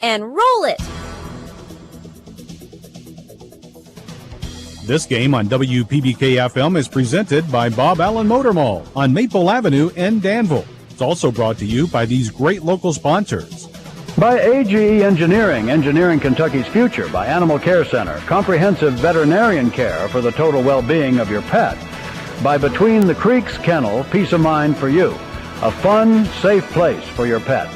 and roll it. This game on WPBK-FM is presented by Bob Allen Motor Mall on Maple Avenue in Danville. It's also brought to you by these great local sponsors. By AGE Engineering, engineering Kentucky's future. By Animal Care Center, comprehensive veterinarian care for the total well-being of your pet. By Between the Creeks Kennel, peace of mind for you. A fun, safe place for your pet.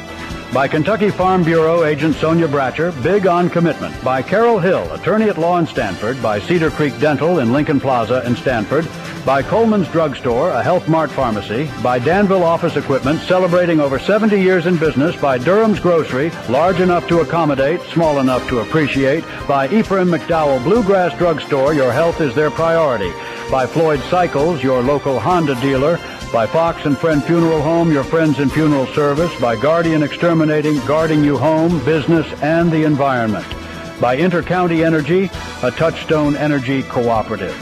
By Kentucky Farm Bureau agent Sonia Bratcher, big on commitment. By Carol Hill, attorney at law in Stanford. By Cedar Creek Dental in Lincoln Plaza in Stanford. By Coleman's Drugstore, a Health Mart pharmacy. By Danville Office Equipment, celebrating over 70 years in business. By Durham's Grocery, large enough to accommodate, small enough to appreciate. By Ephraim McDowell Bluegrass Drugstore, your health is their priority. By Floyd Cycles, your local Honda dealer. By Fox and Friend Funeral Home, your friends in funeral service. By Guardian Exterminating, guarding you home, business, and the environment. By Intercounty Energy, a Touchstone Energy cooperative.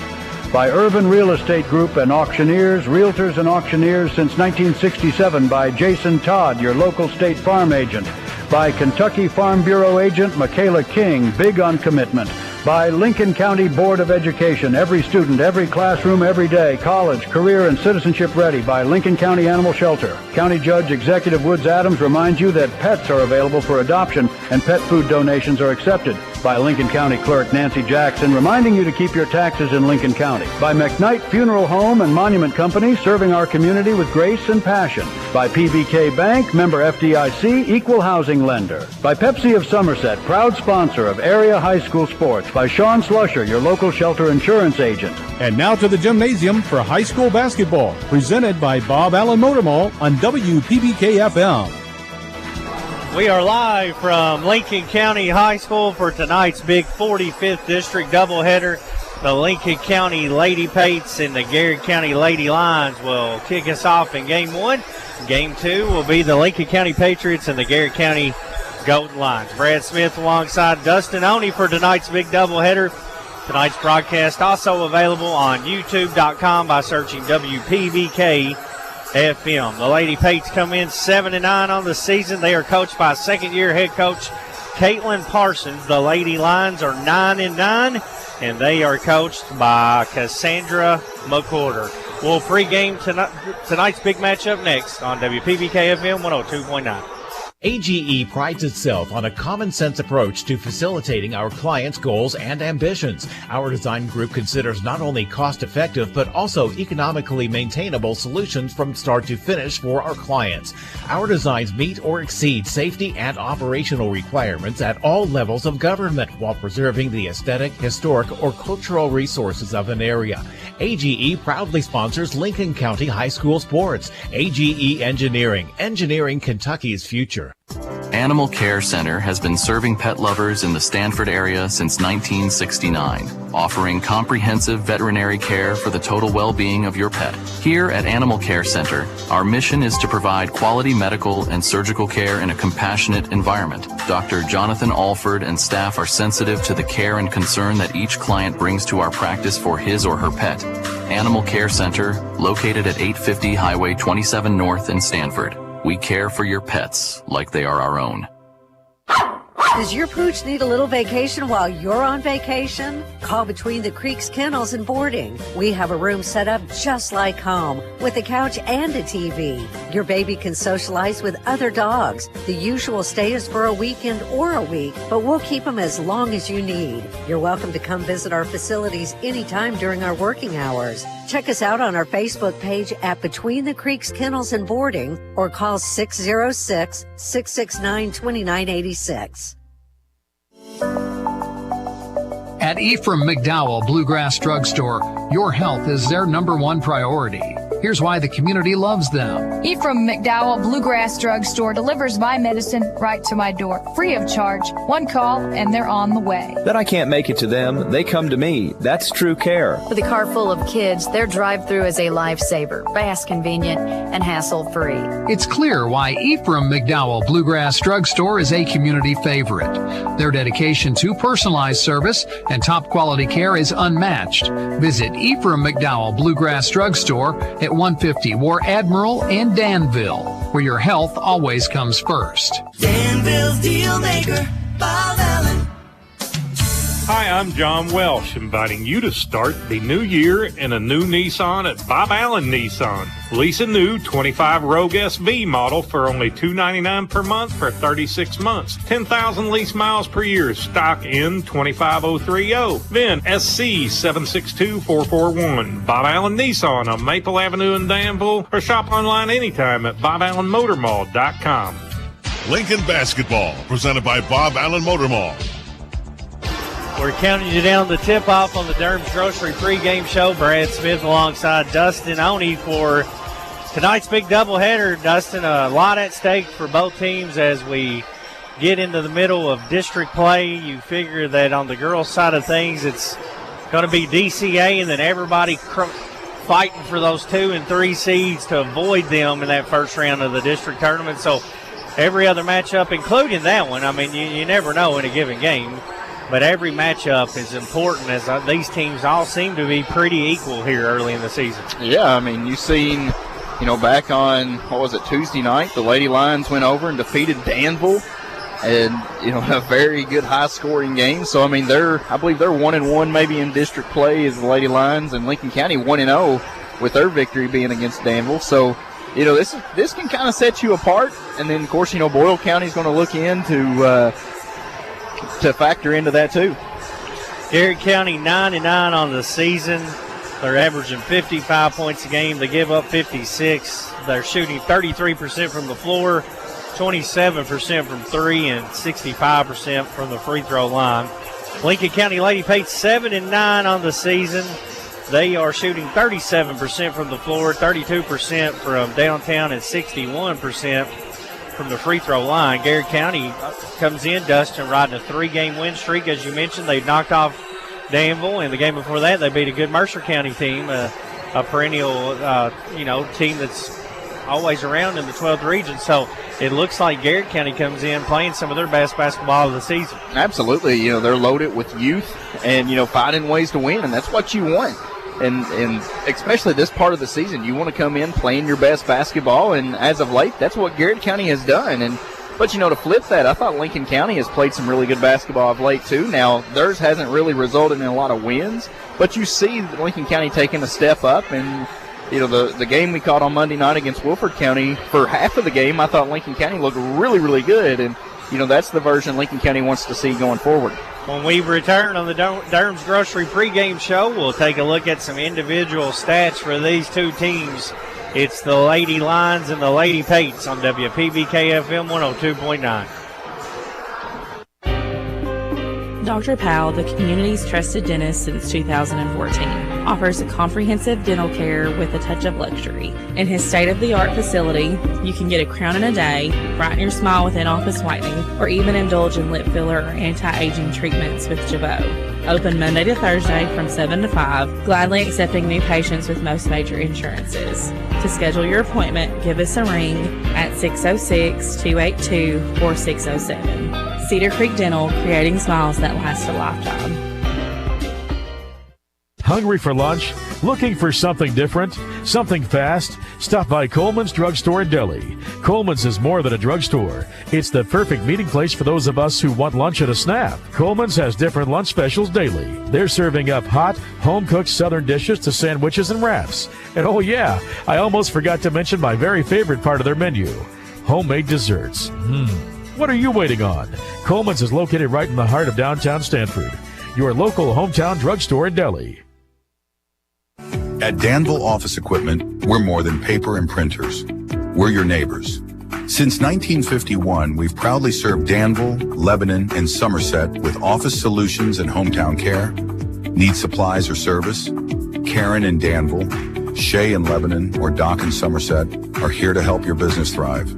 By Urban Real Estate Group and Auctioneers, Realtors and Auctioneers since 1967. By Jason Todd, your local State Farm agent. By Kentucky Farm Bureau agent Michaela King, big on commitment. By Lincoln County Board of Education, every student, every classroom, every day, college, career, and citizenship ready. By Lincoln County Animal Shelter. County Judge Executive Woods Adams reminds you that pets are available for adoption and pet food donations are accepted. By Lincoln County Clerk Nancy Jackson, reminding you to keep your taxes in Lincoln County. By McKnight Funeral Home and Monument Company, serving our community with grace and passion. By PBK Bank, member FDIC, equal housing lender. By Pepsi of Somerset, proud sponsor of area high school sports. By Sean Slusher, your local shelter insurance agent. And now to the gymnasium for high school basketball, presented by Bob Allen Motor Mall on WPBK-FM. We are live from Lincoln County High School for tonight's big 45th District doubleheader. The Lincoln County Lady Pates and the Garrard County Lady Lions will kick us off in Game 1. Game 2 will be the Lincoln County Patriots and the Garrard County Golden Lions. Brad Smith alongside Dustin Oney for tonight's big doubleheader. Tonight's broadcast also available on YouTube.com by searching WPBK FM. The Lady Pates come in 7-9 on the season. They are coached by second-year head coach Caitlin Parsons. The Lady Lions are 9-9, and they are coached by Cassandra McCorder. We'll pregame tonight's big matchup next on WPBK FM 102.9. AGE prides itself on a common-sense approach to facilitating our clients' goals and ambitions. Our design group considers not only cost-effective but also economically maintainable solutions from start to finish for our clients. Our designs meet or exceed safety and operational requirements at all levels of government while preserving the aesthetic, historic, or cultural resources of an area. AGE proudly sponsors Lincoln County High School sports. AGE Engineering, engineering Kentucky's future. Animal Care Center has been serving pet lovers in the Stanford area since 1969, offering comprehensive veterinary care for the total well-being of your pet. Here at Animal Care Center, our mission is to provide quality medical and surgical care in a compassionate environment. Dr. Jonathan Alford and staff are sensitive to the care and concern that each client brings to our practice for his or her pet. Animal Care Center, located at 850 Highway 27 North in Stanford. We care for your pets like they are our own. Does your pooch need a little vacation while you're on vacation? Call Between the Creeks Kennels and Boarding. We have a room set up just like home with a couch and a TV. Your baby can socialize with other dogs. The usual stay is for a weekend or a week, but we'll keep them as long as you need. You're welcome to come visit our facilities anytime during our working hours. Check us out on our Facebook page at Between the Creeks Kennels and Boarding or call 606-669-2986. At Ephraim McDowell Bluegrass Drugstore, your health is their #1 priority. Here's why the community loves them. Ephraim McDowell Bluegrass Drugstore delivers my medicine right to my door, free of charge. One call, and they're on the way. Then I can't make it to them. They come to me. That's true care. With a car full of kids, their drive-through is a lifesaver, fast, convenient, and hassle-free. It's clear why Ephraim McDowell Bluegrass Drugstore is a community favorite. Their dedication to personalized service and top-quality care is unmatched. Visit Ephraim McDowell Bluegrass Drugstore at 150 War Admiral in Danville, where your health always comes first. Danville's Deal Maker. maker, Bob Allen. Hi, I'm John Welsh, inviting you to start the new year in a new Nissan at Bob Allen Nissan. Lease a new 25 Rogue SV model for only $299 per month for 36 months. 10,000 lease miles per year. Stock in 25030. Then SC 762441. Bob Allen Nissan on Maple Avenue in Danville, or shop online anytime at BobAllenMotorMall.com. Lincoln Basketball, presented by Bob Allen Motor Mall. We're counting you down the tip-off on the Durham's Grocery pregame show. Brad Smith alongside Dustin Oney for tonight's big doubleheader. Dustin, a lot at stake for both teams as we get into the middle of district play. You figure that on the girls' side of things, it's going to be DCA and then everybody fighting for those 2 and 3 seeds to avoid them in that first round of the district tournament. So every other matchup, including that one, I mean, you never know in a given game. But every matchup is important as these teams all seem to be pretty equal here early in the season. Yeah, I mean, you've seen, back on, Tuesday night, the Lady Lions went over and defeated Danville and, a very good high-scoring game. So, I mean, I believe they're 1-1 maybe in district play as the Lady Lions, and Lincoln County 1-0 with their victory being against Danville. So, this can kind of set you apart. And then, of course, Boyle County's going to look in to factor into that too. Garrard County 9-9 on the season. They're averaging 55 points a game. They give up 56. They're shooting 33% from the floor, 27% from 3, and 65% from the free throw line. Lincoln County Lady Pates 7-9 on the season. They are shooting 37% from the floor, 32% from downtown, and 61% from the free throw line. Garrard County comes in, Dustin, riding a 3-game win streak. As you mentioned, they knocked off Danville, and the game before that they beat a good Mercer County team, a perennial team that's always around in the 12th region. So it looks like Garrard County comes in playing some of their best basketball of the season. Absolutely. They're loaded with youth and finding ways to win, and that's what you want. And especially this part of the season, you want to come in playing your best basketball, and as of late, that's what Garrard County has done. But to flip that, I thought Lincoln County has played some really good basketball of late too. Now, theirs hasn't really resulted in a lot of wins, but you see Lincoln County taking a step up. And the game we caught on Monday night against Wilford County, for half of the game, I thought Lincoln County looked really, really good. And that's the version Lincoln County wants to see going forward. When we return on the Durham's Grocery pregame show, we'll take a look at some individual stats for these two teams. It's the Lady Lions and the Lady Pates on WPBK-FM 102.9. Dr. Powell, the community's trusted dentist since 2014, offers a comprehensive dental care with a touch of luxury. In his state-of-the-art facility, you can get a crown in a day, brighten your smile with in-office whitening, or even indulge in lip filler or anti-aging treatments with Jabot. Open Monday to Thursday from 7 to 5, gladly accepting new patients with most major insurances. To schedule your appointment, give us a ring at 606-282-4607. Cedar Creek Dental, creating smiles that last a lifetime. Hungry for lunch? Looking for something different? Something fast? Stop by Coleman's Drugstore in Delhi. Coleman's is more than a drugstore. It's the perfect meeting place for those of us who want lunch at a snap. Coleman's has different lunch specials daily. They're serving up hot, home-cooked southern dishes to sandwiches and wraps. And oh yeah, I almost forgot to mention my very favorite part of their menu, homemade desserts. What are you waiting on? Coleman's is located right in the heart of downtown Stanford. Your local hometown drugstore in Delhi. At Danville Office Equipment, we're more than paper and printers. We're your neighbors. Since 1951, we've proudly served Danville, Lebanon, and Somerset with office solutions and hometown care. Need supplies or service? Karen in Danville, Shay in Lebanon, or Doc in Somerset are here to help your business thrive.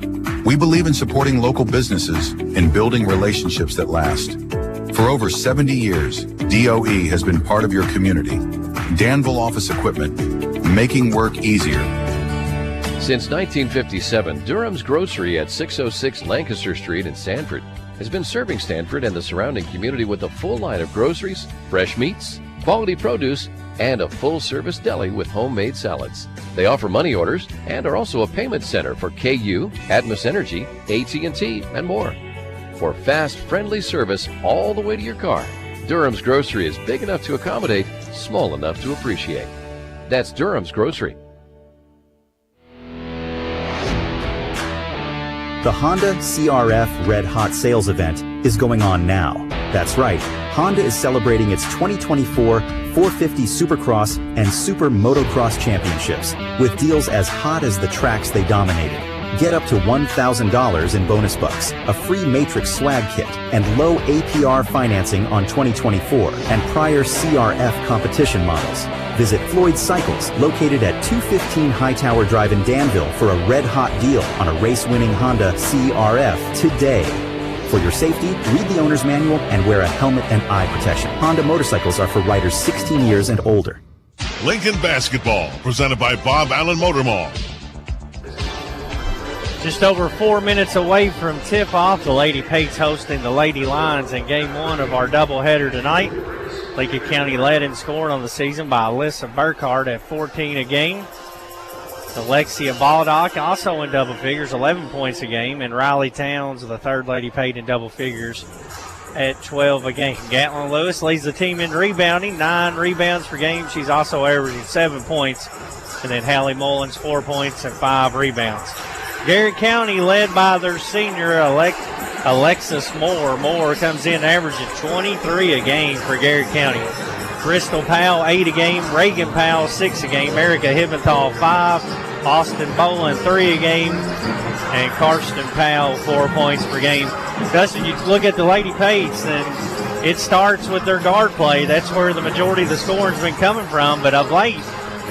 We believe in supporting local businesses and building relationships that last. For over 70 years, DOE has been part of your community. Danville Office Equipment, making work easier. Since 1957, Durham's Grocery at 606 Lancaster Street in Stanford has been serving Stanford and the surrounding community with a full line of groceries, fresh meats, quality produce, and a full-service deli with homemade salads. They offer money orders and are also a payment center for KU, Atmos Energy, AT&T, and more. for fast, friendly service all the way to your car. Durham's Grocery is big enough to accommodate, small enough to appreciate. That's Durham's Grocery. The Honda CRF Red Hot Sales Event is going on now. That's right, Honda is celebrating its 2024 450 Supercross and Super Motocross Championships with deals as hot as the tracks they dominated. Get up to $1,000 in bonus bucks, a free Matrix swag kit, and low APR financing on 2024 and prior CRF competition models. Visit Floyd Cycles, located at 215 Hightower Drive in Danville, for a red-hot deal on a race-winning Honda CRF today. For your safety, read the owner's manual and wear a helmet and eye protection. Honda motorcycles are for riders 16 years and older. Lincoln Basketball, presented by Bob Allen Motor Mall. Just over 4 minutes away from tip-off, the Lady Pates hosting the Lady Lions in Game 1 of our doubleheader tonight. Lincoln County led in scoring on the season by Alyssa Burkhardt at 14 a game. Alexia Baldock also in double figures, 11 points a game, and Riley Towns, the third Lady Pate, in double figures at 12 a game. Gatlin Lewis leads the team in rebounding, 9 rebounds per game. She's also averaging 7 points. And then Hallie Mullins, 4 points and 5 rebounds. Garrett County led by their senior Alexis Moore. Moore comes in averaging 23 a game for Garrett County. Crystal Powell, 8 a game. Reagan Powell, 6 a game. Erica Hibbenthal, 5. Austin Boland, 3 a game. And Karsten Powell, 4 points per game. Dustin, you look at the Lady Pates, and it starts with their guard play. That's where the majority of the scoring's been coming from. But of late,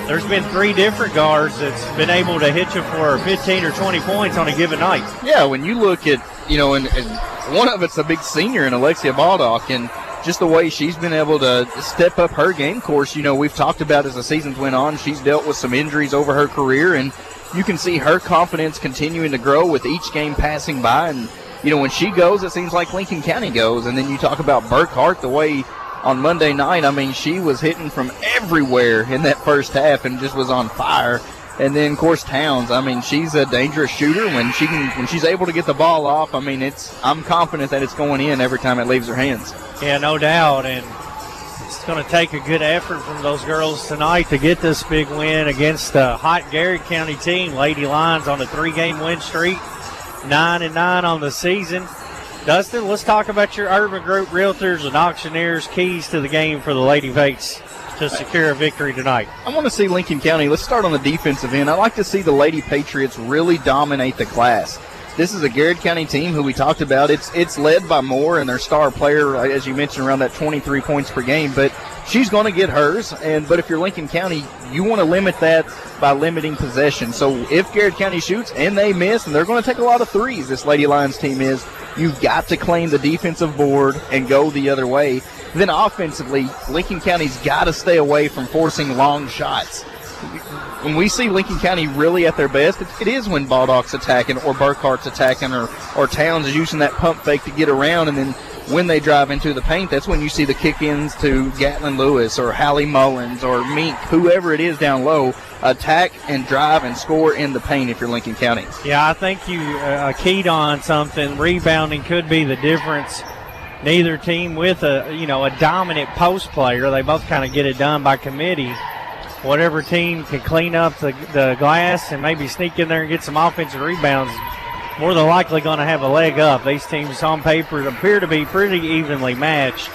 there's been 3 different guards that's been able to hit you for 15 or 20 points on a given night. Yeah, when you look at, and one of it's a big senior in Alexia Baldock, and just the way she's been able to step up her game course. We've talked about as the seasons went on, she's dealt with some injuries over her career, and you can see her confidence continuing to grow with each game passing by. And, when she goes, it seems like Lincoln County goes. And then you talk about Burkhardt, the way on Monday night, she was hitting from everywhere in that first half and just was on fire. And then, of course, Towns, she's a dangerous shooter. When she's able to get the ball off, I'm confident that it's going in every time it leaves her hands. Yeah, no doubt. And it's going to take a good effort from those girls tonight to get this big win against the hot Garrett County team. Lady Lions on a 3-game win streak, 9-9 on the season. Dustin, let's talk about your Urban Group Realtors and Auctioneers keys to the game for the Lady Pates to secure a victory tonight. I want to see Lincoln County. Let's start on the defensive end. I like to see the Lady Patriots really dominate the class. This is a Garrett County team who we talked about. It's led by Moore and their star player, as you mentioned, around that 23 points per game. But she's going to get hers. But if you're Lincoln County, you want to limit that by limiting possession. So if Garrett County shoots and they miss, and they're going to take a lot of threes, this Lady Lions team is, you've got to claim the defensive board and go the other way. Then offensively, Lincoln County's got to stay away from forcing long shots. When we see Lincoln County really at their best, it is when Baldock's attacking or Burkhardt's attacking or Towns is using that pump fake to get around, and then when they drive into the paint, that's when you see the kick-ins to Gatlin Lewis or Hallie Mullins or Mink, whoever it is down low, attack and drive and score in the paint if you're Lincoln County. Yeah, I think you keyed on something. Rebounding could be the difference. Neither team with a dominant post player. They both kind of get it done by committee. Whatever team can clean up the glass and maybe sneak in there and get some offensive rebounds, more than likely going to have a leg up. These teams on paper appear to be pretty evenly matched.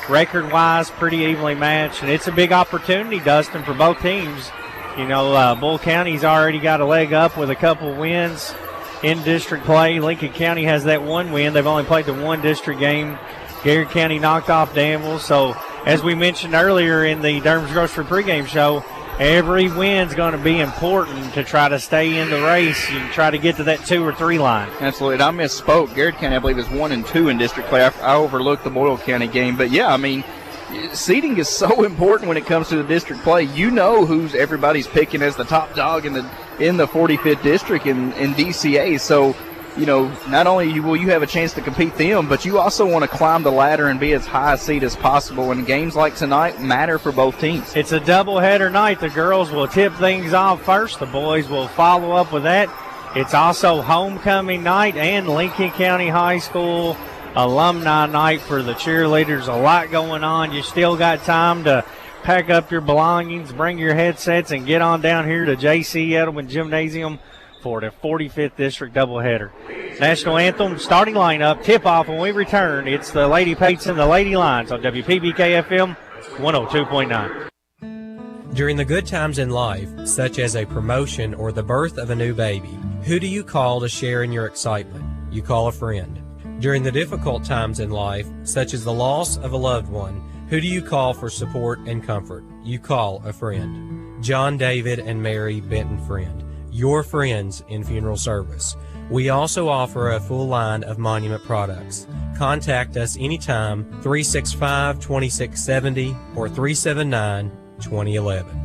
Record-wise, pretty evenly matched. And it's a big opportunity, Dustin, for both teams. Bull County's already got a leg up with a couple wins in district play. Lincoln County has that 1 win. They've only played the 1 district game. Garrett County knocked off Danville. So, as we mentioned earlier in the Durham's Grocery pregame show, every win's going to be important to try to stay in the race and try to get to that 2 or 3 line. Absolutely. I misspoke. Garrett County, I believe, is 1-2 in district play. I overlooked the Boyle County game. But, yeah, seeding is so important when it comes to the district play. Who's everybody's picking as the top dog in the 45th district in DCA. So, not only will you have a chance to compete them, but you also want to climb the ladder and be as high a seed as possible. And games like tonight matter for both teams. It's a doubleheader night. The girls will tip things off first. The boys will follow up with that. It's also homecoming night and Lincoln County High School alumni night for the cheerleaders. A lot going on. You still got time to pack up your belongings, bring your headsets, and get on down here to J.C. Edelman Gymnasium for the 45th District doubleheader. National Anthem starting lineup, tip-off when we return. It's the Lady Pates and the Lady Lions on WPBK-FM 102.9. During the good times in life, such as a promotion or the birth of a new baby, who do you call to share in your excitement? You call a friend. During the difficult times in life, such as the loss of a loved one, who do you call for support and comfort? You call a friend. John David and Mary Benton Friend, your friends in funeral service. We also offer a full line of Monument products. Contact us anytime, 365-2670 or 379-2011.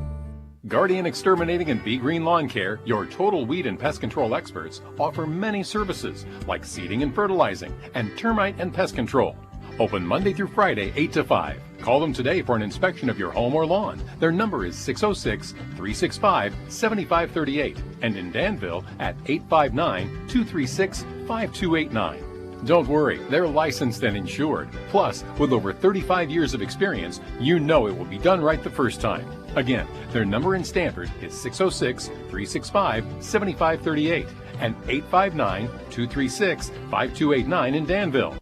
Guardian Exterminating and Be Green Lawn Care, your total weed and pest control experts, offer many services like seeding and fertilizing and termite and pest control. Open Monday through Friday, 8 to 5. Call them today for an inspection of your home or lawn. Their number is 606-365-7538 and in Danville at 859-236-5289. Don't worry, they're licensed and insured. Plus, with over 35 years of experience, you know it will be done right the first time. Again, their number in Stanford is 606-365-7538 and 859-236-5289 in Danville.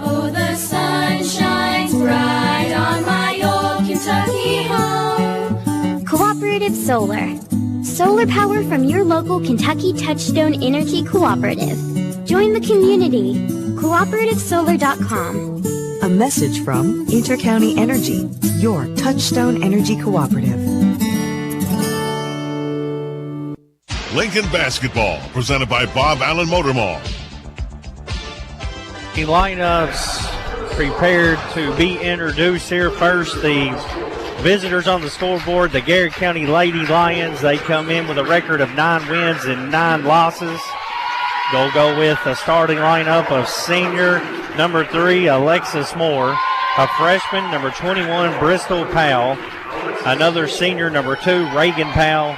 Oh, the sun shines bright on my old Kentucky home. Cooperative Solar. Solar power from your local Kentucky Touchstone Energy Cooperative. Join the community. CooperativeSolar.com. A message from Intercounty Energy, your Touchstone Energy Cooperative. Lincoln Basketball, presented by Bob Allen Motor Mall. The lineups prepared to be introduced here. First, the visitors on the scoreboard, the Garrard County Lady Lions. They come in with a record of 9 wins and 9 losses. They'll go with a starting lineup of senior number 3, Alexis Moore, a freshman, number 21, Bristol Powell, another senior, number 2, Reagan Powell,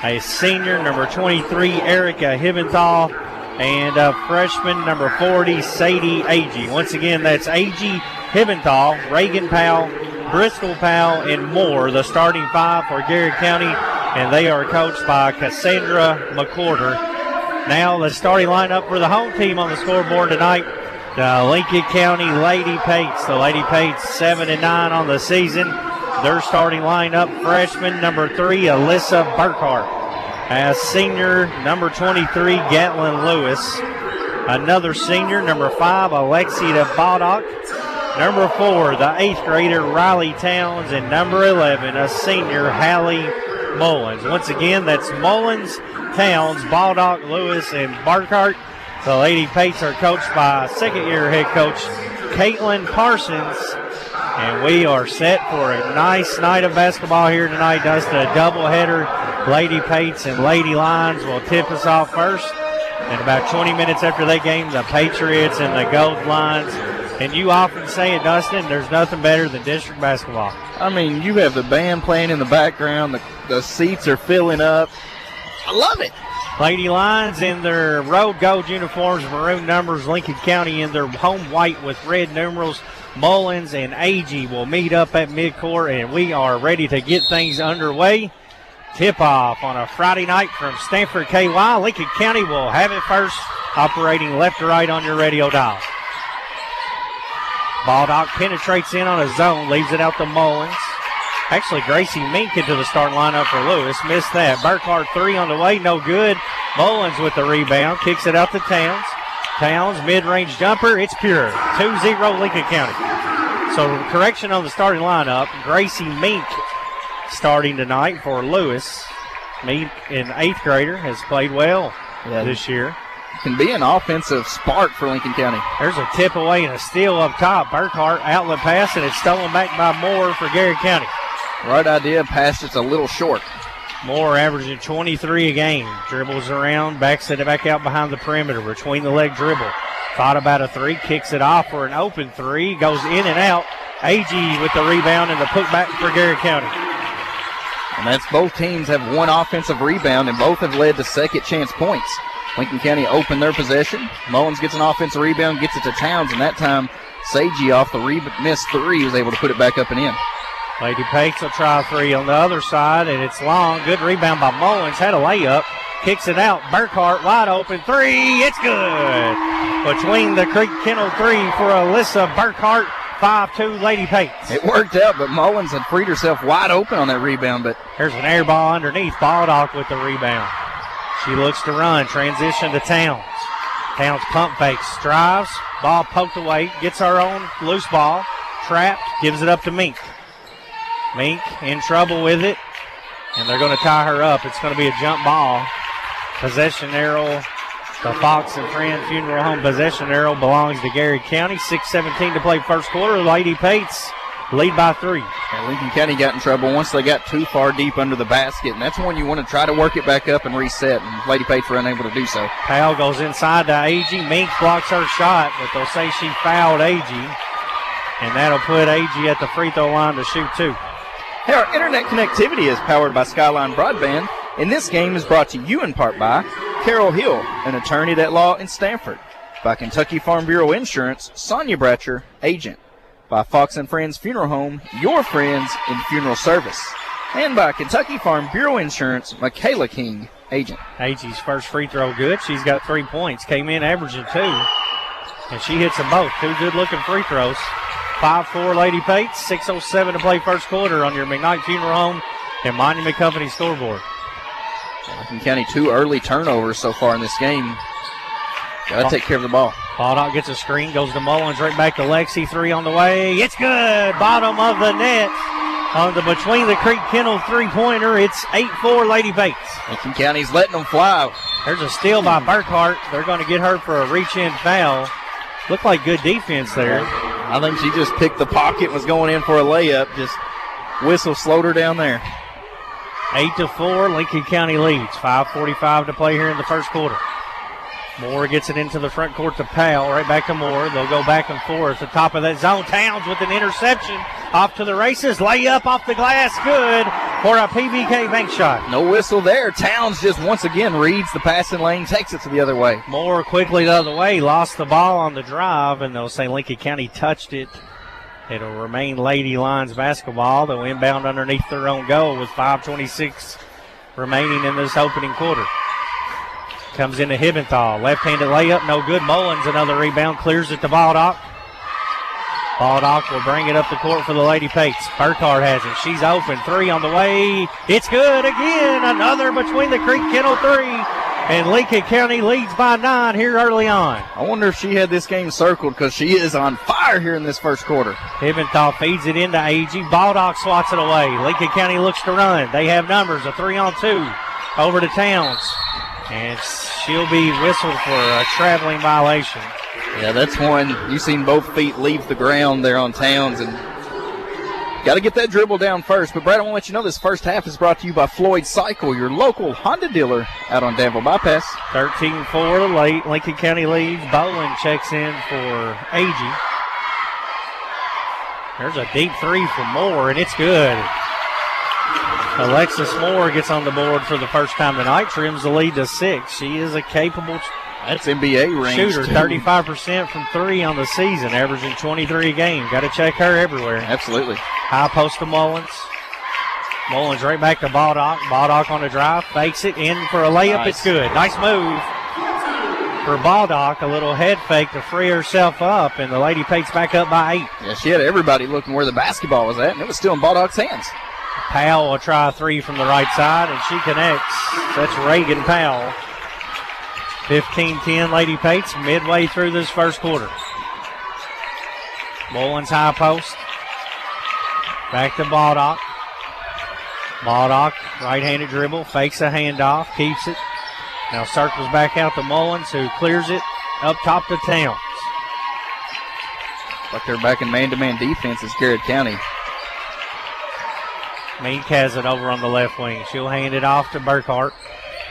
a senior, number 23, Erica Hibbenthal, and a freshman, number 40, Sadie Agee. Once again, that's Agee, Hibbenthal, Reagan Powell, Bristol Powell, and Moore, the starting 5 for Garrard County, and they are coached by Cassandra McCorder. Now the starting lineup for the home team on the scoreboard tonight, the Lincoln County Lady Pates. The Lady Pates 7-9 on the season. Their starting lineup, freshman number 3, Alyssa Burkhart. As senior, number 23, Gatlin Lewis. Another senior, number 5, Alexia Baldock. Number 4, the 8th grader, Riley Towns. And number 11, a senior, Hallie Mullins. Once again, that's Mullins, Towns, Baldock, Lewis, and Burkhart. The Lady Pates are coached by second-year head coach Caitlin Parsons. And we are set for a nice night of basketball here tonight. Just a doubleheader. Lady Pates and Lady Lions will tip us off first. And about 20 minutes after that game, the Patriots and the Gold Lions. And you often say it, Dustin, there's nothing better than district basketball. I mean, you have the band playing in the background. The seats are filling up. I love it. Lady Lions in their road gold uniforms, maroon numbers. Lincoln County in their home white with red numerals. Mullins and Agee will meet up at midcourt, and we are ready to get things underway. Tip-off on a Friday night from Stanford KY. Lincoln County will have it first, operating left to right on your radio dial. Baldock penetrates in on a zone, leaves it out to Mullins. Actually, Gracie Mink into the starting lineup for Lewis. Missed that. Burkhart 3 on the way, no good. Mullins with the rebound, kicks it out to Towns. Towns, mid-range jumper, it's pure. 2-0 Lincoln County. So correction on the starting lineup. Gracie Mink starting tonight for Lewis. Mink, an 8th grader, has played well this year. Can be an offensive spark for Lincoln County. There's a tip away and a steal up top. Burkhart, outlet pass, and it's stolen back by Moore for Garrard County. Right idea, pass it's a little short. Moore averaging 23 a game. Dribbles around, backs it back out behind the perimeter. Between the leg dribble. Thought about a 3, kicks it off for an open 3. Goes in and out. Agee with the rebound and the putback for Garrard County. And that's both teams have one offensive rebound, and both have led to second chance points. Lincoln County opened their possession. Mullins gets an offensive rebound, gets it to Towns, and that time Sagey off the missed three was able to put it back up and in. Lady Pates will try a three on the other side, and it's long. Good rebound by Mullins. Had a layup. Kicks it out. Burkhart wide open. Three. It's good. Between the Creek Kennel three for Alyssa Burkhart. 5-2 Lady Pates. It worked out, but Mullins had freed herself wide open on that rebound. But here's an air ball underneath. Baldock with the rebound. She looks to run. Transition to Towns. Towns pump fakes. Drives. Ball poked away. Gets her own loose ball. Trapped. Gives it up to Mink. Mink in trouble with it. And they're going to tie her up. It's going to be a jump ball. Possession arrow. The Fox and Friend Funeral Home possession arrow belongs to Garrard County. 6:17 to play first quarter. Lady Pates lead by 3. And Lincoln County got in trouble once they got too far deep under the basket, and that's when you want to try to work it back up and reset, and Lady Pates were unable to do so. Powell goes inside to Agee. Mink blocks her shot, but they'll say she fouled Agee, and that'll put Agee at the free throw line to shoot 2. Hey, our internet connectivity is powered by Skyline Broadband, and this game is brought to you in part by Carol Hill, an attorney at law in Stanford. By Kentucky Farm Bureau Insurance, Sonia Bratcher, agent. By Fox and Friends Funeral Home, your friends in funeral service. And by Kentucky Farm Bureau Insurance, Michaela King, agent. Agee's first free throw good. She's got 3 points. Came in averaging 2. And she hits them both. 2 good-looking free throws. 5-4 Lady Pates. 6:07 to play first quarter on your McKnight Funeral Home and Monument Company scoreboard. Lincoln County 2 early turnovers so far in this game. Got to take care of the ball. Baldock gets a screen, goes to Mullins, right back to Lexi. 3 on the way. It's good. Bottom of the net. On the Between the Creek Kennel three-pointer, it's 8-4 Lady Pates. Lincoln County's letting them fly. There's a steal by Burkhart. They're going to get her for a reach-in foul. Looked like good defense there. I think she just picked the pocket, was going in for a layup. Just whistle slowed her down there. 8-4, Lincoln County leads. 5:45 to play here in the first quarter. Moore gets it into the front court to Powell. Right back to Moore. They'll go back and forth. The top of that zone. Towns with an interception. Off to the races. Layup off the glass. Good for a PBK bank shot. No whistle there. Towns just once again reads the passing lane, takes it to the other way. Moore quickly the other way. Lost the ball on the drive, and they'll say Lincoln County touched it. It'll remain Lady Lions basketball. They'll inbound underneath their own goal with 5:26 remaining in this opening quarter. Comes into Hibbenthal. Left-handed layup, no good. Mullins, another rebound, clears it to Baldock. Baldock will bring it up the court for the Lady Pates. Burkhart has it. She's open. 3 on the way. It's good again. Another Between the Creek Kennel 3. And Lincoln County leads by 9 here early on. I wonder if she had this game circled because she is on fire here in this first quarter. Hibbenthal feeds it into Agee. Baldock swats it away. Lincoln County looks to run. They have numbers. A 3-on-2 over to Towns. And she'll be whistled for a traveling violation. Yeah, that's one. You've seen both feet leave the ground there on Towns, and got to get that dribble down first. But, Brad, I want to let you know this first half is brought to you by Floyd Cycle, your local Honda dealer out on Danville Bypass. 13-4 late. Lincoln County leads. Bowen checks in for Agee. There's a deep 3 from Moore, and it's good. Alexis Moore gets on the board for the first time tonight, trims the lead to 6. She is a capable That's NBA range shooter, 35% from 3 on the season, averaging 23 a game. Got to check her everywhere. Absolutely. High post to Mullins. Mullins right back to Baldock. Baldock on the drive, fakes it in for a layup. Nice. It's good. Nice move for Baldock. A little head fake to free herself up, and the Lady Pates back up by 8. Yeah, she had everybody looking where the basketball was at, and it was still in Baldock's hands. Powell will try a 3 from the right side, and she connects. That's Reagan Powell. 15-10 Lady Pates midway through this first quarter. Mullins high post. Back to Baldock. Baldock, right-handed dribble, fakes a handoff, keeps it. Now circles back out to Mullins, who clears it up top to Towns. Like they're back in man-to-man defense is Garrard County. Mink has it over on the left wing. She'll hand it off to Burkhart.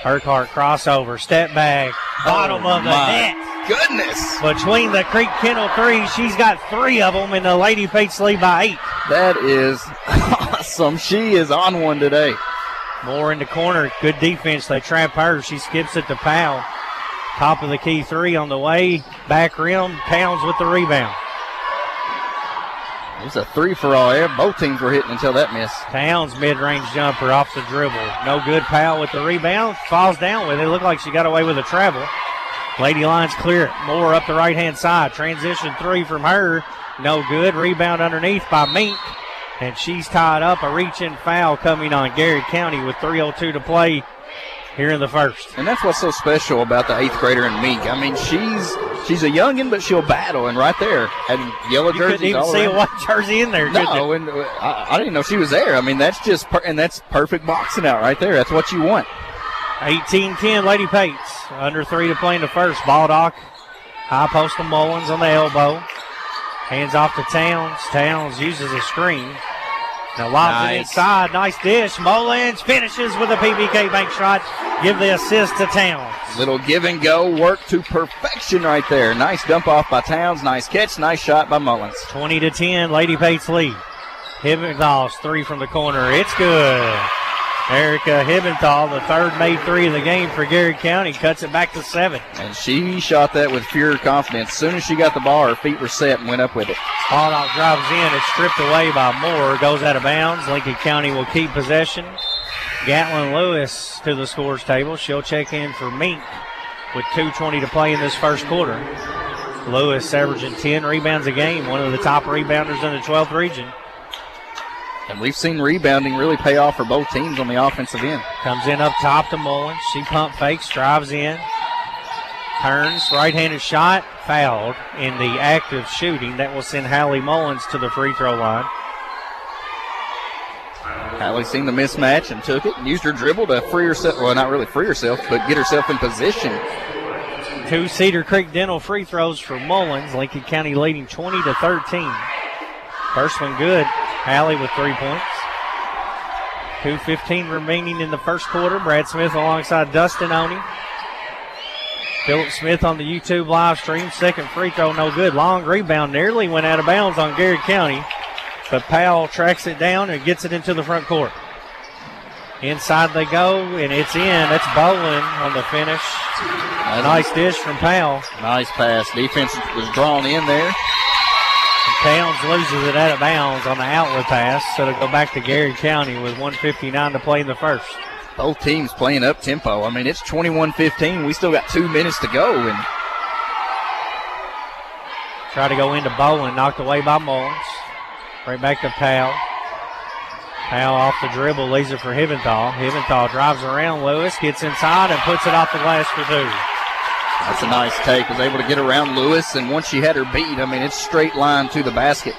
Burkhart crossover, step back, bottom of the net. Goodness. Between the Creek Kennel 3, she's got 3 of them, and the Lady Pates lead by 8. That is awesome. She is on one today. Moore in the corner. Good defense. They trap her. She skips it to Powell. Top of the key three on the way. Back rim. Towns with the rebound. It was a 3-for-all air. Both teams were hitting until that miss. Towns mid-range jumper off the dribble. No good. Powell with the rebound. Falls down with it. Looked like she got away with a travel. Lady Lions clear it. Moore up the right-hand side. Transition three from her. No good. Rebound underneath by Mink. And she's tied up. A reach-in foul coming on Garrard County with 3:02 to play here in the first. And that's what's so special about the 8th grader in Mink. I mean, she's a youngin', but she'll battle. And right there, had yellow jerseys. You couldn't even see a white jersey in there, could you? No, and I didn't know she was there. I mean, that's just and that's perfect boxing out right there. That's what you want. 18-10, Lady Pates. Under 3 to play in the first. Baldock, high post to Mullins on the elbow. Hands off to Towns. Towns uses a screen. Now lobs it inside. Nice dish. Mullins finishes with a PBK bank shot. Give the assist to Towns. Little give and go work to perfection right there. Nice dump off by Towns. Nice catch. Nice shot by Mullins. 20-10, Lady Pates lead. Hibbenthal, three from the corner. It's good. Erica Hibbenthal, the third made three of the game for Garrard County, cuts it back to 7. And she shot that with pure confidence. As soon as she got the ball, her feet were set and went up with it. Baldock drives in. It's stripped away by Moore. Goes out of bounds. Lincoln County will keep possession. Gatlin Lewis to the scores table. She'll check in for Mink with 2:20 to play in this first quarter. Lewis averaging 10 rebounds a game, one of the top rebounders in the 12th region. And we've seen rebounding really pay off for both teams on the offensive end. Comes in up top to Mullins. She pump fakes, drives in. Turns, right-handed shot, fouled in the act of shooting. That will send Hallie Mullins to the free throw line. Hallie seen the mismatch and took it and used her dribble to free herself. Well, not really free herself, but get herself in position. 2 Cedar Creek Dental free throws for Mullins. Lincoln County leading 20-13. First one good. Hallie with 3 points. 2:15 remaining in the first quarter. Brad Smith alongside Dustin Oney. Phillip Smith on the YouTube live stream. Second free throw, no good. Long rebound, nearly went out of bounds on Garrard County. But Powell tracks it down and gets it into the front court. Inside they go, and it's in. That's Bowen on the finish. A nice dish from Powell. Nice pass. Defense was drawn in there. Towns loses it out of bounds on the outlet pass, so it'll go back to Garrard County with 1:59 to play in the first. Both teams playing up tempo. I mean, it's 21-15. We still got 2 minutes to go. And try to go into Bowen, knocked away by Mullins. Right back to Powell. Powell off the dribble, lays it for Hibbenthal. Hibbenthal drives around Lewis, gets inside, and puts it off the glass for 2. That's a nice take. Was able to get around Lewis, and once she had her beat, I mean, it's straight line to the basket.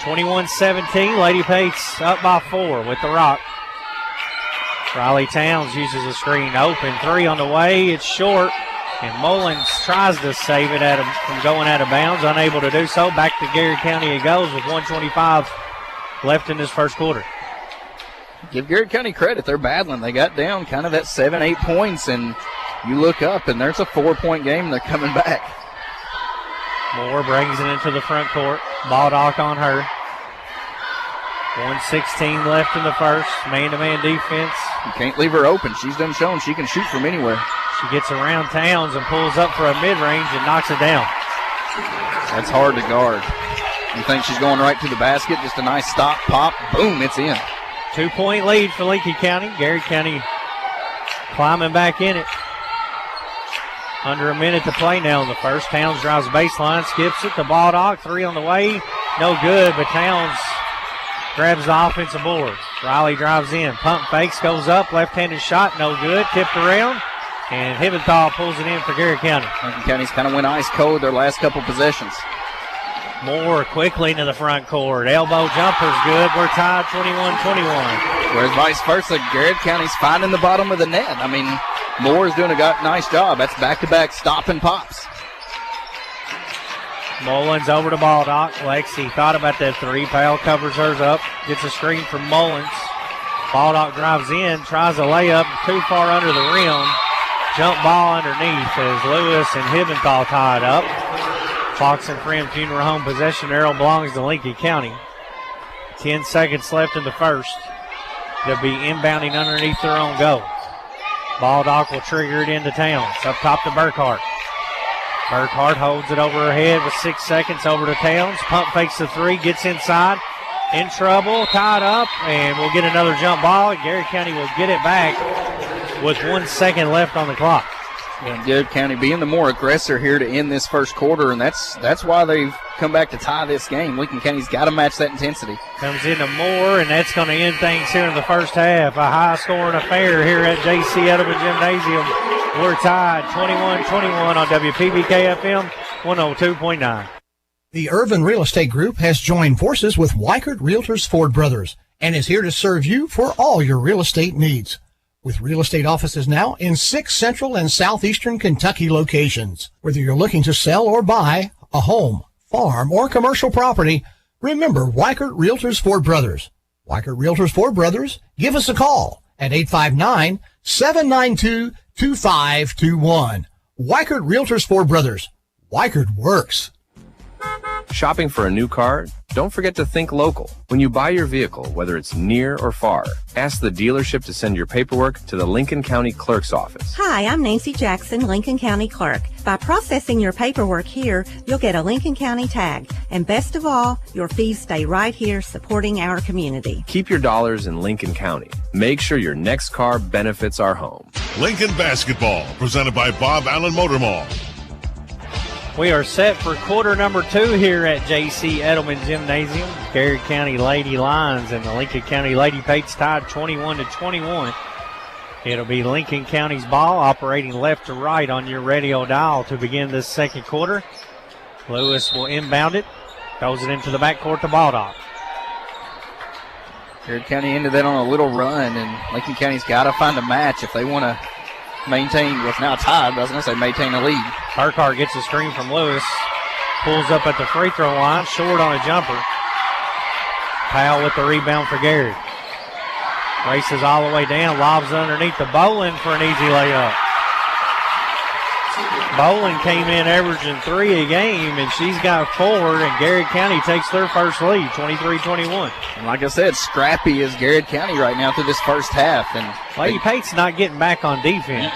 21-17, Lady Pates up by 4 with the rock. Riley Towns uses a screen. Open 3 on the way. It's short, and Mullins tries to save it from going out of bounds. Unable to do so. Back to Garrard County it goes with 1:25 left in this first quarter. Give Garrard County credit. They're battling. They got down kind of at 7-8 points, and you look up, and there's a 4-point game, and they're coming back. Moore brings it into the front court. Baldock on her. 1:16 left in the first. Man-to-man defense. You can't leave her open. She's done shown she can shoot from anywhere. She gets around Towns and pulls up for a mid-range and knocks it down. That's hard to guard. You think she's going right to the basket. Just a nice stop, pop, boom, it's in. 2-point lead for Lincoln County. Garrard County climbing back in it. Under a minute to play now in the first. Towns drives baseline, skips it to Baldock. 3 on the way. No good, but Towns grabs the offensive board. Riley drives in. Pump fakes, goes up. Left-handed shot, no good. Tipped around. And Hibbenthal pulls it in for Garrard County. Lincoln County's kind of went ice cold their last couple possessions. Moore quickly into the front court. Elbow jumper's good. We're tied 21-21. Whereas vice versa, Garrard County's finding the bottom of the net. I mean, Moore's doing a nice job. That's back-to-back stop and pops. Mullins over to Baldock. Lexi thought about that 3. Powell covers hers up. Gets a screen from Mullins. Baldock drives in. Tries a layup. Too far under the rim. Jump ball underneath as Lewis and Hibbenthal tied up. Fox and Friend Funeral Home possession arrow belongs to Lincoln County. 10 seconds left in the first. They'll be inbounding underneath their own goal. Baldock will trigger it into Towns. Up top to Burkhart. Burkhart holds it over her head with 6 seconds over to Towns. Pump fakes the three, gets inside. In trouble, tied up, and we'll get another jump ball. Garrett County will get it back with 1 second left on the clock. And Garrett County being the more aggressor here to end this first quarter, and that's why they've come back to tie this game. Lincoln County's got to match that intensity. Comes into Moore, and that's going to end things here in the first half. A high-scoring affair here at J.C. Edelman Gymnasium. We're tied 21-21 on WPBK-FM 102.9. The Irvin Real Estate Group has joined forces with Weichert Realtors Ford Brothers and is here to serve you for all your real estate needs. With real estate offices now in 6 central and southeastern Kentucky locations. Whether you're looking to sell or buy a home, farm, or commercial property, remember Weichert Realtors Ford Brothers. Weichert Realtors Ford Brothers, give us a call at 859-792-2521. Weichert Realtors Ford Brothers. Weichert works. Shopping for a new car? Don't forget to think local. When you buy your vehicle, whether it's near or far, ask the dealership to send your paperwork to the Lincoln County Clerk's office. Hi, I'm Nancy Jackson, Lincoln County Clerk. By processing your paperwork here, you'll get a Lincoln County tag. And best of all, your fees stay right here supporting our community. Keep your dollars in Lincoln County. Make sure your next car benefits our home. Lincoln Basketball, presented by Bob Allen Motor Mall. We are set for quarter number 2 here at J.C. Edelman Gymnasium. Garrett County Lady Lions and the Lincoln County Lady Pates tied 21-21. It'll be Lincoln County's ball, operating left to right on your radio dial to begin this second quarter. Lewis will inbound it, throws it into the backcourt to Baldock. Garrett County ended that on a little run, and Lincoln County's got to find a match if they want to maintain what's now tied, but I was going to say maintain a lead. Burkhart gets a screen from Lewis. Pulls up at the free throw line, short on a jumper. Powell with the rebound for Garrett. Races all the way down, lobs underneath the Boland for an easy layup. Boland came in averaging 3 a game, and she's got 4, and Garrett County takes their first lead, 23-21. And like I said, scrappy is Garrett County right now through this first half. And Lady Pate's not getting back on defense.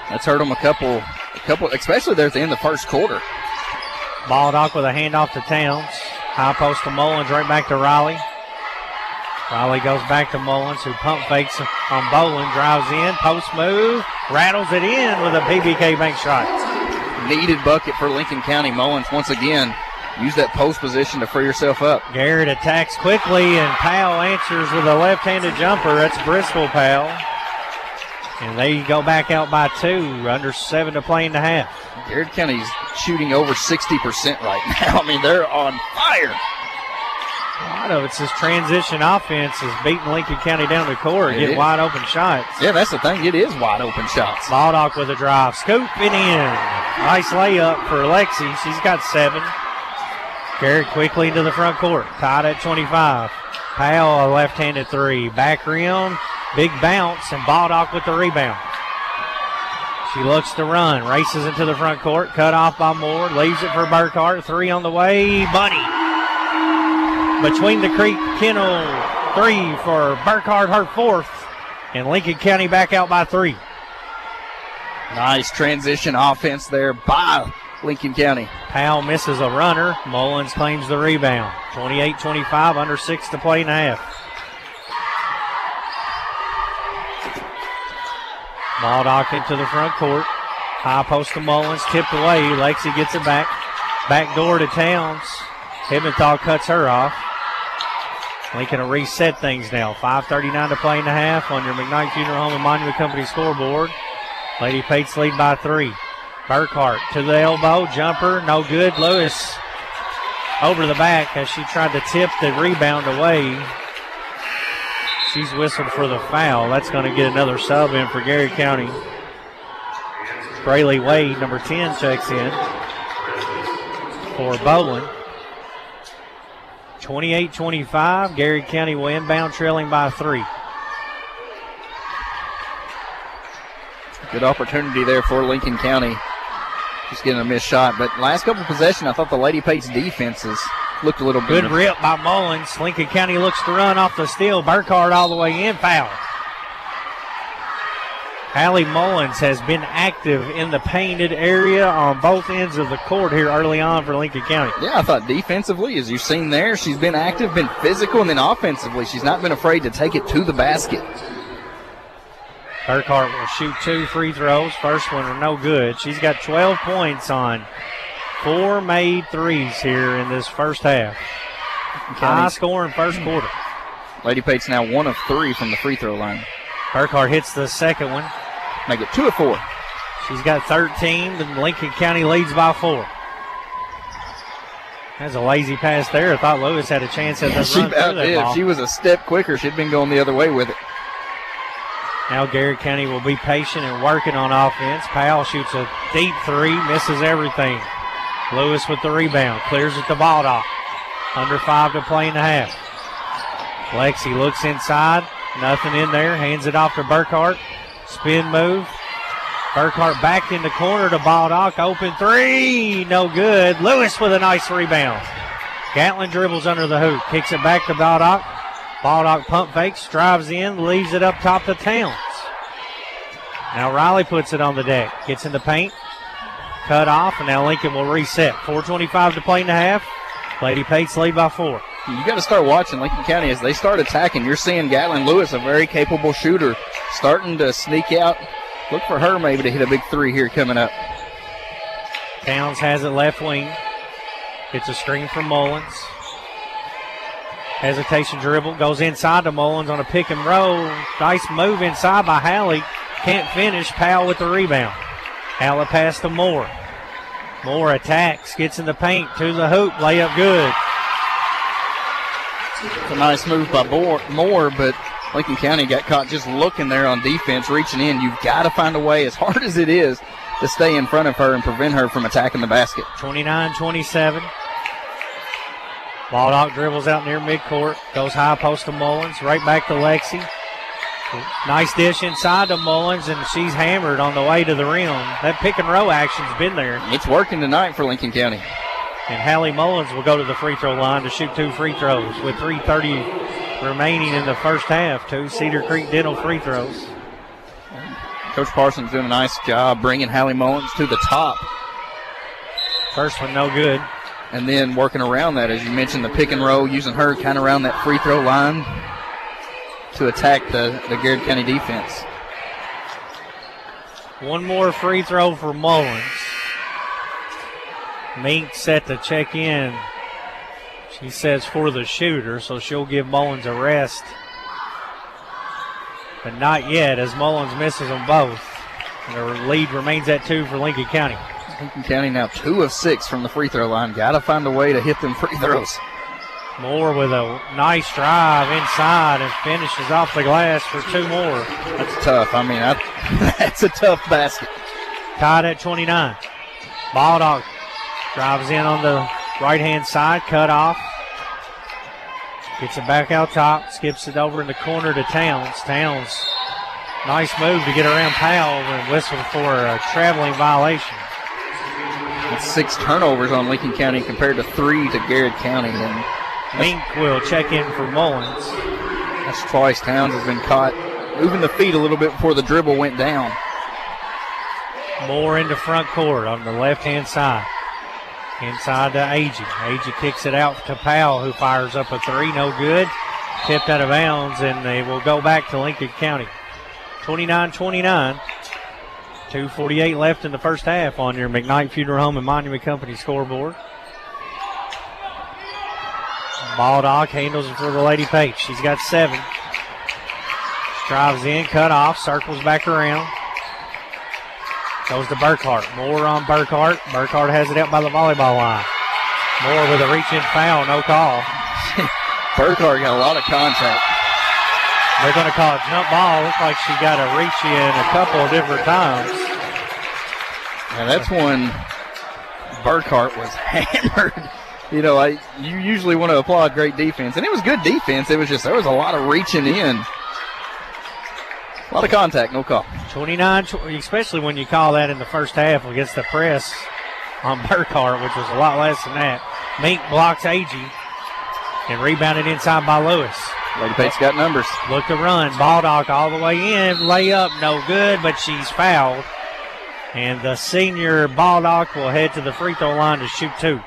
That's hurt them a couple, especially there at the end of the first quarter. Baldock with a handoff to Towns. High post to Mullins, right back to Riley. Riley goes back to Mullins, who pump fakes on Boland, drives in, post move, rattles it in with a PBK bank shot. Needed bucket for Lincoln County. Mullins once again use that post position to free yourself up. Garrett attacks quickly, and Powell answers with a left-handed jumper. That's Bristol Powell. And they go back out by 2, under 7 to play in the half. Garrett County's shooting over 60% right now. I mean, they're on fire. A lot of it's this transition offense is beating Lincoln County down the court, getting wide open shots. Yeah, that's the thing. It is wide open shots. Baldock with a drive, scoop it in. Nice layup for Lexi. She's got 7. Garrett quickly into the front court, tied at 25. Powell, a left-handed 3. Back rim, big bounce, and Baldock with the rebound. She looks to run, races into the front court, cut off by Moore, leaves it for Burkhart. 3 on the way, Bunny. Between the Creek Kennel, 3 for Burkhart, her 4th, and Lincoln County back out by 3. Nice transition offense there by Lincoln County. Powell misses a runner. Mullins claims the rebound. 28-25, under 6 to play in the half. Baldock into the front court. High post to Mullins, tipped away. Lexi gets it back. Back door to Towns. Hibbenthal cuts her off. Lincoln will reset things now. 5:39 to play in the half on your McKnight Funeral Home and Monument Company scoreboard. Lady Pates lead by 3. Burkhart to the elbow, jumper, no good. Lewis over the back as she tried to tip the rebound away. She's whistled for the foul. That's going to get another sub in for Garrett County. Braylee Wade, number 10, checks in for Boland. 28-25. Garrett County will inbound, trailing by 3. Good opportunity there for Lincoln County. Just getting a missed shot. But last couple possessions, I thought the Lady Pates defenses looked a little bit. Good rip by Mullins. Lincoln County looks to run off the steal. Burkhardt all the way in, foul. Hallie Mullins has been active in the painted area on both ends of the court here early on for Lincoln County. Yeah, I thought defensively, as you've seen there, she's been active, been physical, and then offensively, she's not been afraid to take it to the basket. Burkhardt will shoot 2 free throws. First one are no good. She's got 12 points on 4 made threes here in this first half. High scoring first quarter. Lady Pate's now 1 of 3 from the free throw line. Burkhardt hits the second one. Make it 2 of 4. She's got 13. And Lincoln County leads by 4. That's a lazy pass there. I thought Lewis had a chance at the run through that ball. If she was a step quicker, she'd been going the other way with it. Now Garrett County will be patient and working on offense. Powell shoots a deep 3, misses everything. Lewis with the rebound, clears it to Baldock. Under 5 to play in the half. Lexi looks inside, nothing in there, hands it off to Burkhardt. Spin move. Burkhardt back in the corner to Baldock. Open 3, no good. Lewis with a nice rebound. Gatlin dribbles under the hoop, kicks it back to Baldock. Baldock pump fakes, drives in, leaves it up top to Towns. Now Riley puts it on the deck, gets in the paint, cut off, and now Lincoln will reset. 4:25 to play in the half. Lady Pates lead by 4. You got to start watching Lincoln County as they start attacking. You're seeing Gatlin Lewis, a very capable shooter, starting to sneak out. Look for her maybe to hit a big 3 here coming up. Towns has it left wing. Gets a screen from Mullins. Hesitation dribble, goes inside to Mullins on a pick and roll. Nice move inside by Hallie. Can't finish. Powell with the rebound. Hallie pass to Moore. Moore attacks, gets in the paint, to the hoop, layup good. It's a nice move by Moore, but Lincoln County got caught just looking there on defense, reaching in. You've got to find a way, as hard as it is, to stay in front of her and prevent her from attacking the basket. 29-27. Baldock dribbles out near midcourt, goes high post to Mullins, right back to Lexi. Nice dish inside to Mullins, and she's hammered on the way to the rim. That pick and roll action's been there. It's working tonight for Lincoln County. And Hallie Mullins will go to the free throw line to shoot 2 free throws with 3:30 remaining in the first half. 2 Cedar Creek Dental free throws. Coach Parsons doing a nice job bringing Hallie Mullins to the top. First one no good. And then working around that, as you mentioned, the pick and roll, using her kind of around that free throw line to attack the Garrard County defense. One more free throw for Mullins. Mink set to check in. She says for the shooter, so she'll give Mullins a rest. But not yet, as Mullins misses them both. And the lead remains at 2 for Lincoln County. Lincoln County now 2 of 6 from the free throw line. Got to find a way to hit them free throws. Moore with a nice drive inside and finishes off the glass for 2 more. That's tough. I mean, that's a tough basket. Tied at 29. Baldock drives in on the right-hand side, cut off. Gets it back out top, skips it over in the corner to Towns. Towns, nice move to get around Powell and whistle for a traveling violation. That's 6 turnovers on Lincoln County compared to 3 to Garrard County. And Mink will check in for Mullins. That's twice Towns has been caught moving the feet a little bit before the dribble went down. Moore into front court on the left-hand side. Inside to Agee. Agee kicks it out to Powell, who fires up a 3. No good. Tipped out of bounds, and they will go back to Lincoln County. 29-29. 2:48 left in the first half on your McKnight Funeral Home and Monument Company scoreboard. Baldock handles it for the Lady Pate. She's got 7. Drives in, cut off, circles back around. Goes to Burkhardt. Moore on Burkhardt. Burkhardt has it out by the volleyball line. Moore with a reach-in foul, no call. Burkhardt got a lot of contact. They're going to call a jump ball. Looks like she got a reach-in a couple of different times. And that's when Burkhardt was hammered. You know, you usually want to applaud great defense, and it was good defense. It was just there was a lot of reaching in. A lot of contact, no call. 29, especially when you call that in the first half against the press on Burkhardt, which was a lot less than that. Mink blocks Agee and rebounded inside by Lewis. Lady Pate's got numbers. Look to run. Baldock all the way in. Layup, no good, but she's fouled. And the senior Baldock will head to the free throw line to shoot 2.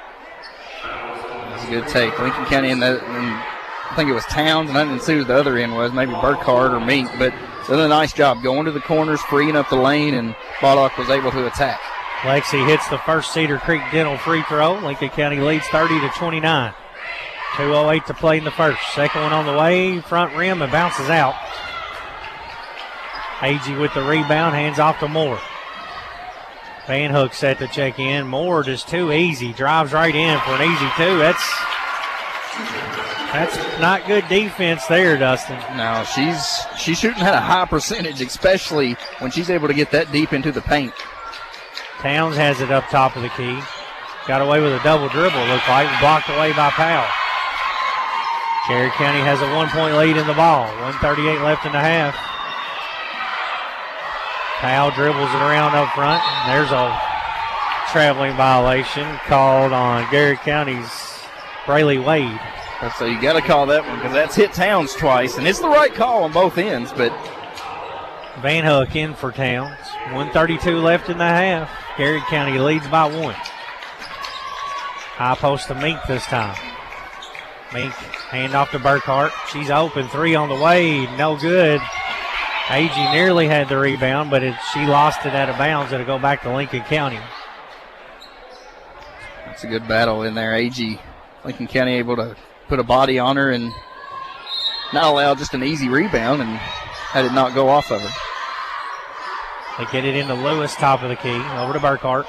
That's a good take. Lincoln County I think it was Towns, and I didn't see who the other end was, maybe Burkhardt or Mink, but they did a nice job going to the corners, freeing up the lane, and Baldock was able to attack. Lexi hits the first Cedar Creek Dental free throw. Lincoln County leads 30-29. 2:08 to play in the first. Second one on the way, front rim, and bounces out. Agee with the rebound, hands off to Moore. Van Hook set to check in. Moore just too easy, drives right in for an easy 2. That's not good defense there, Dustin. No, she's shooting at a high percentage, especially when she's able to get that deep into the paint. Towns has it up top of the key. Got away with a double dribble, looked like, and blocked away by Powell. Garrard County has a 1-point lead in the ball. 1:38 left in the half. Powell dribbles it around up front. There's a traveling violation called on Garrard County's Brayley Wade. So you got to call that one because that's hit Towns twice, and it's the right call on both ends. But Van Hook in for Towns. 1:32 left in the half. Garrard County leads by 1. High post to Mink this time. Mink hand off to Burkhart. She's open. 3 on the way. No good. Agee nearly had the rebound, but she lost it out of bounds. It'll go back to Lincoln County. That's a good battle in there. Agee, Lincoln County able to put a body on her and not allow just an easy rebound and had it not go off of her. They get it into Lewis, top of the key. Over to Burkhart.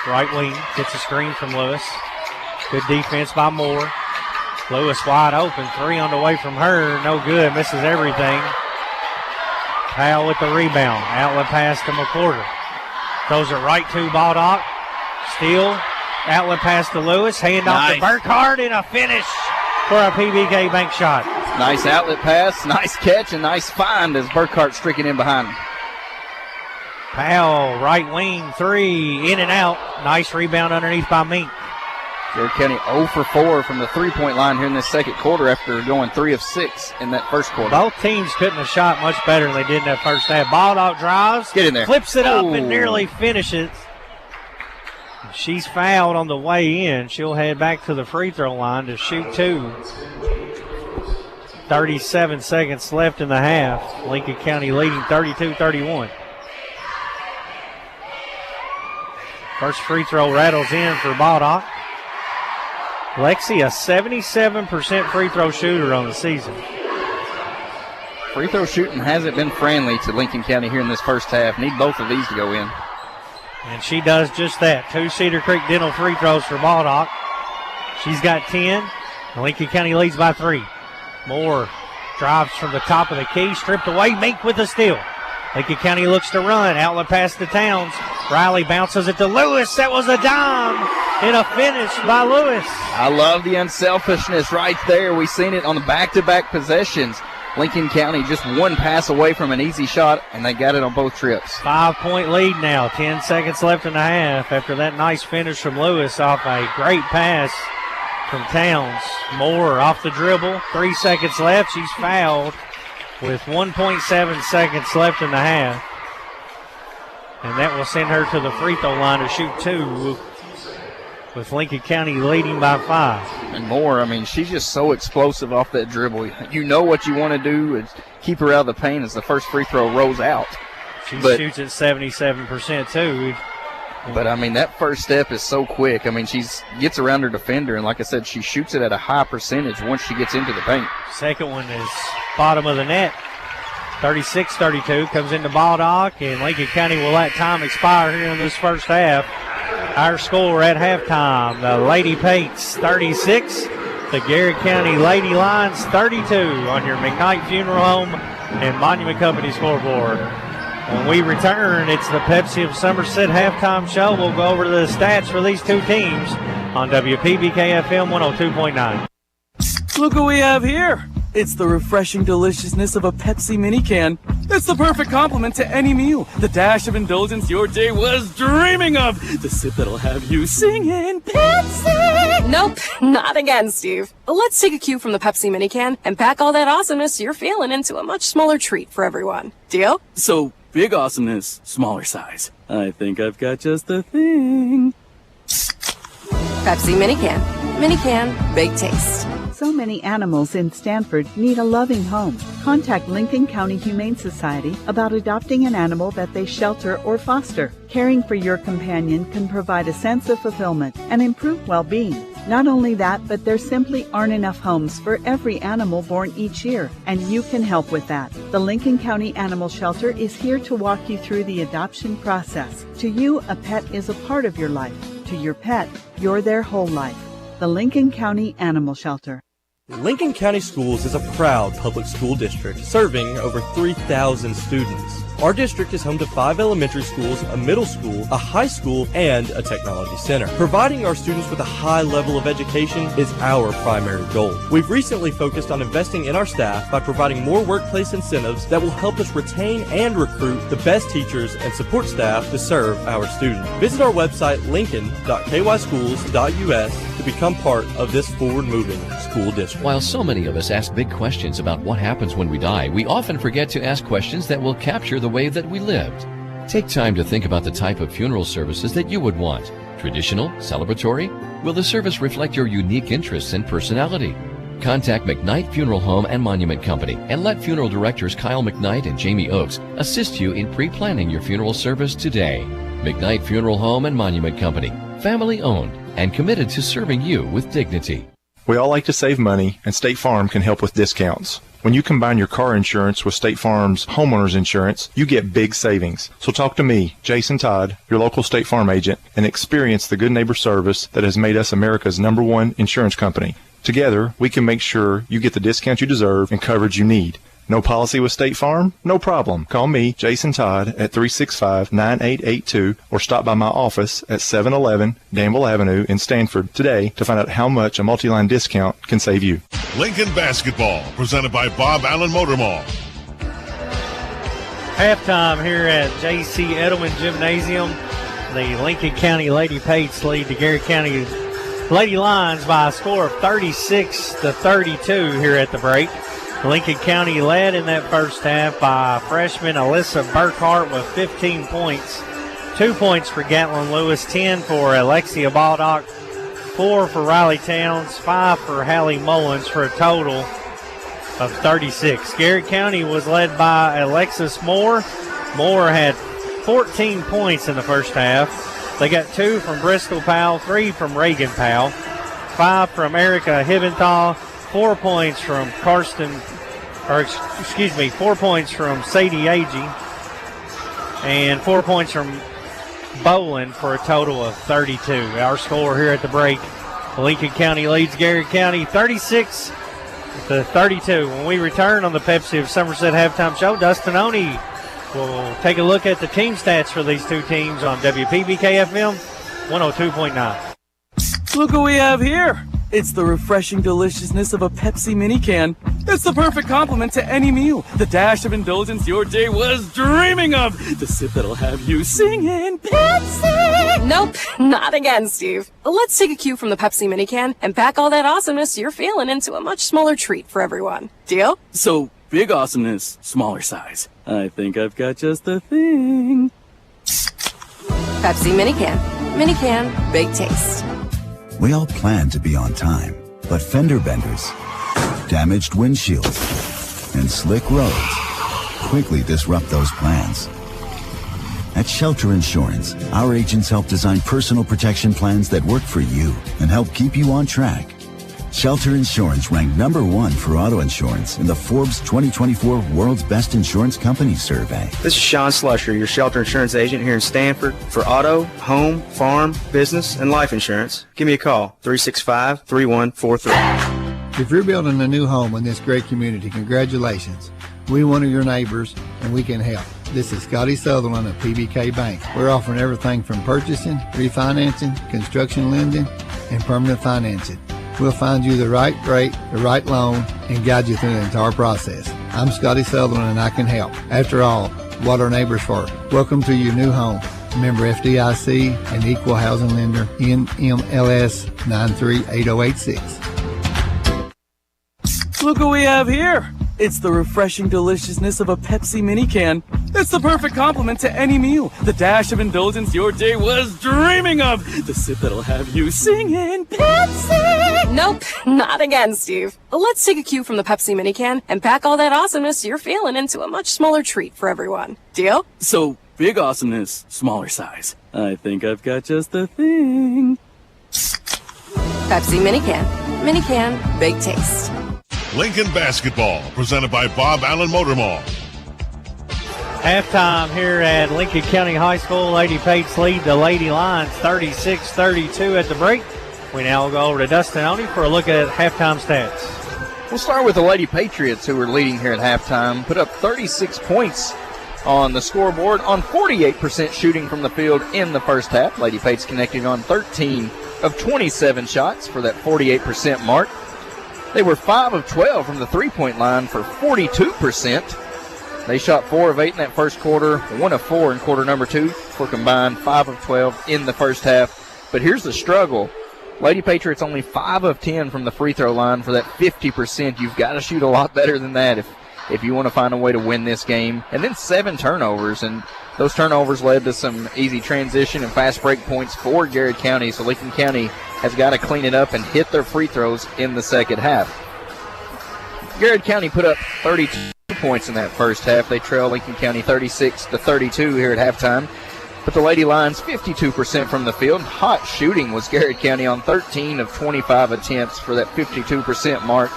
Right wing. Gets a screen from Lewis. Good defense by Moore. Lewis wide open. 3 on the way from her. No good. Misses everything. Powell with the rebound. Outlet pass to McWhorter. Throws it right to Baldock. Steal. Outlet pass to Lewis. Hand off to Burkhart and a finish for a PBK bank shot. Nice outlet pass. Nice catch and nice find as Burkhart streaking in behind him. Powell, right wing, 3, in and out. Nice rebound underneath by Mink. Garrard County 0 for 4 from the three-point line here in this second quarter after going 3 of 6 in that first quarter. Both teams couldn't have shot much better than they did in that first half. Baldock drives. Get in there. Flips it up and nearly finishes. She's fouled on the way in. She'll head back to the free throw line to shoot 2. 37 seconds left in the half. Lincoln County leading 32-31. First free throw rattles in for Baldock. Lexi, a 77% free throw shooter on the season. Free throw shooting hasn't been friendly to Lincoln County here in this first half. Need both of these to go in. And she does just that. 2 Cedar Creek Dental free throws for Baldock. She's got 10. Lincoln County leads by 3. Moore drives from the top of the key, stripped away. Mink with the steal. Lincoln County looks to run. Outlet pass to Towns. Riley bounces it to Lewis. That was a dime and a finish by Lewis. I love the unselfishness right there. We've seen it on the back-to-back possessions. Lincoln County just one pass away from an easy shot, and they got it on both trips. 5-point lead now. 10 seconds left in the half after that nice finish from Lewis off a great pass from Towns. Moore off the dribble. 3 seconds left. She's fouled with 1.7 seconds left in the half. And that will send her to the free throw line to shoot 2, with Lincoln County leading by 5. And Moore, I mean, she's just so explosive off that dribble. You know what you want to do is keep her out of the paint as the first free throw rolls out. She shoots at 77% too. But, I mean, that first step is so quick. I mean, she gets around her defender, and like I said, she shoots it at a high percentage once she gets into the paint. Second one is bottom of the net. 36-32 comes into Baldock, and Lincoln County will let time expire here in this first half. Our score at halftime, the Lady Pates 36, the Garrard County Lady Lions 32 on your McKnight Funeral Home and Monument Company scoreboard. When we return, it's the Pepsi of Somerset halftime show. We'll go over the stats for these two teams on WPBK FM 102.9. Look what we have here. It's the refreshing deliciousness of a Pepsi mini can. It's the perfect complement to any meal. The dash of indulgence your day was dreaming of. The sip that'll have you singing Pepsi. Nope, not again, Steve. Let's take a cue from the Pepsi mini can and pack all that awesomeness you're feeling into a much smaller treat for everyone. Deal? So, big awesomeness, smaller size. I think I've got just the thing. Pepsi mini can. Mini can, big taste. So many animals in Stanford need a loving home. Contact Lincoln County Humane Society about adopting an animal that they shelter or foster. Caring for your companion can provide a sense of fulfillment and improve well-being. Not only that, but there simply aren't enough homes for every animal born each year, and you can help with that. The Lincoln County Animal Shelter is here to walk you through the adoption process. To you, a pet is a part of your life. To your pet, you're their whole life. The Lincoln County Animal Shelter. Lincoln County Schools is a proud public school district serving over 3,000 students. Our district is home to 5 elementary schools, a middle school, a high school, and a technology center. Providing our students with a high level of education is our primary goal. We've recently focused on investing in our staff by providing more workplace incentives that will help us retain and recruit the best teachers and support staff to serve our students. Visit our website, lincoln.kyschools.us, to become part of this forward-moving school district. While so many of us ask big questions about what happens when we die, we often forget to ask questions that will capture the way that we lived. Take time to think about the type of funeral services that you would want. Traditional? Celebratory? Will the service reflect your unique interests and personality? Contact McKnight Funeral Home and Monument Company and let funeral directors Kyle McKnight and Jamie Oakes assist you in pre-planning your funeral service today. McKnight Funeral Home and Monument Company, family owned and committed to serving you with dignity. We all like to save money, and State Farm can help with discounts. When you combine your car insurance with State Farm's homeowner's insurance, you get big savings. So talk to me, Jason Todd, your local State Farm agent, and experience the good neighbor service that has made us America's #1 insurance company. Together, we can make sure you get the discount you deserve and coverage you need. No policy with State Farm? No problem. Call me, Jason Todd, at 365-9882 or stop by my office at 711 Danville Avenue in Stanford today to find out how much a multi-line discount can save you. Lincoln Basketball, presented by Bob Allen Motor Mall. Halftime here at J.C. Edelman Gymnasium. The Lincoln County Lady Pates lead the Garrett County Lady Lions by a score of 36-32 here at the break. Lincoln County led in that first half by freshman Alyssa Burkhart with 15 points. 2 points for Gatlin Lewis, 10 for Alexia Baldock, 4 for Riley Towns, 5 for Hallie Mullins for a total of 36. Garrett County was led by Alexis Moore. Moore had 14 points in the first half. They got 2 from Bristol Powell, 3 from Reagan Powell, 5 from Erica Hibbenthal, 4 points from 4 points from Sadie Agee, and 4 points from Boland for a total of 32. Our score here at the break, Lincoln County leads Garrett County 36-32. When we return on the Pepsi of Somerset halftime show, Dustin Oney will take a look at the team stats for these two teams on WPBK-FM 102.9. Look what we have here. It's the refreshing deliciousness of a Pepsi mini can. It's the perfect complement to any meal. The dash of indulgence your day was dreaming of. The sip that'll have you singing Pepsi. Nope, not again, Steve. Let's take a cue from the Pepsi mini can and pack all that awesomeness you're feeling into a much smaller treat for everyone. Deal? So, big awesomeness, smaller size. I think I've got just the thing. Pepsi mini can. Mini can, big taste. We all plan to be on time, but fender benders, damaged windshields, and slick roads quickly disrupt those plans. At Shelter Insurance, our agents help design personal protection plans that work for you and help keep you on track. Shelter Insurance ranked #1 for auto insurance in the Forbes 2024 World's Best Insurance Companies survey. This is Sean Slusher, your Shelter Insurance agent here in Stanford. For auto, home, farm, business, and life insurance, give me a call, 365-3143. If you're building a new home in this great community, congratulations. We're one of your neighbors, and we can help. This is Scotty Sutherland of PBK Bank. We're offering everything from purchasing, refinancing, construction lending, and permanent financing. We'll find you the right rate, the right loan, and guide you through the entire process. I'm Scotty Sutherland, and I can help. After all, what are neighbors for? Welcome to your new home. Member FDIC and Equal Housing Lender, NMLS 938086. Look what we have here. It's the refreshing deliciousness of a Pepsi mini can. It's the perfect complement to any meal. The dash of indulgence your day was dreaming of. The sip that'll have you singing Pepsi. Nope, not again, Steve. Let's take a cue from the Pepsi mini can and pack all that awesomeness you're feeling into a much smaller treat for everyone. Deal? So, big awesomeness, smaller size. I think I've got just the thing. Pepsi mini can. Mini can, big taste. Lincoln Basketball, presented by Bob Allen Motor Mall. Halftime here at Lincoln County High School. Lady Pates lead the Lady Lions 36-32 at the break. We now go over to Dustin Oney for a look at halftime stats. We'll start with the Lady Patriots, who are leading here at halftime. Put up 36 points on the scoreboard on 48% shooting from the field in the first half. Lady Pates connected on 13 of 27 shots for that 48% mark. They were 5 of 12 from the three-point line for 42%. They shot 4 of 8 in that first quarter, 1 of 4 in quarter number 2 for combined 5 of 12 in the first half. But here's the struggle. Lady Patriots only 5 of 10 from the free throw line for that 50%. You've got to shoot a lot better than that if you want to find a way to win this game. And then 7 turnovers, and those turnovers led to some easy transition and fast break points for Garrard County. So Lincoln County has got to clean it up and hit their free throws in the second half. Garrard County put up 32 points in that first half. They trail Lincoln County 36-32 here at halftime. But the Lady Lions 52% from the field. Hot shooting was Garrard County on 13 of 25 attempts for that 52% mark.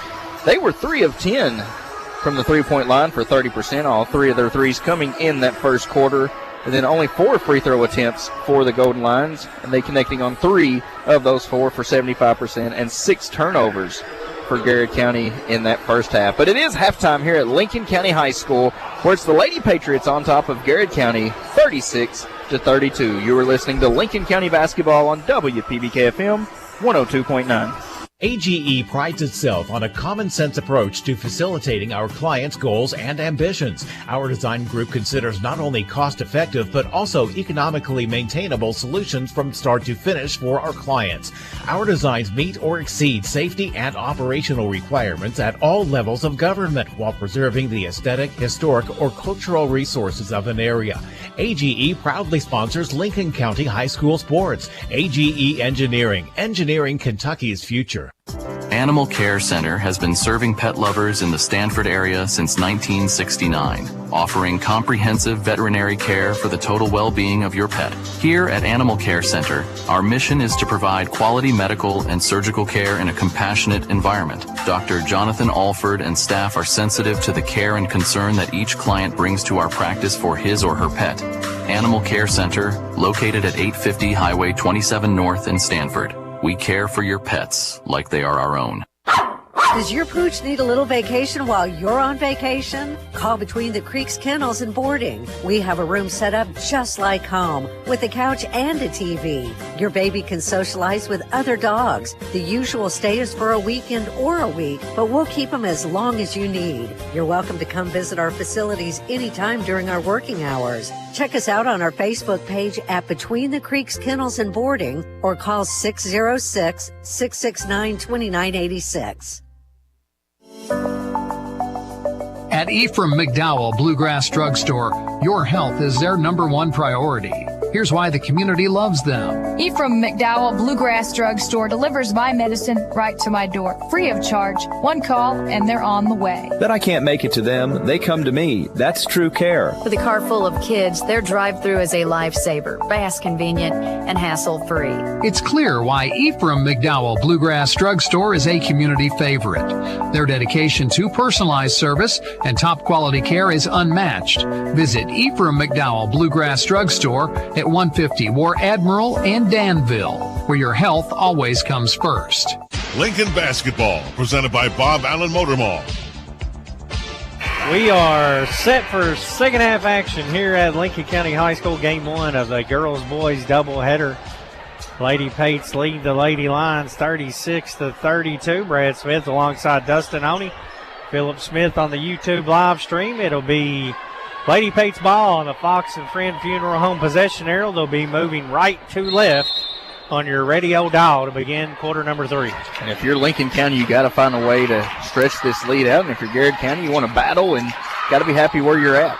They were 3 of 10 from the three-point line for 30%. All 3 of their threes coming in that first quarter. And then only 4 free throw attempts for the Golden Lions, and they connecting on 3 of those 4 for 75%, and 6 turnovers for Garrard County in that first half. But it is halftime here at Lincoln County High School, where it's the Lady Patriots on top of Garrard County, 36-32. You are listening to Lincoln County Basketball on WPBK-FM 102.9. AGE prides itself on a common-sense approach to facilitating our clients' goals and ambitions. Our design group considers not only cost-effective but also economically maintainable solutions from start to finish for our clients. Our designs meet or exceed safety and operational requirements at all levels of government while preserving the aesthetic, historic, or cultural resources of an area. AGE proudly sponsors Lincoln County High School sports. AGE Engineering, engineering Kentucky's future. Animal Care Center has been serving pet lovers in the Stanford area since 1969, offering comprehensive veterinary care for the total well-being of your pet. Here at Animal Care Center, our mission is to provide quality medical and surgical care in a compassionate environment. Dr. Jonathan Alford and staff are sensitive to the care and concern that each client brings to our practice for his or her pet. Animal Care Center, located at 850 Highway 27 North in Stanford. We care for your pets like they are our own. Does your pooch need a little vacation while you're on vacation? Call Between the Creeks Kennels and Boarding. We have a room set up just like home with a couch and a TV. Your baby can socialize with other dogs. The usual stay is for a weekend or a week, but we'll keep them as long as you need. You're welcome to come visit our facilities anytime during our working hours. Check us out on our Facebook page at Between the Creeks Kennels and Boarding or call 606-669-2986. At Ephraim McDowell Bluegrass Drugstore, your health is their #1 priority. Here's why the community loves them. Ephraim McDowell Bluegrass Drugstore delivers my medicine right to my door, free of charge. One call and they're on the way. But I can't make it to them. They come to me. That's true care. With a car full of kids, their drive-through is a lifesaver, fast, convenient, and hassle-free. It's clear why Ephraim McDowell Bluegrass Drugstore is a community favorite. Their dedication to personalized service and top quality care is unmatched. Visit Ephraim McDowell Bluegrass Drugstore at 150 War Admiral and Danville, where your health always comes first. Lincoln Basketball, presented by Bob Allen Motor Mall. We are set for second half action here at Lincoln County High School, game 1 of the girls-boys doubleheader. Lady Pates lead the Lady Lions 36-32. Brad Smith alongside Dustin Oney. Philip Smith on the YouTube live stream. It'll be Lady Pates ball on the Fox and Friend Funeral Home possession arrow. They'll be moving right to left on your radio dial to begin quarter number 3. And if you're Lincoln County, you got to find a way to stretch this lead out. And if you're Garrard County, you want to battle and got to be happy where you're at.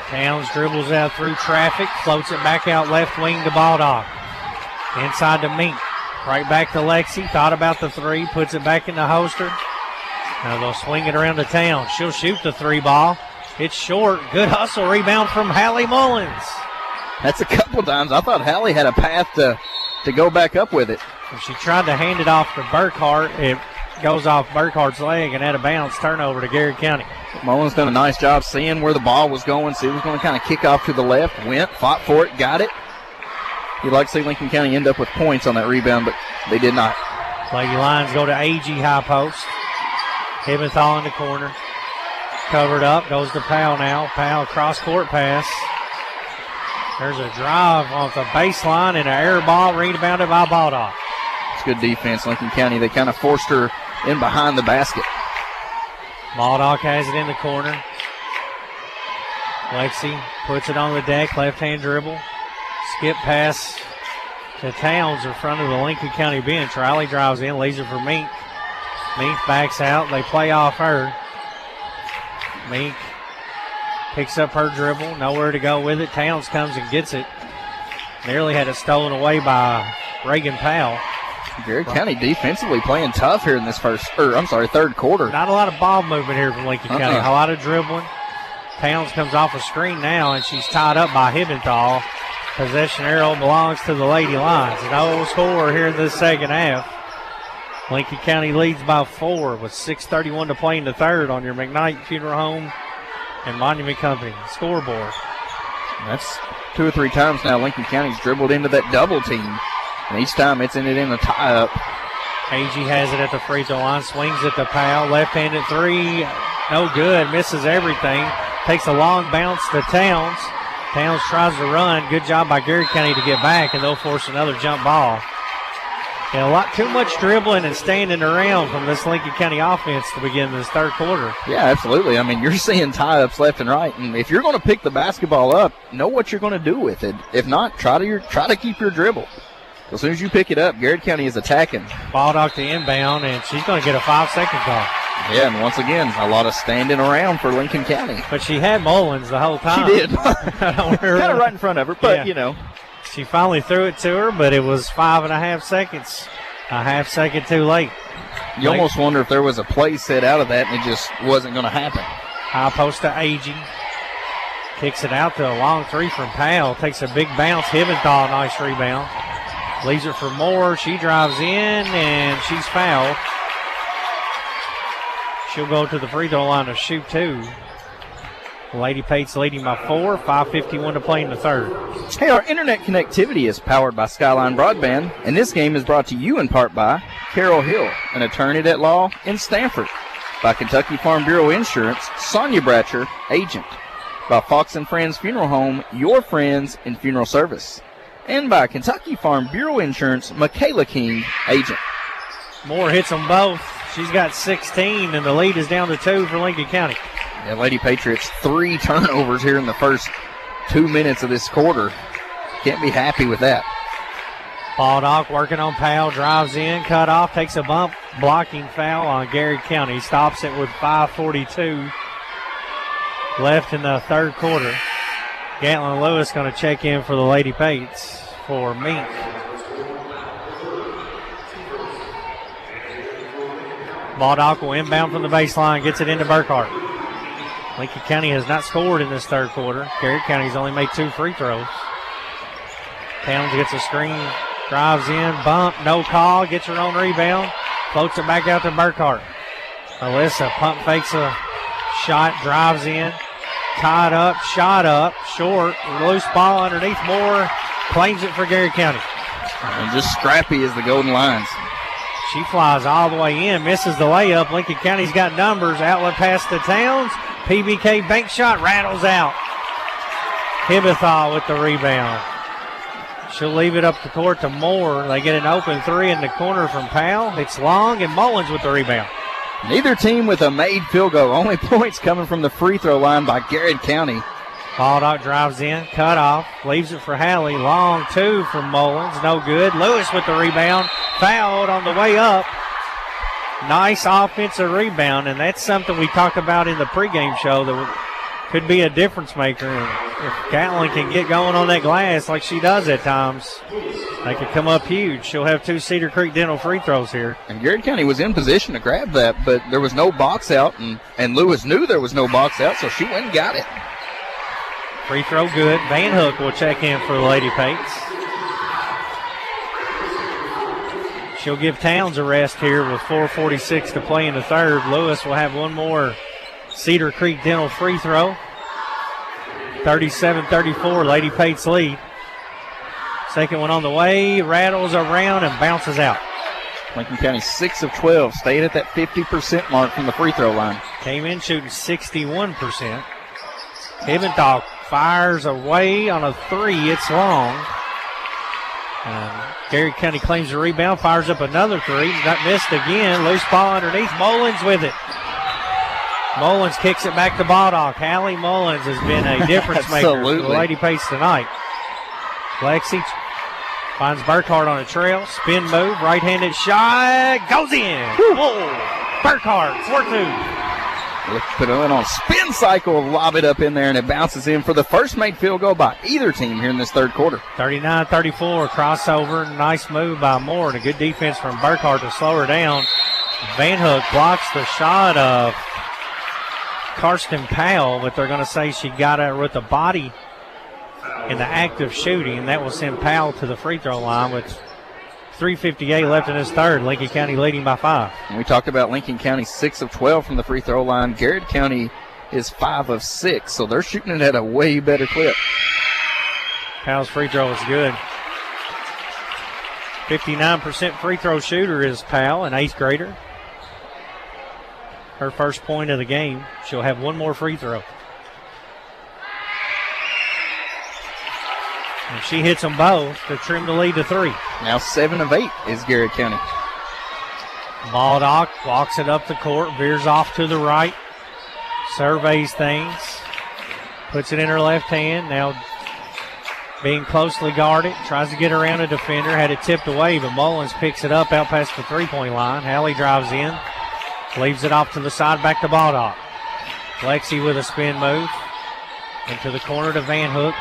Towns dribbles out through traffic, floats it back out left wing to Baldock. Inside to Mink. Right back to Lexi. Thought about the 3, puts it back in the holster. Now they'll swing it around to Towns. She'll shoot the 3 ball. It's short. Good hustle rebound from Hallie Mullins. That's a couple times. I thought Hallie had a path to go back up with it. And she tried to hand it off to Burkhart. It goes off Burkhart's leg and out of bounds. Turnover to Garrard County. Mullins done a nice job seeing where the ball was going. See, it was going to kind of kick off to the left. Went, fought for it, got it. You'd like to see Lincoln County end up with points on that rebound, but they did not. Lady Lions go to AG high post. Hibbenthal in the corner. Covered up, goes to Powell now. Powell cross-court pass. There's a drive off the baseline and an air ball rebounded by Baldock. It's good defense, Lincoln County. They kind of forced her in behind the basket. Baldock has it in the corner. Lexi puts it on the deck, left-hand dribble. Skip pass to Towns in front of the Lincoln County bench. Riley drives in, lays it for Mink. Mink backs out. They play off her. Mink picks up her dribble. Nowhere to go with it. Towns comes and gets it. Nearly had it stolen away by Reagan Powell. Garrard County defensively playing tough here in this third quarter. Not a lot of ball movement here from Lincoln County. A lot of dribbling. Towns comes off a screen now, and she's tied up by Hibbenthal. Possession arrow belongs to the Lady Lions. No score here in this second half. Lincoln County leads by 4 with 6:31 to play in the third on your McKnight Funeral Home and Monument Company scoreboard. That's 2 or 3 times now Lincoln County's dribbled into that double team. And each time it's ended in a tie-up. AG has it at the free throw line, swings it to Powell, left-handed 3, no good, misses everything. Takes a long bounce to Towns. Towns tries to run. Good job by Garrard County to get back, and they'll force another jump ball. And a lot too much dribbling and standing around from this Lincoln County offense to begin this third quarter. Yeah, absolutely. I mean, you're seeing tie-ups left and right, and if you're going to pick the basketball up, know what you're going to do with it. If not, try to keep your dribble. As soon as you pick it up, Garrard County is attacking. Baldock to inbound, and she's going to get a 5-second call. Yeah, and once again, a lot of standing around for Lincoln County. But she had Mullins the whole time. She did. Kind of right in front of her, but, She finally threw it to her, but it was 5.5 seconds. A half second too late. You almost wonder if there was a play set out of that and it just wasn't going to happen. High post to AG. Kicks it out to a long 3 from Powell. Takes a big bounce. Hibbenthal, nice rebound. Leaves it for Moore. She drives in, and she's fouled. She'll go to the free throw line to shoot 2. Lady Pates leading by 4, 5:51 to play in the third. Hey, our internet connectivity is powered by Skyline Broadband, and this game is brought to you in part by Carol Hill, an attorney at law in Stanford, by Kentucky Farm Bureau Insurance, Sonia Bratcher, agent, by Fox and Friends Funeral Home, your friends in funeral service, and by Kentucky Farm Bureau Insurance, Michaela King, agent. Moore hits them both. She's got 16, and the lead is down to 2 for Lincoln County. Yeah, Lady Patriots 3 turnovers here in the first 2 minutes of this quarter. Can't be happy with that. Baldock working on Powell, drives in, cut off, takes a bump, blocking foul on Garrard County. Stops it with 5:42 left in the third quarter. Gatlin Lewis going to check in for the Lady Pates for Mink. Baldock will inbound from the baseline, gets it into Burkhart. Lincoln County has not scored in this third quarter. Garrard County's only made 2 free throws. Towns gets a screen, drives in, bump, no call, gets her own rebound, floats it back out to Burkhart. Alyssa pump fakes a shot, drives in, tied up, shot up, short, loose ball underneath Moore, claims it for Garrard County. And just scrappy as the Golden Lions. She flies all the way in, misses the layup. Lincoln County's got numbers. Outlet pass to Towns. PBK bank shot rattles out. Hibbenthal with the rebound. She'll leave it up the court to Moore. They get an open three in the corner from Powell. It's long, and Mullins with the rebound. Neither team with a made field goal. Only points coming from the free throw line by Garrard County. Baldock drives in, cut off, leaves it for Hallie. Long two from Mullins, no good. Lewis with the rebound, fouled on the way up. Nice offensive rebound, and that's something we talked about in the pregame show that could be a difference maker. And if Catlin can get going on that glass like she does at times, they could come up huge. She'll have 2 Cedar Creek Dental free throws here. And Garrard County was in position to grab that, but there was no box out, and Lewis knew there was no box out, so she went and got it. Free throw good. Van Hook will check in for the Lady Pates. She'll give Towns a rest here with 4:46 to play in the third. Lewis will have one more Cedar Creek Dental free throw. 37-34, Lady Pates lead. Second one on the way, rattles around and bounces out. Lincoln County 6 of 12, staying at that 50% mark from the free throw line. Came in shooting 61%. Hibenthal fires away on a three. It's long. Garrard County claims the rebound, fires up another three. Got missed again. Loose ball underneath. Mullins with it. Mullins kicks it back to Baldock. Hallie Mullins has been a difference maker for the Lady Pates tonight. Lexi finds Burkhart on a trail. Spin move. Right-handed shot. Goes in. Whoa. Burkhart. 4-2. Put it on a spin cycle, lob it up in there, and it bounces in for the first made field goal by either team here in this third quarter. 39-34, crossover. Nice move by Moore, and a good defense from Burkhart to slow her down. Van Hook blocks the shot of Karsten Powell, but they're going to say she got her with the body in the act of shooting, and that will send Powell to the free throw line with 3:58 left in this third. Lincoln County leading by 5. And we talked about Lincoln County 6 of 12 from the free throw line. Garrard County is 5 of 6, so they're shooting it at a way better clip. Powell's free throw is good. 59% free throw shooter is Powell, an 8th grader. Her first point of the game. She'll have one more free throw. And she hits them both to trim the lead to 3. Now 7 of 8 is Garrard County. Baldock walks it up the court, veers off to the right, surveys things, puts it in her left hand. Now being closely guarded, tries to get around a defender, had it tipped away, but Mullins picks it up out past the three-point line. Hallie drives in, leaves it off to the side, back to Baldock. Lexi with a spin move into the corner to Van Hook.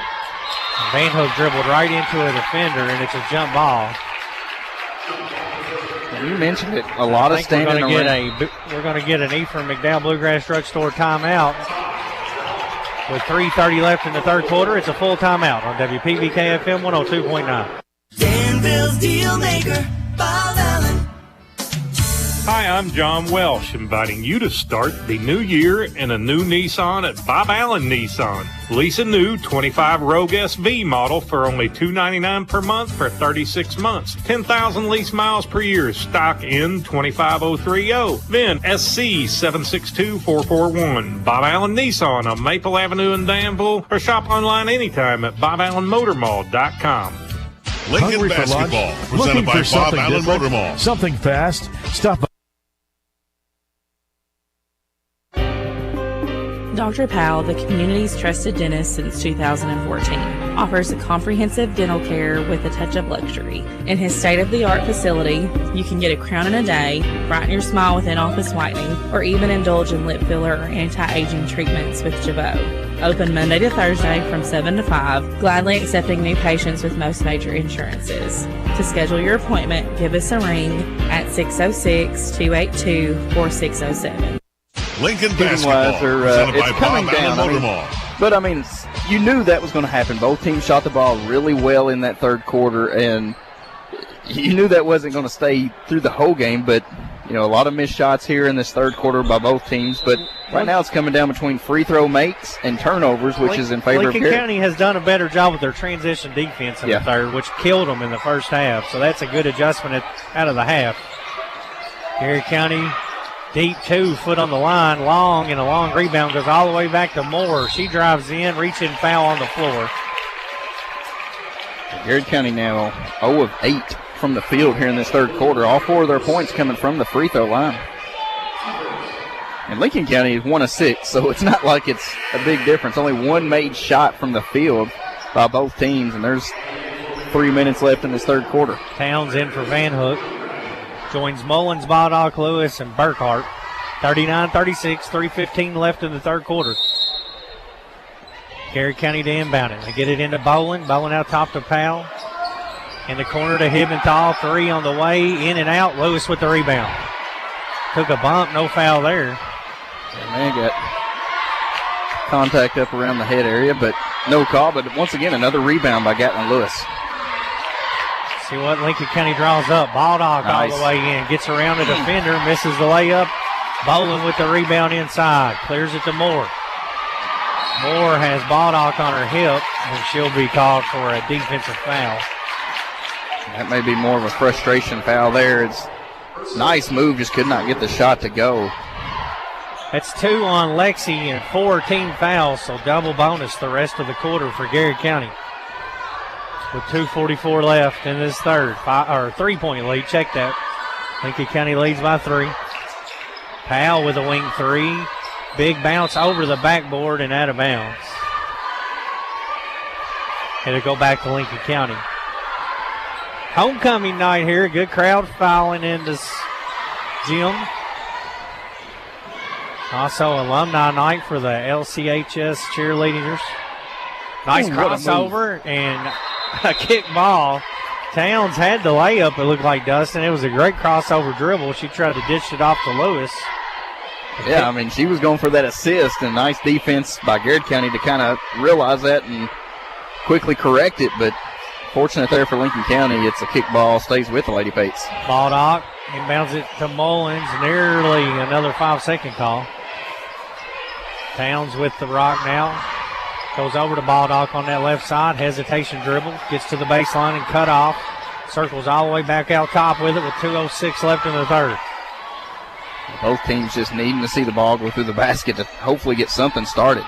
Van Hook dribbled right into a defender, and it's a jump ball. You mentioned it, a lot of standing around. We're going to get an Ephraim McDowell Bluegrass Drugstore timeout. With 3:30 left in the third quarter, it's a full timeout on WPVK FM 102.9. Danville's Deal Maker, Bob Allen. Hi, I'm John Welsh, inviting you to start the new year in a new Nissan at Bob Allen Nissan. Lease a new 25 Rogue SV model for only $299 per month for 36 months. 10,000 lease miles per year. Stock in 25030. VIN SC 762441. Bob Allen Nissan on Maple Avenue in Danville, or shop online anytime at BobAllenMotorMall.com. Lincoln Hungry Basketball, for lunch? presented Looking by for Bob something Allen different? Motor Mall. Something fast? Stop by. Dr. Powell, the community's trusted dentist since 2014, offers a comprehensive dental care with a touch of luxury. In his state-of-the-art facility, you can get a crown in a day, brighten your smile with in-office whitening, or even indulge in lip filler or anti-aging treatments with Jabot. Open Monday to Thursday from 7 to 5, gladly accepting new patients with most major insurances. To schedule your appointment, give us a ring at 606-282-4607. Lincoln Basketball, presented by Bob Allen Motor Mall. But, you knew that was going to happen. Both teams shot the ball really well in that third quarter, and you knew that wasn't going to stay through the whole game. But, a lot of missed shots here in this third quarter by both teams. But right now it's coming down between free throw makes and turnovers, which is in favor of Garrett. Lincoln County has done a better job with their transition defense in the third, which killed them in the first half. So that's a good adjustment out of the half. Garrett County deep 2, foot on the line, long, and a long rebound goes all the way back to Moore. She drives in, reaching foul on the floor. Garrard County now 0 of 8 from the field here in this third quarter. All 4 of their points coming from the free throw line. And Lincoln County is 1 of 6, so it's not like it's a big difference. Only one made shot from the field by both teams, and there's 3 minutes left in this third quarter. Towns in for Van Hook. Joins Mullins, Baldock, Lewis, and Burkhart. 39-36, 3:15 left in the third quarter. Garrard County to inbound it. They get it into Bolin. Bolin out top to Powell. In the corner to Hibbenthal. 3 on the way. In and out. Lewis with the rebound. Took a bump. No foul there. And man got contact up around the head area, but no call. But once again, another rebound by Gatlin Lewis. See what Lincoln County draws up. Baldock all the way in. Gets around the defender. Misses the layup. Bolin with the rebound inside. Clears it to Moore. Moore has Baldock on her hip, and she'll be called for a defensive foul. That may be more of a frustration foul there. It's a nice move, just could not get the shot to go. That's 2 on Lexi and 4 team fouls, so double bonus the rest of the quarter for Garrard County. With 2:44 left in this third. 3-point lead, check that. Lincoln County leads by 3. Powell with a wing 3. Big bounce over the backboard and out of bounds. It'll go back to Lincoln County. Homecoming night here. Good crowd filing in this gym. Also alumni night for the LCHS cheerleaders. Nice crossover and a kick ball. Towns had the layup, it looked like, Dustin. It was a great crossover dribble. She tried to dish it off to Lewis. Yeah, I mean, she was going for that assist, and nice defense by Garrard County to kind of realize that and quickly correct it, but fortunate there for Lincoln County. It's a kick ball, stays with the Lady Pates. Baldock inbounds it to Mullins, nearly another 5-second call. Towns with the rock now. Goes over to Baldock on that left side. Hesitation dribble. Gets to the baseline and cut off. Circles all the way back out top with it with 2:06 left in the third. Both teams just needing to see the ball go through the basket to hopefully get something started.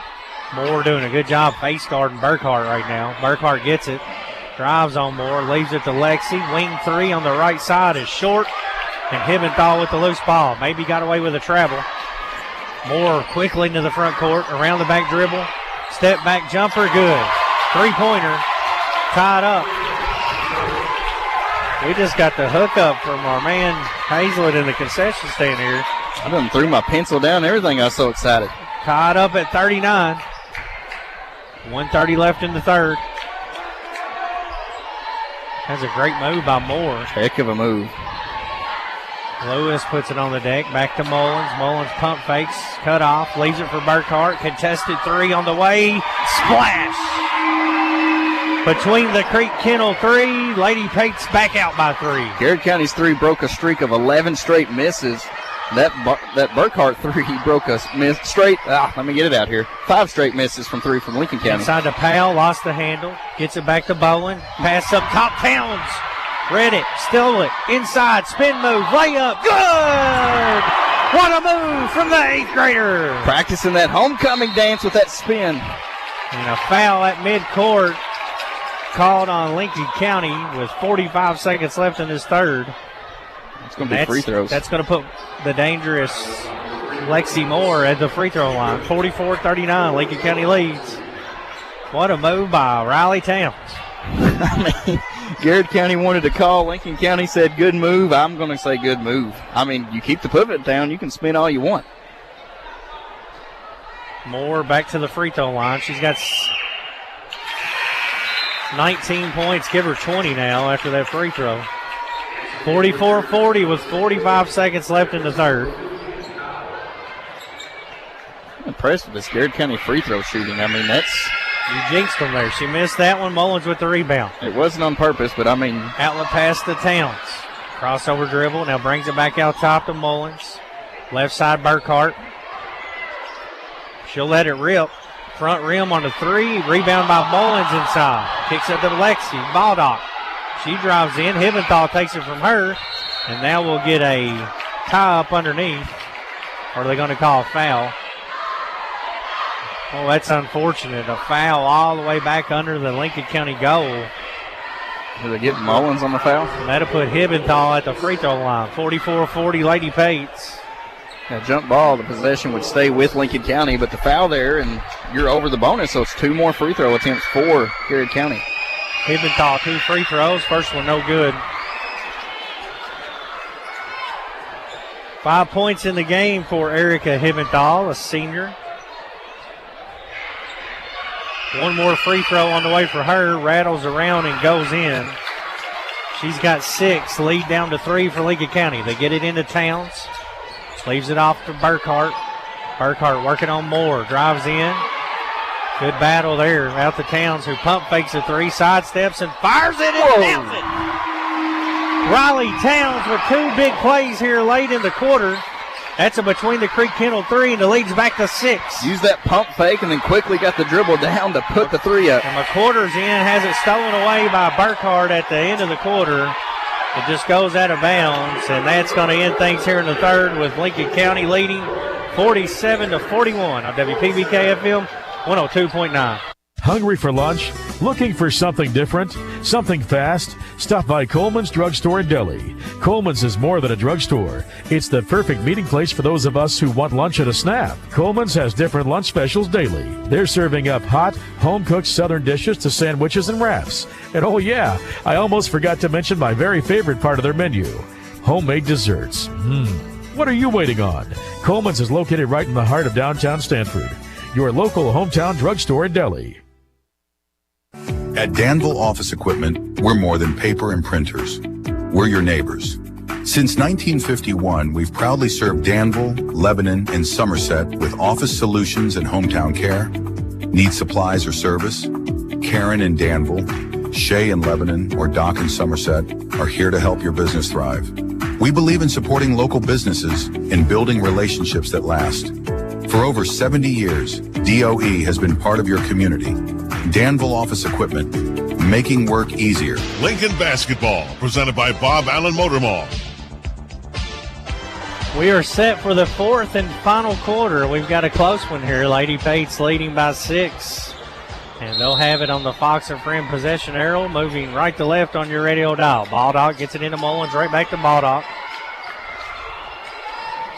Moore doing a good job face guarding Burkhart right now. Burkhart gets it. Drives on Moore. Leaves it to Lexi. Wing 3 on the right side is short. And Hibbenthal with the loose ball. Maybe got away with a travel. Moore quickly into the front court. Around the back dribble. Step back jumper, good. 3-pointer, tied up. We just got the hookup from our man Hazlett in the concession stand here. I done threw my pencil down and everything. I was so excited. Tied up at 39. 1:30 left in the third. That's a great move by Moore. Heck of a move. Lewis puts it on the deck. Back to Mullins. Mullins pump fakes. Cut off. Leaves it for Burkhart. Contested 3 on the way. Splash! Between the Creek Kennel 3. Lady Pates back out by 3. Garrard County's 3 broke a streak of 11 straight misses. That Burkhart 3 broke a straight. Let me get it out here. 5 straight misses from 3 from Lincoln County. Inside to Powell. Lost the handle. Gets it back to Bowen. Pass up top. Towns. Read it, stole it, inside, spin move, layup, good! What a move from the 8th grader! Practicing that homecoming dance with that spin. And a foul at midcourt called on Lincoln County with 45 seconds left in this third. It's going to be free throws. That's going to put the dangerous Lexi Moore at the free throw line. 44-39, Lincoln County leads. What a move by Riley Towns. I mean, Garrard County wanted to call. Lincoln County said good move. I'm going to say good move. I mean, you keep the pivot down, you can spin all you want. Moore back to the free throw line. She's got 19 points. Give her 20 now after that free throw. 44-40 with 45 seconds left in the third. I'm impressed with this Garrard County free throw shooting. I mean, that's... You jinxed them there. She missed that one. Mullins with the rebound. It wasn't on purpose, but I mean... Outlet pass to Towns. Crossover dribble. Now brings it back out top to Mullins. Left side Burkhart. She'll let it rip. Front rim on the 3. Rebound by Mullins inside. Kicks it to Lexi. Baldock. She drives in. Hibbenthal takes it from her. And now we'll get a tie up underneath. Or are they going to call a foul? Oh, that's unfortunate. A foul all the way back under the Lincoln County goal. Do they get Mullins on the foul? That'll put Hibbenthal at the free throw line. 44-40 Lady Pates. Now, jump ball, the possession would stay with Lincoln County, but the foul there, and you're over the bonus, so it's 2 more free throw attempts for Garrard County. Hibbenthal, 2 free throws. First one no good. 5 points in the game for Erica Hibbenthal, a senior. 1 more free throw on the way for her. Rattles around and goes in. She's got 6. Lead down to 3 for Lincoln County. They get it into Towns. Leaves it off to Burkhart. Burkhart working on Moore. Drives in. Good battle there. Out to Towns, who pump fakes a 3, sidesteps and fires it and nails it. Riley Towns with 2 big plays here late in the quarter. That's a between the Creek Kendall 3, and the lead's back to 6. Use that pump fake and then quickly got the dribble down to put the 3 up. And McQuarters in, has it stolen away by Burkhart at the end of the quarter. It just goes out of bounds, and that's going to end things here in the third with Lincoln County leading 47-41 on WPBK FM 102.9. Hungry for lunch? Looking for something different? Something fast? Stop by Coleman's Drugstore and Deli. Coleman's is more than a drugstore. It's the perfect meeting place for those of us who want lunch at a snap. Coleman's has different lunch specials daily. They're serving up hot, home-cooked southern dishes to sandwiches and wraps. And oh yeah, I almost forgot to mention my very favorite part of their menu, homemade desserts. What are you waiting on? Coleman's is located right in the heart of downtown Stanford. Your local hometown drugstore and deli. At Danville Office Equipment, we're more than paper and printers. We're your neighbors. Since 1951, we've proudly served Danville, Lebanon, and Somerset with office solutions and hometown care. Need supplies or service? Karen in Danville, Shay in Lebanon, or Doc in Somerset are here to help your business thrive. We believe in supporting local businesses and building relationships that last. For over 70 years, DOE has been part of your community. Danville Office Equipment, making work easier. Lincoln Basketball, presented by Bob Allen Motor Mall. We are set for the 4th and final quarter. We've got a close one here. Lady Pates leading by 6. And they'll have it on the Fox and Friend possession arrow, moving right to left on your radio dial. Baldock gets it into Mullins, right back to Baldock.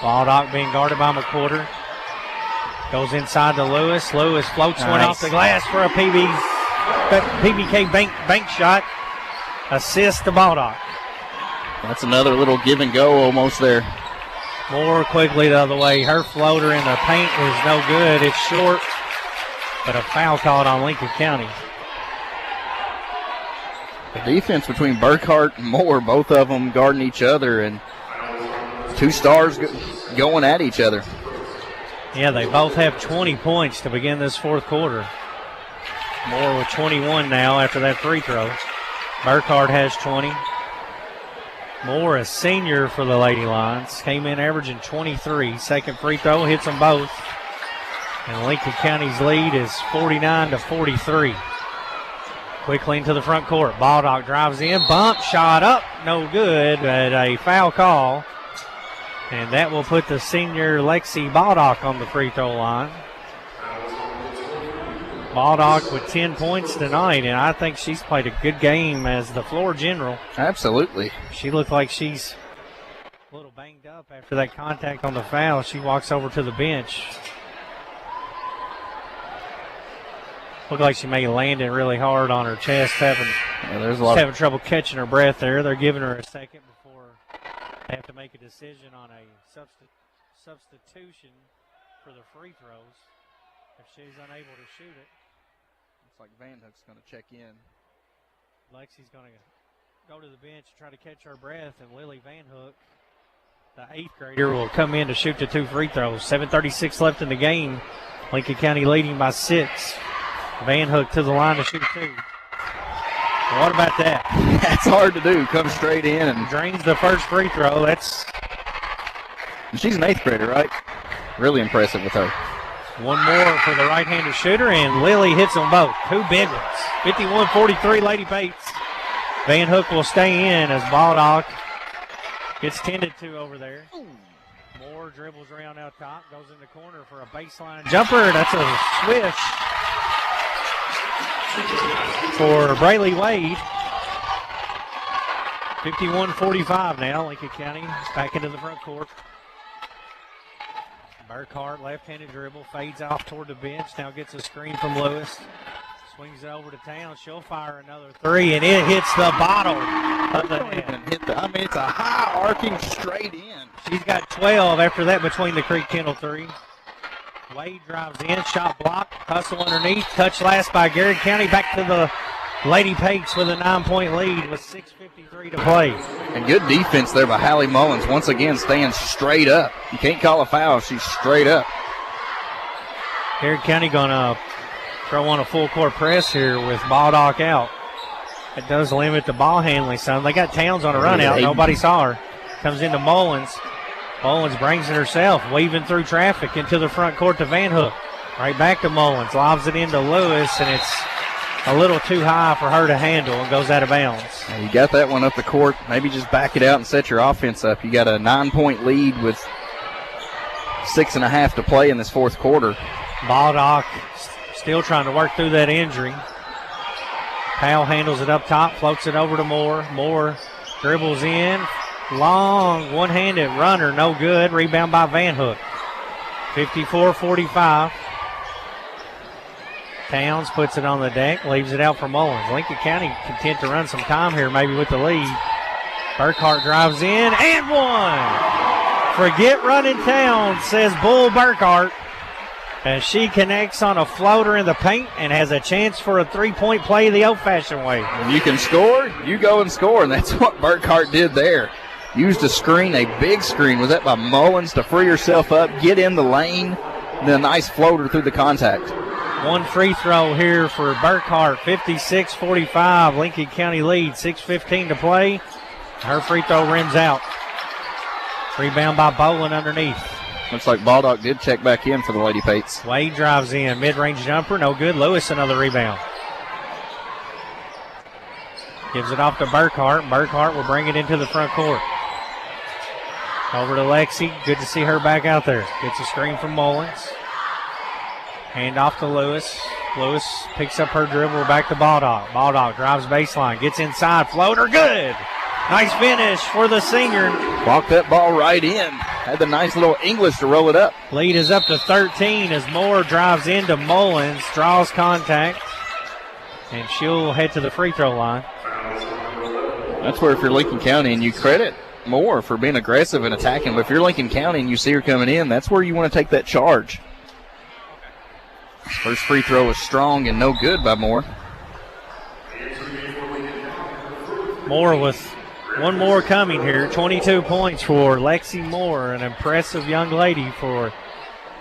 Baldock being guarded by McQuarter. Goes inside to Lewis. Lewis floats one off the glass for a PBK bank shot. Assist to Baldock. That's another little give and go almost there. More quickly the other way. Her floater in the paint is no good. It's short, but a foul called on Lincoln County. The defense between Burkhart and Moore, both of them guarding each other, and 2 stars going at each other. Yeah, they both have 20 points to begin this 4th quarter. Moore with 21 now after that free throw. Burkhart has 20. Moore, a senior for the Lady Lions, came in averaging 23. Second free throw hits them both. And Lincoln County's lead is 49-43. Quickly into the front court. Baldock drives in, bump shot up, no good, but a foul call. And that will put the senior Lexi Baldock on the free throw line. Baldock with 10 points tonight, and I think she's played a good game as the floor general. Absolutely. She looked like she's a little banged up after that contact on the foul. She walks over to the bench. Looked like she may have landed really hard on her chest, having trouble catching her breath there. They're giving her a second before they have to make a decision on a substitution for the free throws if she's unable to shoot it. Looks like Van Hook's going to check in. Lexi's going to go to the bench and try to catch her breath, and Lily Van Hook, the 8th grader, will come in to shoot the 2 free throws. 7:36 left in the game. Lincoln County leading by 6. Van Hook to the line to shoot 2. What about that? That's hard to do. Comes straight in and drains the first free throw. She's an 8th grader, right? Really impressive with her. One more for the right-handed shooter, and Lily hits them both. 2 big ones. 51-43, Lady Pates. Van Hook will stay in as Baldock gets tended to over there. Moore dribbles around out top, goes in the corner for a baseline jumper. That's a swish for Brayley Wade. 51-45 now. Lincoln County back into the front court. Burkhart, left-handed dribble, fades off toward the bench. Now gets a screen from Lewis. Swings it over to Town. She'll fire another three, and it hits the bottom of the net. It's a high arcing straight in. She's got 12 after that between the Creek Kendall three. Wade drives in, shot block, hustle underneath, touch last by Garrard County. Back to the Lady Pates with a 9-point lead with 6:53 to play. And good defense there by Hallie Mullins. Once again, staying straight up. You can't call a foul. She's straight up. Garrard County going to throw on a full court press here with Baldock out. It does limit the ball handling some. They got Towns on a run out. Nobody saw her. Comes into Mullins. Mullins brings it herself, weaving through traffic into the front court to Van Hook. Right back to Mullins. Lobs it into Lewis, and it's a little too high for her to handle and goes out of bounds. You got that one up the court. Maybe just back it out and set your offense up. You got a 9-point lead with 6.5 to play in this fourth quarter. Baldock still trying to work through that injury. Powell handles it up top, floats it over to Moore. Moore dribbles in. Long one-handed runner, no good. Rebound by Van Hook. 54-45. Towns puts it on the deck, leaves it out for Mullins. Lincoln County content to run some time here, maybe with the lead. Burkhart drives in and one. Forget running Towns, says Bull Burkhart, as she connects on a floater in the paint and has a chance for a three-point play the old-fashioned way. When you can score, you go and score, and that's what Burkhart did there. Used a screen, a big screen. Was that by Mullins to free herself up, get in the lane, and then a nice floater through the contact. One free throw here for Burkhart, 56-45. Lincoln County lead, 6:15 to play. Her free throw rims out. Rebound by Bolin underneath. Looks like Baldock did check back in for the Lady Pates. Wade drives in, mid-range jumper, no good. Lewis another rebound. Gives it off to Burkhart. Burkhart will bring it into the front court. Over to Lexi. Good to see her back out there. Gets a screen from Mullins. Hand off to Lewis. Lewis picks up her dribble back to Baldock. Baldock drives baseline. Gets inside. Floater. Good. Nice finish for the senior. Walked that ball right in. Had the nice little English to roll it up. Lead is up to 13 as Moore drives into Mullins. Draws contact. And she'll head to the free throw line. That's where if you're Lincoln County, and you credit Moore for being aggressive and attacking, but if you're Lincoln County and you see her coming in, that's where you want to take that charge. First free throw is strong and no good by Moore. Moore with one more coming here. 22 points for Lexi Moore, an impressive young lady for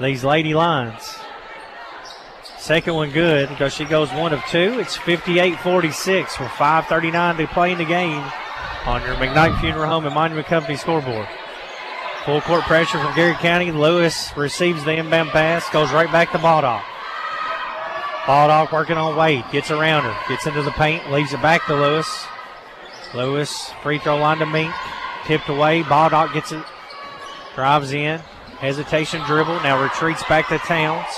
these Lady Lions. Second one good because she goes 1 of 2. It's 58-46 with 5:39 to play in the game on your McKnight Funeral Home and Monument Company scoreboard. Full court pressure from Garrard County. Lewis receives the inbound pass, goes right back to Baldock. Baldock working on Wade, gets around her, gets into the paint, leaves it back to Lewis. Lewis, free throw line to Mink, tipped away. Baldock gets it, drives in, hesitation dribble, now retreats back to Towns.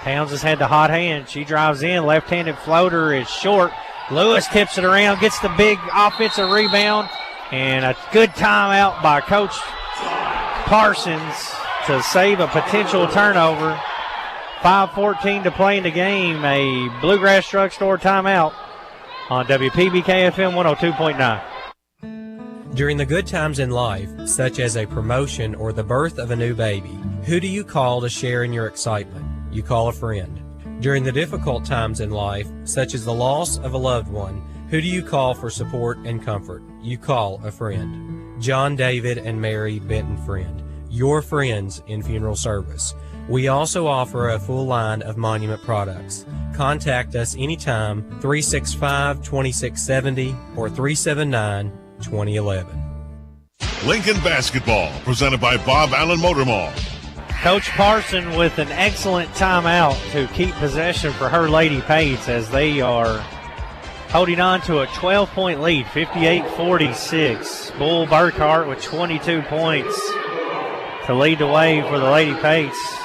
Towns has had the hot hand. She drives in, left-handed floater is short. Lewis tips it around, gets the big offensive rebound, and a good timeout by Coach Parsons to save a potential turnover. 5:14 to play in the game. A Bluegrass Drugstore timeout on WPBK-FM 102.9. During the good times in life, such as a promotion or the birth of a new baby, who do you call to share in your excitement? You call a friend. During the difficult times in life, such as the loss of a loved one, who do you call for support and comfort? You call a friend. John David and Mary Benton Friend, your friends in funeral service. We also offer a full line of Monument products. Contact us anytime, 365-2670 or 379-2011. Lincoln Basketball, presented by Bob Allen Motor Mall. Coach Parson with an excellent timeout to keep possession for her Lady Pates as they are holding on to a 12-point lead, 58-46. Bull Burkhart with 22 points to lead the way for the Lady Pates.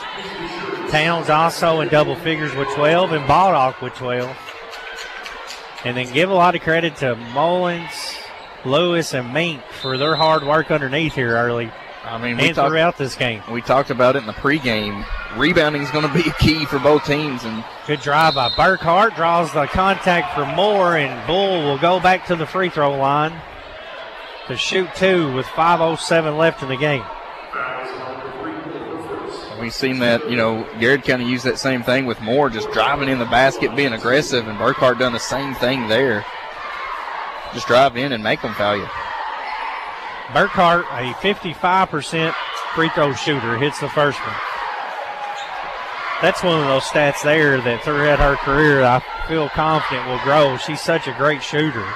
Towns also in double figures with 12 and Baldock with 12. And then give a lot of credit to Mullins Lewis and Mink for their hard work underneath here early. I mean, and throughout this game. We talked about it in the pregame. Rebounding is going to be a key for both teams. And good drive by Burkhart. Draws the contact for Moore, and Bull will go back to the free throw line to shoot 2 with 5:07 left in the game. We've seen that, Garrard County use that same thing with Moore, just driving in the basket, being aggressive, and Burkhart done the same thing there. Just drive in and make them foul you. Burkhart, a 55% free throw shooter, hits the first one. That's one of those stats there that throughout her career I feel confident will grow. She's such a great shooter.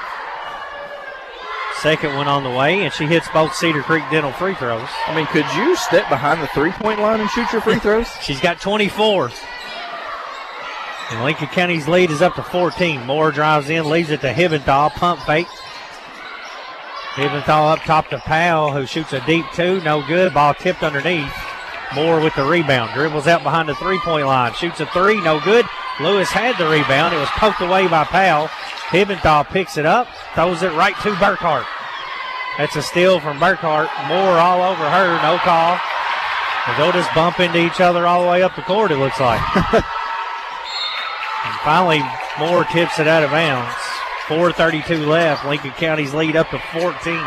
Second one on the way, and she hits both Cedar Creek Dental free throws. I mean, could you step behind the three-point line and shoot your free throws? She's got 24. And Lincoln County's lead is up to 14. Moore drives in, leaves it to Hibbenthal. Pump fake. Hibbenthal up top to Powell, who shoots a deep 2. No good. Ball tipped underneath. Moore with the rebound. Dribbles out behind the three-point line. Shoots a 3. No good. Lewis had the rebound. It was poked away by Powell. Hibbenthal picks it up, throws it right to Burkhart. That's a steal from Burkhart. Moore all over her, no call. They'll just bump into each other all the way up the court, it looks like. And finally, Moore tips it out of bounds. 4:32 left. Lincoln County's lead up to 14.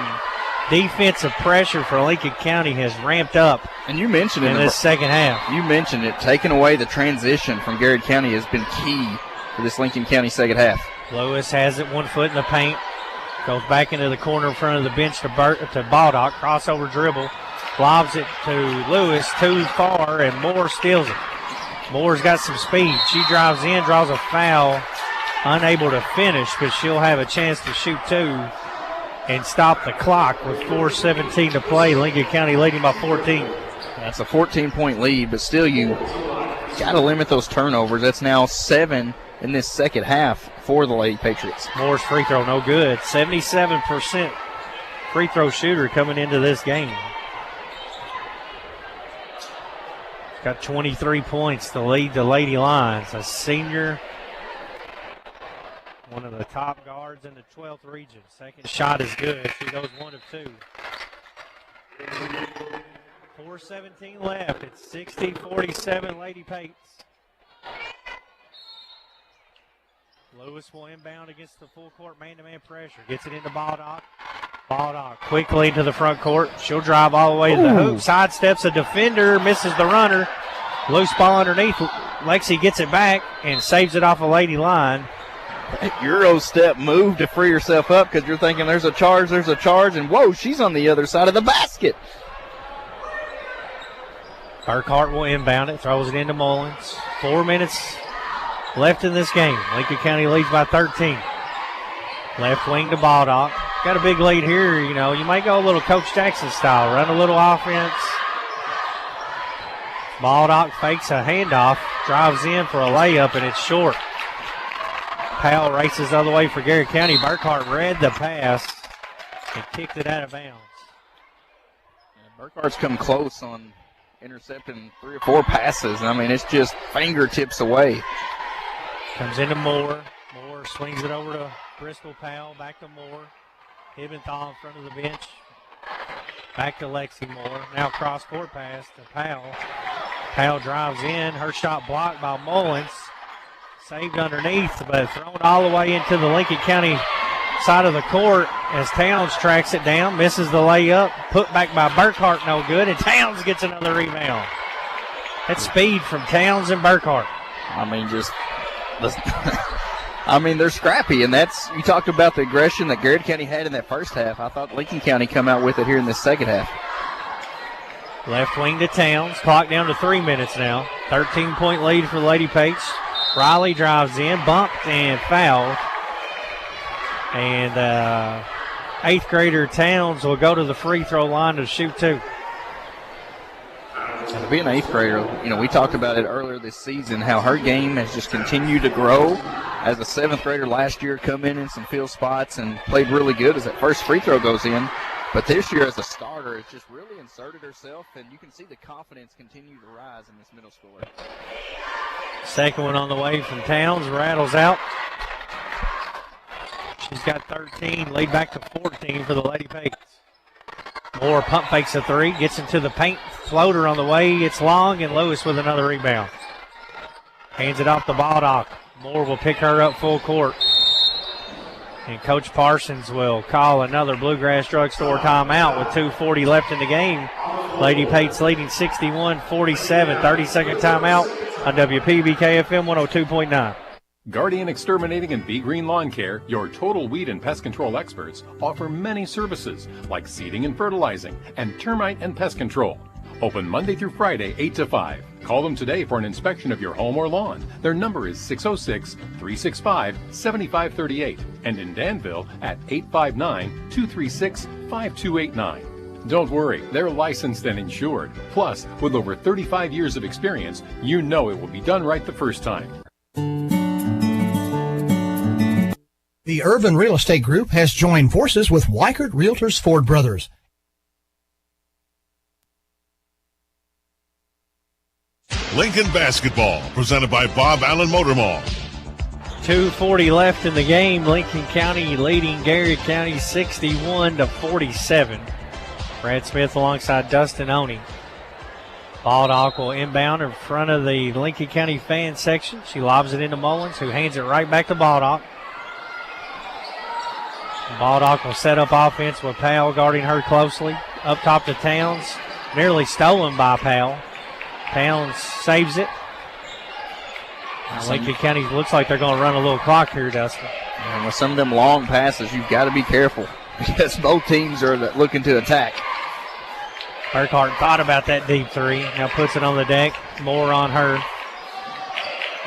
Defensive pressure for Lincoln County has ramped up. And you mentioned it in this second half. You mentioned it. Taking away the transition from Garrard County has been key for this Lincoln County second half. Lewis has it 1 foot in the paint. Goes back into the corner in front of the bench to Baldock. Crossover dribble. Lobs it to Lewis. Too far, and Moore steals it. Moore's got some speed. She drives in, draws a foul. Unable to finish, but she'll have a chance to shoot 2 and stop the clock with 4:17 to play. Lincoln County leading by 14. That's a 14-point lead, but still you got to limit those turnovers. That's now 7 in this second half for the Lady Patriots. Moore's free throw no good. 77% free throw shooter coming into this game. Got 23 points to lead the Lady Lions. A senior, one of the top guards in the 12th region. Second shot is good. She goes 1 of 2. 4:17 left. It's 60-47 Lady Pates. Lewis will inbound against the full court man-to-man pressure. Gets it into Baldock. Baldock quickly into the front court. She'll drive all the way to the hoop. Sidesteps a defender, misses the runner. Loose ball underneath. Lexi gets it back and saves it off a Lady line. Euro step move to free herself up because you're thinking there's a charge, and whoa, she's on the other side of the basket. Burkhart will inbound it, throws it into Mullins. 4 minutes left in this game. Lincoln County leads by 13. Left wing to Baldock. Got a big lead here. You might go a little Coach Jackson style, run a little offense. Baldock fakes a handoff, drives in for a layup, and it's short. Powell races the other way for Garrard County. Burkhart read the pass and kicked it out of bounds. Burkhart's come close on intercepting 3 or 4 passes. I mean, it's just fingertips away. Comes into Moore. Moore swings it over to Bristol Powell. Back to Moore. Hibbenthal in front of the bench. Back to Lexi Moore. Now cross-court pass to Powell. Powell drives in. Her shot blocked by Mullins. Saved underneath, but thrown all the way into the Lincoln County side of the court as Towns tracks it down. Misses the layup. Put back by Burkhart, no good. And Towns gets another rebound. That's speed from Towns and Burkhart. I mean, they're scrappy, and you talked about the aggression that Garrard County had in that first half. I thought Lincoln County come out with it here in this second half. Left wing to Towns. Clock down to 3 minutes now. 13-point lead for Lady Pates. Riley drives in, bumped and fouled. And 8th grader Towns will go to the free throw line to shoot 2. And to be an 8th grader, we talked about it earlier this season, how her game has just continued to grow. As a 7th grader last year, come in some field spots and played really good as that first free throw goes in. But this year as a starter, has just really inserted herself, and you can see the confidence continue to rise in this middle schooler. Second one on the way from Towns, rattles out. She's got 13, lead back to 14 for the Lady Pates. Moore pump fakes a three, gets into the paint, floater on the way, it's long, and Lewis with another rebound. Hands it off to Baldock. Moore will pick her up full court. And Coach Parsons will call another Bluegrass Drugstore timeout with 2:40 left in the game. Lady Pates leading 61-47. 30-second timeout on WPBK FM 102.9. Guardian Exterminating and Be Green Lawn Care, your total weed and pest control experts, offer many services like seeding and fertilizing and termite and pest control. Open Monday through Friday, 8 to 5. Call them today for an inspection of your home or lawn. Their number is 606-365-7538 and in Danville at 859-236-5289. Don't worry, they're licensed and insured. Plus, with over 35 years of experience, you know it will be done right the first time. The Urban Real Estate Group has joined forces with Weichert Realtors Ford Brothers. Lincoln Basketball, presented by Bob Allen Motor Mall. 2:40 left in the game. Lincoln County leading Garrard County 61-47. Brad Smith alongside Dustin Oney. Baldock will inbound in front of the Lincoln County fan section. She lobs it into Mullins, who hands it right back to Baldock. Baldock will set up offense with Powell guarding her closely. Up top to Towns. Nearly stolen by Powell. Towns saves it. Lincoln County looks like they're going to run a little clock here, Dustin. And with some of them long passes, you've got to be careful because both teams are looking to attack. Burkhart thought about that deep three. Now puts it on the deck. More on her.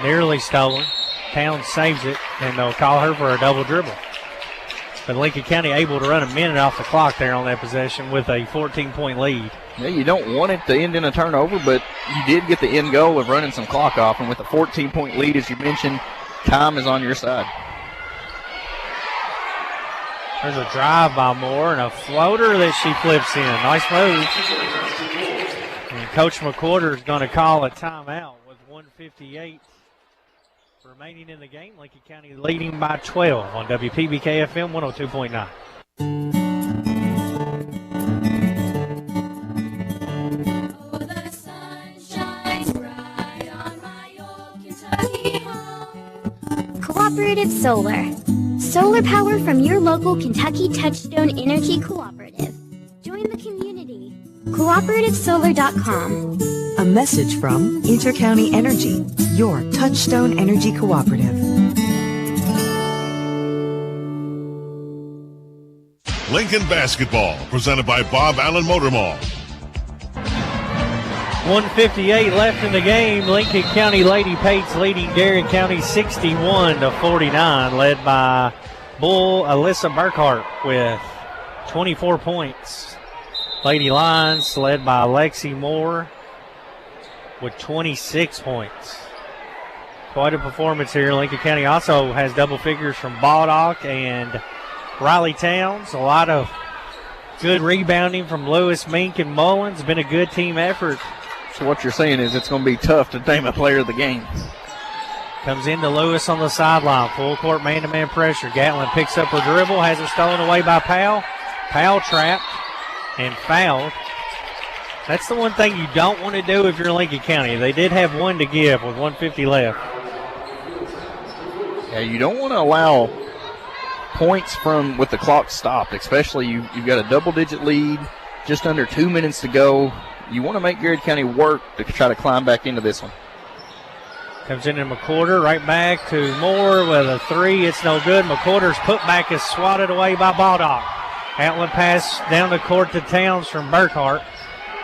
Nearly stolen. Towns saves it, and they'll call her for a double dribble. But Lincoln County able to run a minute off the clock there on that possession with a 14-point lead. Yeah, you don't want it to end in a turnover, but you did get the end goal of running some clock off, and with a 14-point lead, as you mentioned, time is on your side. There's a drive by Moore and a floater that she flips in. Nice move. And Coach McQuarter is going to call a timeout with 1:58 remaining in the game. Lincoln County leading by 12 on WPBK FM 102.9. Cooperative Solar. Solar power from your local Kentucky Touchstone Energy Cooperative. Join the community. CooperativeSolar.com. A message from Intercounty Energy, your Touchstone Energy Cooperative. Lincoln Basketball, presented by Bob Allen Motor Mall. 1:58 left in the game. Lincoln County Lady Pates leading Garrard County 61-49, led by Bull Alyssa Burkhart with 24 points. Lady Lions led by Lexi Moore with 26 points. Quite a performance here. Lincoln County also has double figures from Baldock and Riley Towns. A lot of good rebounding from Lewis, Mink, and Mullins. Been a good team effort. So what you're saying is it's going to be tough to name a player of the game. Comes into Lewis on the sideline. Full court man-to-man pressure. Gatlin picks up her dribble. Has it stolen away by Powell. Powell trapped and fouled. That's the one thing you don't want to do if you're Lincoln County. They did have one to give with 1:50 left. Yeah, you don't want to allow points from with the clock stopped, especially you've got a double-digit lead, just under 2 minutes to go. You want to make Garrard County work to try to climb back into this one. Comes in McQuarter, right back to Moore with a three. It's no good. McQuarter's putback is swatted away by Baldock. Outlet pass down the court to Towns from Burkhart.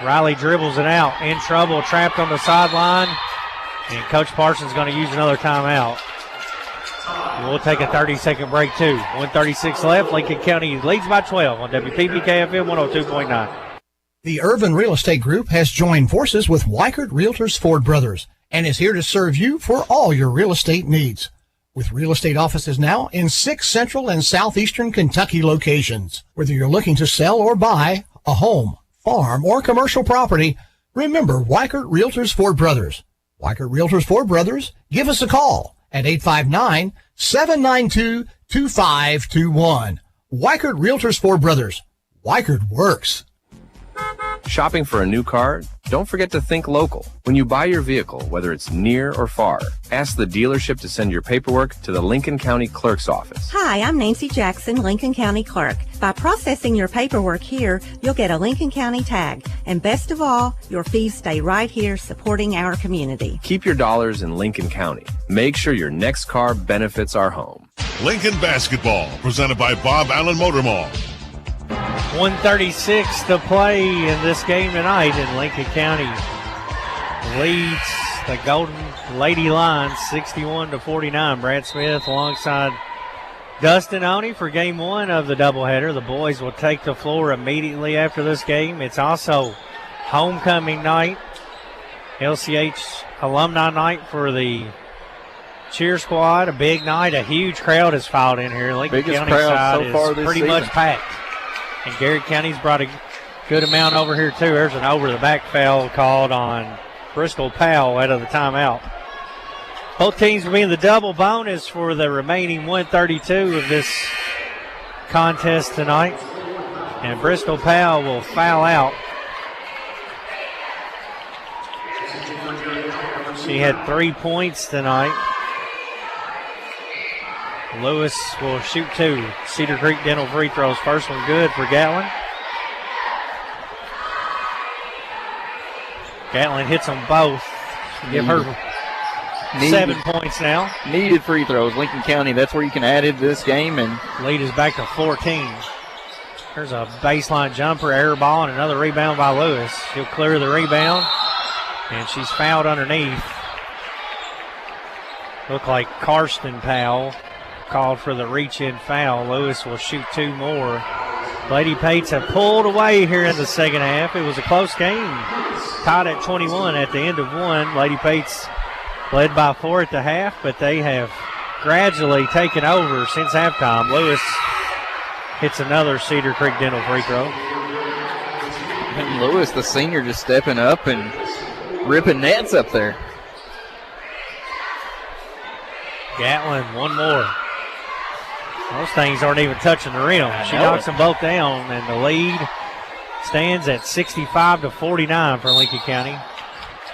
Riley dribbles it out. In trouble, trapped on the sideline. And Coach Parsons going to use another timeout. We'll take a 30-second break, too. 1:36 left. Lincoln County leads by 12 on WPBK FM 102.9. The Urban Real Estate Group has joined forces with Weichert Realtors Ford Brothers and is here to serve you for all your real estate needs. With real estate offices now in 6 central and southeastern Kentucky locations. Whether you're looking to sell or buy a home, farm, or commercial property, remember Weichert Realtors Ford Brothers. Weichert Realtors Ford Brothers, give us a call at 859-792-2521. Weichert Realtors for Brothers. Weichert works. Shopping for a new car? Don't forget to think local. When you buy your vehicle, whether it's near or far, ask the dealership to send your paperwork to the Lincoln County Clerk's office. Hi, I'm Nancy Jackson, Lincoln County Clerk. By processing your paperwork here, you'll get a Lincoln County tag. And best of all, your fees stay right here supporting our community. Keep your dollars in Lincoln County. Make sure your next car benefits our home. Lincoln Basketball, presented by Bob Allen Motor Mall. 1:36 to play in this game tonight, and Lincoln County leads the Golden Lady Lions 61-49. Brad Smith alongside Dustin Oney for game one of the doubleheader. The boys will take the floor immediately after this game. It's also homecoming night, LCH alumni night for the cheer squad. A big night, a huge crowd has filed in here. Lincoln Biggest County crowd side so far is this pretty season. much packed. And Garrett County's brought a good amount over here, too. There's an over-the-back foul called on Bristol Powell out of the timeout. Both teams will be in the double bonus for the remaining 132 of this contest tonight. And Bristol Powell will foul out. She had 3 points tonight. Lewis will shoot 2. Cedar Creek Dental free throws. First one good for Gatlin. Gatlin hits them both. Give her 7 points now. Needed free throws. Lincoln County, that's where you can add into this game. And lead is back to 14. There's a baseline jumper, air ball, and another rebound by Lewis. She'll clear the rebound, and she's fouled underneath. Look like Karsten Powell called for the reach-in foul. Lewis will shoot 2 more. Lady Pates have pulled away here in the second half. It was a close game. Tied at 21 at the end of one. Lady Pates led by 4 at the half, but they have gradually taken over since halftime. Lewis hits another Cedar Creek Dental free throw. And Lewis, the senior, just stepping up and ripping nets up there. Gatlin, one more. Those things aren't even touching the rim. She knocks them both down, and the lead stands at 65-49 for Lincoln County.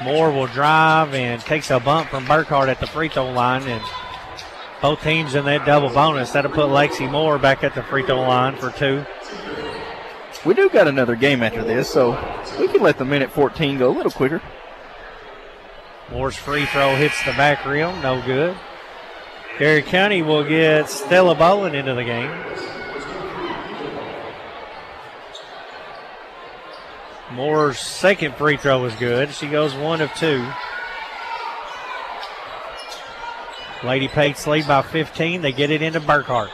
Moore will drive and takes a bump from Burkhart at the free throw line, and both teams in that double bonus. That'll put Lexi Moore back at the free throw line for 2. We do got another game after this, so we can let the minute 14 go a little quicker. Moore's free throw hits the back rim, no good. Garrett County will get Stella Bowen into the game. Moore's second free throw was good. She goes 1 of 2. Lady Pates lead by 15. They get it into Burkhart.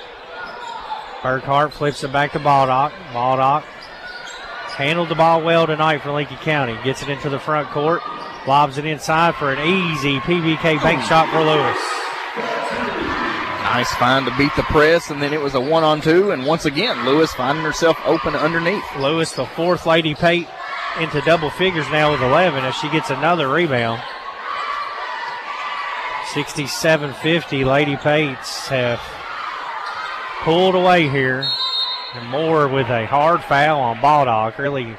Burkhart flips it back to Baldock. Baldock handled the ball well tonight for Lincoln County. Gets it into the front court. Lobs it inside for an easy PBK bank shot for Lewis. Nice find to beat the press, and then it was a 1-on-2, and once again, Lewis finding herself open underneath. Lewis, the 4th Lady Pate, into double figures now with 11 as she gets another rebound. 67-50, Lady Pates have pulled away here. And Moore with a hard foul on Baldock. Really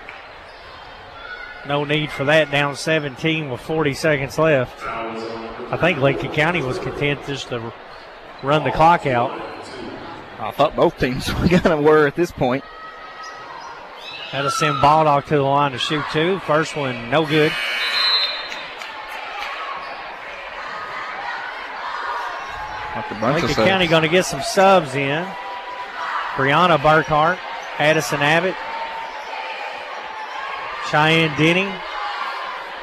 no need for that, down 17 with 40 seconds left. I think Lincoln County was content just to run the clock out. I thought both teams kind of were at this point. That'll send Baldock to the line to shoot 2. First one, no good. Lincoln County going to get some subs in. Brianna Burkhart, Addison Abbott, Cheyenne Denny,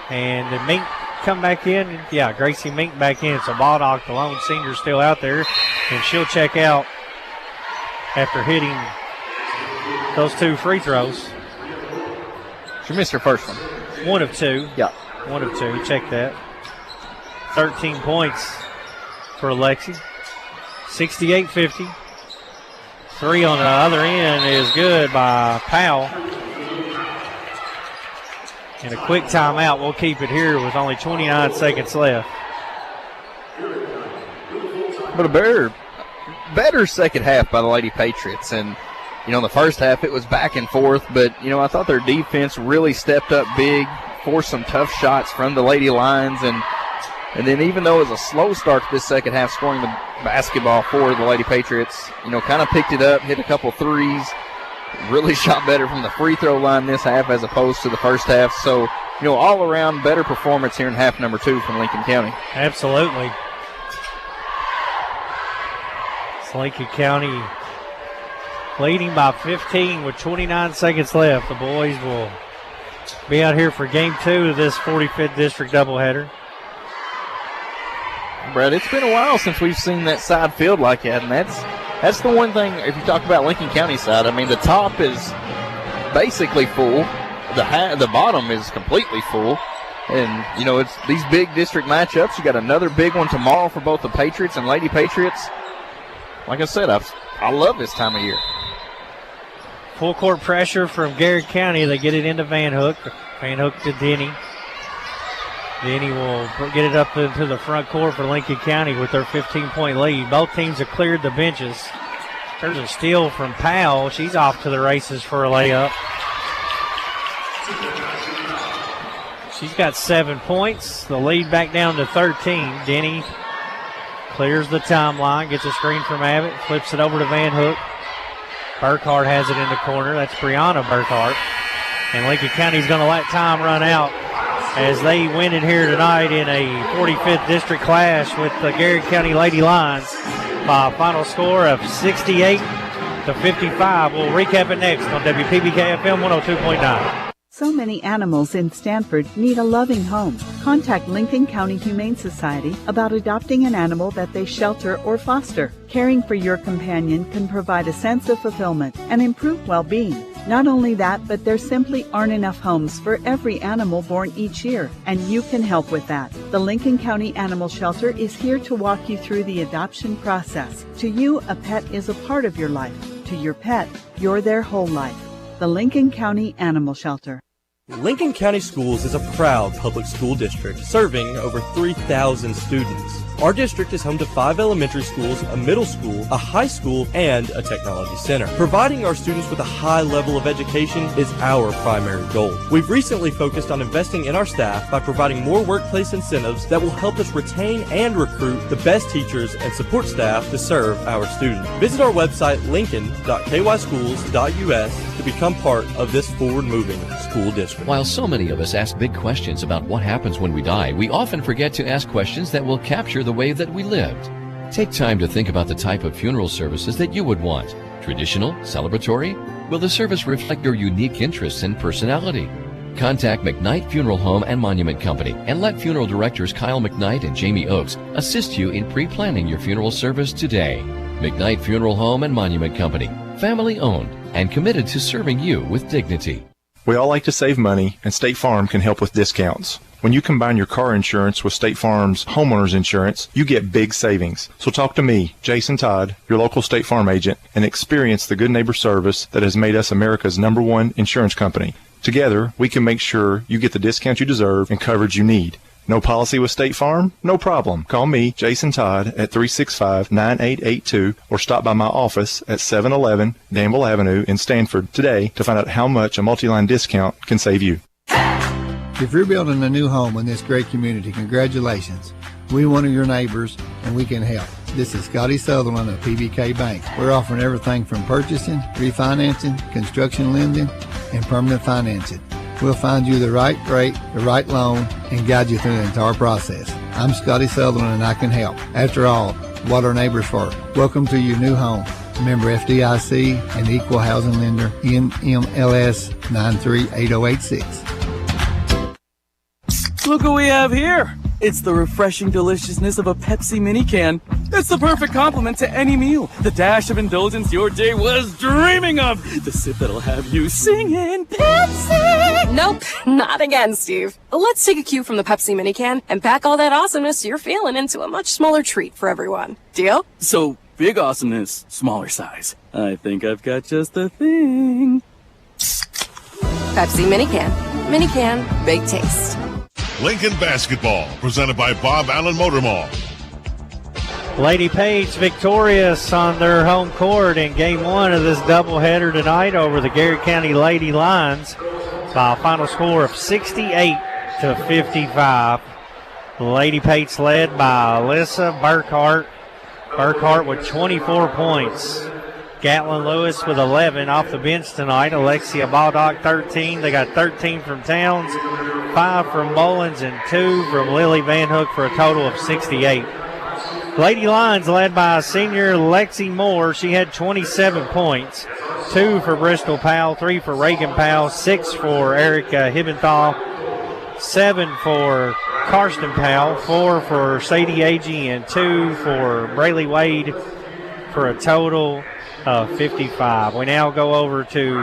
and the Mink come back in. Yeah, Gracie Mink back in. So Baldock, the lone senior, still out there, and she'll check out after hitting those 2 free throws. She missed her first one. 1 of 2. Yeah. 1 of 2. Check that. 13 points for Lexi. 68-50. 3 on the other end is good by Powell. And a quick timeout. We'll keep it here with only 29 seconds left. but a better second half by the Lady Patriots. And, you know, in the first half it was back and forth, but, you know, I thought their defense really stepped up big, forced some tough shots from the Lady Lions, and then even though it was a slow start to this second half, scoring the basketball for the Lady Patriots, you know, kind of picked it up, hit a couple threes, really shot better from the free throw line this half as opposed to the first half. So, you know, all around better performance here in half number 2 from Lincoln County. Absolutely. It's Lincoln County leading by 15 with 29 seconds left. The boys will be out here for game 2 of this 45th district doubleheader. Brett, it's been a while since we've seen that side field like that, and that's the one thing, if you talk about Lincoln County side, I mean, the top is basically full. The bottom is completely full. And, you know, it's these big district matchups. You got another big one tomorrow for both the Patriots and Lady Patriots. Like I said, I love this time of year. Full court pressure from Garrard County. They get it into Van Hook. Van Hook to Denny. Denny will get it up into the front court for Lincoln County with their 15-point lead. Both teams have cleared the benches. There's a steal from Powell. She's off to the races for a layup. She's got 7 points. The lead back down to 13. Denny clears the timeline, gets a screen from Abbott, flips it over to Van Hook. Burkhart has it in the corner. That's Brianna Burkhart. And Lincoln County's going to let time run out as they win it here tonight in a 45th district clash with the Garrard County Lady Lions by a final score of 68-55. We'll recap it next on WPBK FM 102.9. So many animals in Stanford need a loving home. Contact Lincoln County Humane Society about adopting an animal that they shelter or foster. Caring for your companion can provide a sense of fulfillment and improve well-being. Not only that, but there simply aren't enough homes for every animal born each year, and you can help with that. The Lincoln County Animal Shelter is here to walk you through the adoption process. To you, a pet is a part of your life. To your pet, you're their whole life. The Lincoln County Animal Shelter. Lincoln County Schools is a proud public school district serving over 3,000 students. Our district is home to 5 elementary schools, a middle school, a high school, and a technology center. Providing our students with a high level of education is our primary goal. We've recently focused on investing in our staff by providing more workplace incentives that will help us retain and recruit the best teachers and support staff to serve our students. Visit our website, lincoln.kyschools.us, to become part of this forward-moving school district. While so many of us ask big questions about what happens when we die, we often forget to ask questions that will capture the way that we lived. Take time to think about the type of funeral services that you would want. Traditional? Celebratory? Will the service reflect your unique interests and personality? Contact McKnight Funeral Home and Monument Company and let funeral directors Kyle McKnight and Jamie Oakes assist you in pre-planning your funeral service today. McKnight Funeral Home and Monument Company, family owned and committed to serving you with dignity. We all like to save money, and State Farm can help with discounts. When you combine your car insurance with State Farm's homeowner's insurance, you get big savings. So talk to me, Jason Todd, your local State Farm agent, and experience the good neighbor service that has made us America's #1 insurance company. Together, we can make sure you get the discount you deserve and coverage you need. No policy with State Farm? No problem. Call me, Jason Todd, at 365-9882 or stop by my office at 711 Danville Avenue in Stanford today to find out how much a multi-line discount can save you. If you're building a new home in this great community, congratulations. We're one of your neighbors, and we can help. This is Scotty Sutherland of PBK Bank. We're offering everything from purchasing, refinancing, construction lending, and permanent financing. We'll find you the right rate, the right loan, and guide you through the entire process. I'm Scotty Sutherland, and I can help. After all, what are neighbors for? Welcome to your new home. Member FDIC and Equal Housing Lender, NMLS 938086. Look what we have here. It's the refreshing deliciousness of a Pepsi mini can. It's the perfect complement to any meal. The dash of indulgence your day was dreaming of. The sip that'll have you singing Pepsi. Nope, not again, Steve. Let's take a cue from the Pepsi mini can and pack all that awesomeness you're feeling into a much smaller treat for everyone. Deal? So, big awesomeness, smaller size. I think I've got just the thing. Pepsi mini can. Mini can, big taste. Lincoln Basketball, presented by Bob Allen Motor Mall. Lady Page victorious on their home court in game one of this doubleheader tonight over the Garrard County Lady Lions by a final score of 68-55. Lady Page led by Alyssa Burkhart. Burkhart with 24 points. Gatlin Lewis with 11 off the bench tonight. Alexia Baldock 13. They got 13 from Towns, 5 from Mullins, and 2 from Lily Van Hook for a total of 68. Lady Lions led by senior Lexi Moore. She had 27 points. 2 for Bristol Powell, 3 for Reagan Powell, 6 for Erica Hibbenthal, 7 for Karsten Powell, 4 for Sadie Agee, and 2 for Braylee Wade for a total of 55. We now go over to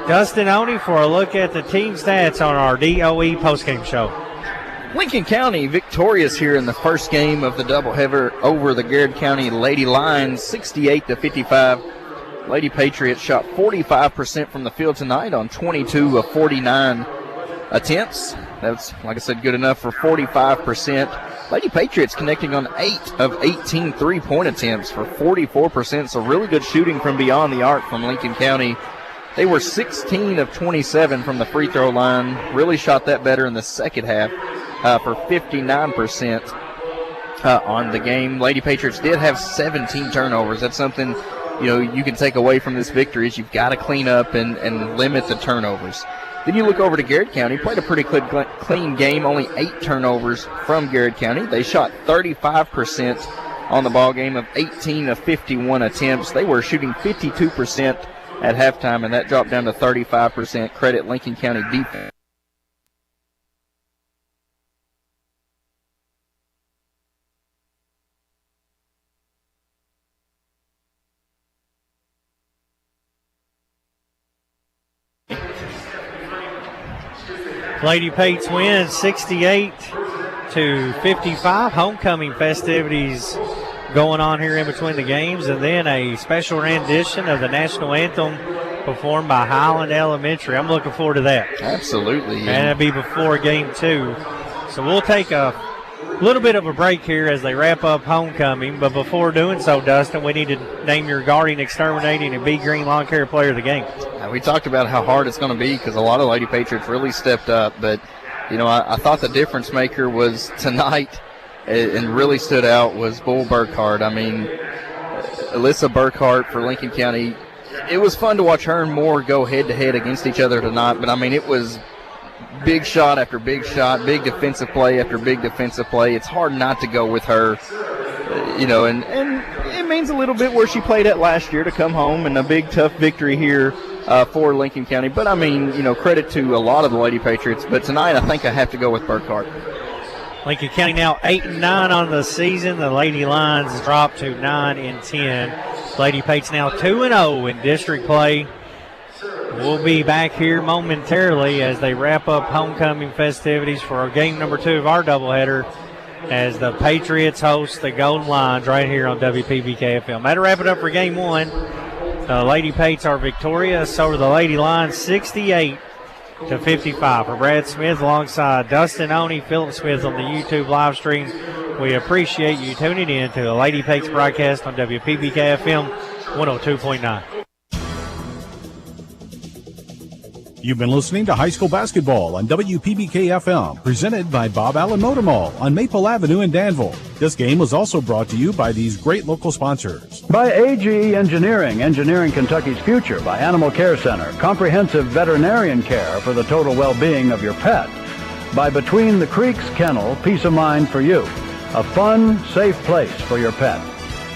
Dustin Oney for a look at the team stats on our DOE postgame show. Lincoln County victorious here in the first game of the doubleheader over the Garrard County Lady Lions, 68-55. Lady Patriots shot 45% from the field tonight on 22 of 49 attempts. That's, like I said, good enough for 45%. Lady Patriots connecting on 8 of 18 three-point attempts for 44%, so really good shooting from beyond the arc from Lincoln County. They were 16 of 27 from the free throw line. Really shot that better in the second half for 59% on the game. Lady Patriots did have 17 turnovers. That's something, you know, you can take away from this victory is you've got to clean up and limit the turnovers. Then you look over to Garrard County, played a pretty clean game, only 8 turnovers from Garrard County. They shot 35% on the ball game of 18 of 51 attempts. They were shooting 52% at halftime, and that dropped down to 35%. Credit Lincoln County defense. Lady Pates wins 68-55. Homecoming festivities going on here in between the games, and then a special rendition of the national anthem performed by Highland Elementary. I'm looking forward to that. Absolutely. And it'll be before game 2. So we'll take a little bit of a break here as they wrap up homecoming, but before doing so, Dustin, we need to name your Guardian Exterminating and Bee Green Lawn Care Player of the Game. We talked about how hard it's going to be because a lot of Lady Patriots really stepped up, but you know, I thought the difference maker was tonight and really stood out was Bull Burkhart. I mean, Alyssa Burkhart for Lincoln County, it was fun to watch her and Moore go head-to-head against each other tonight, but I mean, it was big shot after big shot, big defensive play after big defensive play. It's hard not to go with her, you know, and it means a little bit where she played at last year to come home and a big, tough victory here for Lincoln County. But, I mean, you know, credit to a lot of the Lady Patriots. But tonight I think I have to go with Burkhart. Lincoln County now 8-9 on the season. The Lady Lions dropped to 9-10. Lady Pates now 2-0 in district play. We'll be back here momentarily as they wrap up homecoming festivities for our game number 2 of our doubleheader as the Patriots host the Golden Lions right here on WPBK-FM. That'll wrap it up for game 1. The Lady Pates are victorious over the Lady Lions 68-55. For Brad Smith alongside Dustin Oney, Philip Smith on the YouTube live stream, we appreciate you tuning in to the Lady Pates broadcast on WPBK-FM 102.9. You've been listening to High School Basketball on WPBK-FM, presented by Bob Allen Motor Mall on Maple Avenue in Danville. This game was also brought to you by these great local sponsors. By AGE Engineering, engineering Kentucky's future. By Animal Care Center, comprehensive veterinarian care for the total well-being of your pet. By Between the Creeks Kennel, peace of mind for you. A fun, safe place for your pet.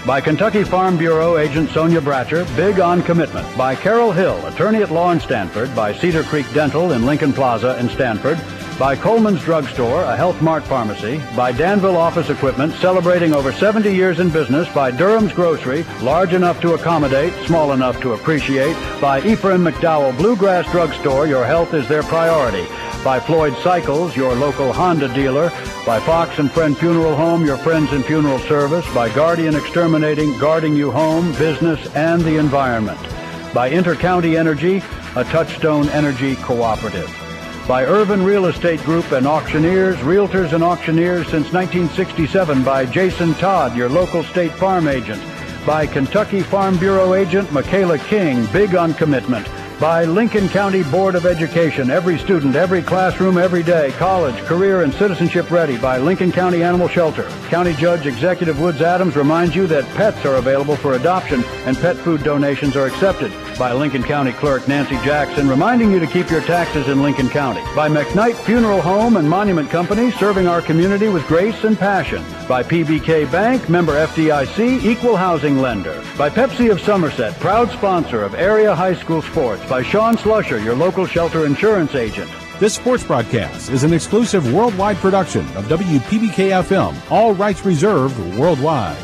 By Kentucky Farm Bureau agent Sonia Bratcher, big on commitment. By Carol Hill, attorney at law in Stanford. By Cedar Creek Dental in Lincoln Plaza in Stanford. By Coleman's Drugstore, a Health Mart pharmacy. By Danville Office Equipment, celebrating over 70 years in business. By Durham's Grocery, large enough to accommodate, small enough to appreciate. By Ephraim McDowell Bluegrass Drugstore, your health is their priority. By Floyd Cycles, your local Honda dealer. By Fox and Friend Funeral Home, your friends in funeral service. By Guardian Exterminating, guarding you home, business, and the environment. By Intercounty Energy, a Touchstone Energy cooperative. By Urban Real Estate Group and Auctioneers, Realtors and Auctioneers since 1967. By Jason Todd, your local State Farm agent. By Kentucky Farm Bureau agent Michaela King, big on commitment. By Lincoln County Board of Education, every student, every classroom, every day, college, career, and citizenship ready. By Lincoln County Animal Shelter. County Judge Executive Woods Adams reminds you that pets are available for adoption and pet food donations are accepted. By Lincoln County Clerk Nancy Jackson, reminding you to keep your taxes in Lincoln County. By McKnight Funeral Home and Monument Company, serving our community with grace and passion. By PBK Bank, member FDIC, equal housing lender. By Pepsi of Somerset, proud sponsor of area high school sports. By Sean Slusher, your local shelter insurance agent. This sports broadcast is an exclusive worldwide production of WPBK-FM, all rights reserved worldwide.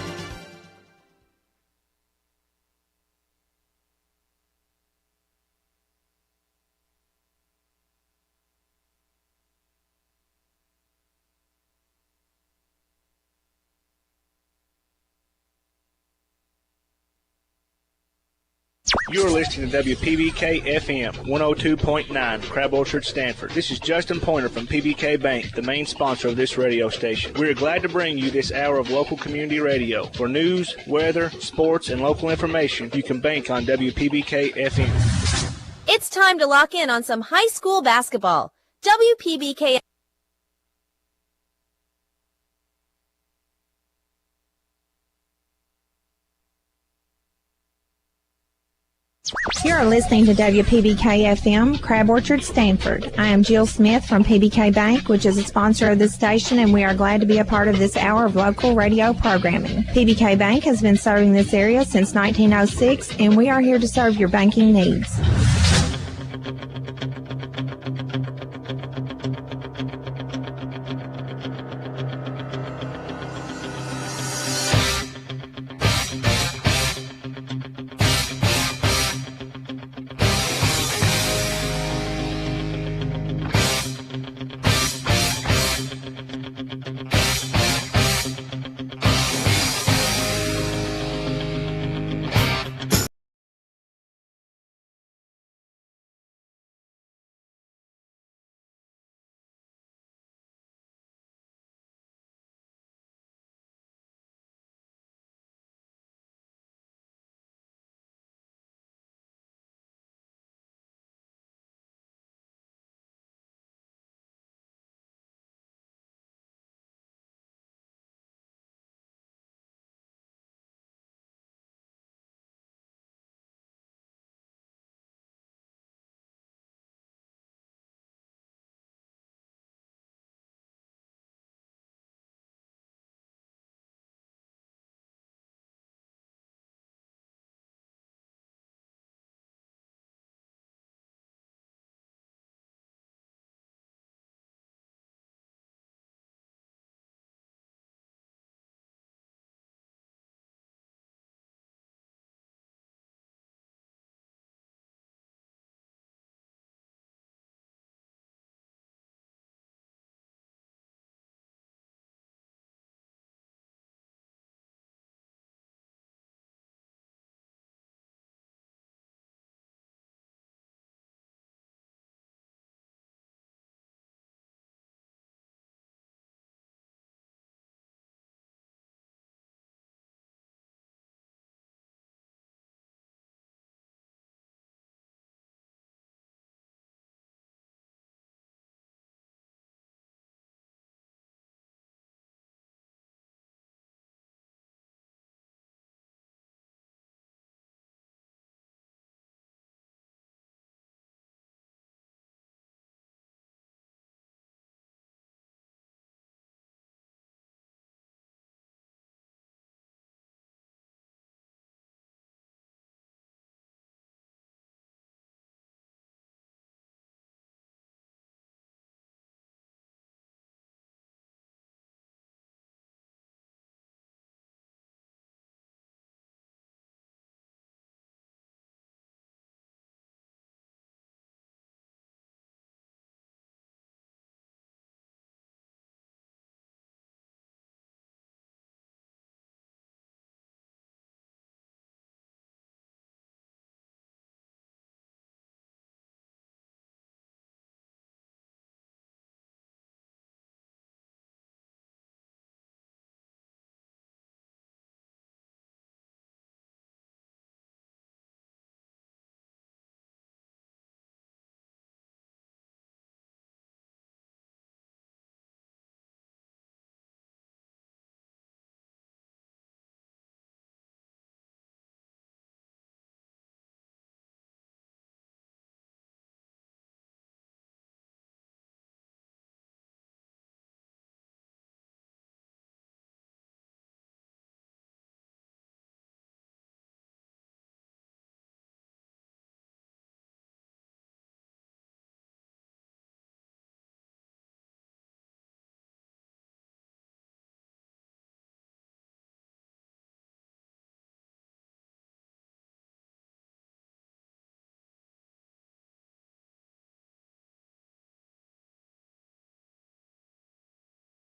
You're listening to WPBK FM 102.9, Crab Orchard, Stanford. This is Justin Pointer from PBK Bank, the main sponsor of this radio station. We are glad to bring you this hour of local community radio. For news, weather, sports, and local information, you can bank on WPBK FM. It's time to lock in on some high school basketball. WPBK. You're listening to WPBK-FM, Crab Orchard, Stanford. I am Jill Smith from PBK Bank, which is a sponsor of this station, and we are glad to be a part of this hour of local radio programming. PBK Bank has been serving this area since 1906, and we are here to serve your banking needs.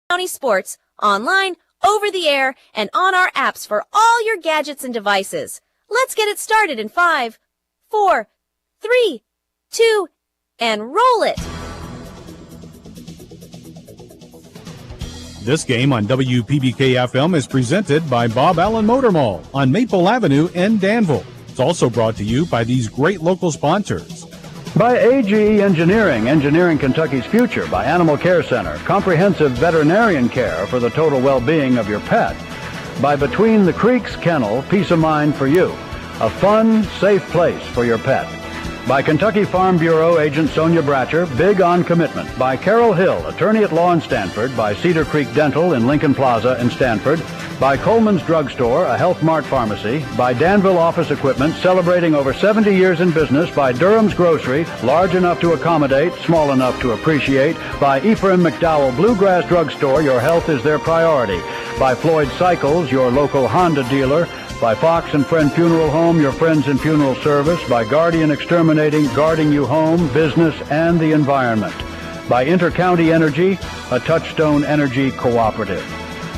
County Sports, online, over the air, and on our apps for all your gadgets and devices. Let's get it started in 5, 4, 3, 2, and roll it. This game on WPBK-FM is presented by Bob Allen Motor Mall on Maple Avenue in Danville. It's also brought to you by these great local sponsors. By AGE Engineering, engineering Kentucky's future. By Animal Care Center, comprehensive veterinarian care for the total well-being of your pet. By Between the Creeks Kennel, peace of mind for you. A fun, safe place for your pet. By Kentucky Farm Bureau agent Sonia Bratcher, big on commitment. By Carol Hill, attorney at law in Stanford. By Cedar Creek Dental in Lincoln Plaza in Stanford. By Coleman's Drugstore, a Health Mart pharmacy. By Danville Office Equipment, celebrating over 70 years in business. By Durham's Grocery, large enough to accommodate, small enough to appreciate. By Ephraim McDowell Bluegrass Drugstore, your health is their priority. By Floyd Cycles, your local Honda dealer. By Fox and Friend Funeral Home, your friends in funeral service. By Guardian Exterminating, guarding you home, business, and the environment. By Intercounty Energy, a Touchstone Energy cooperative.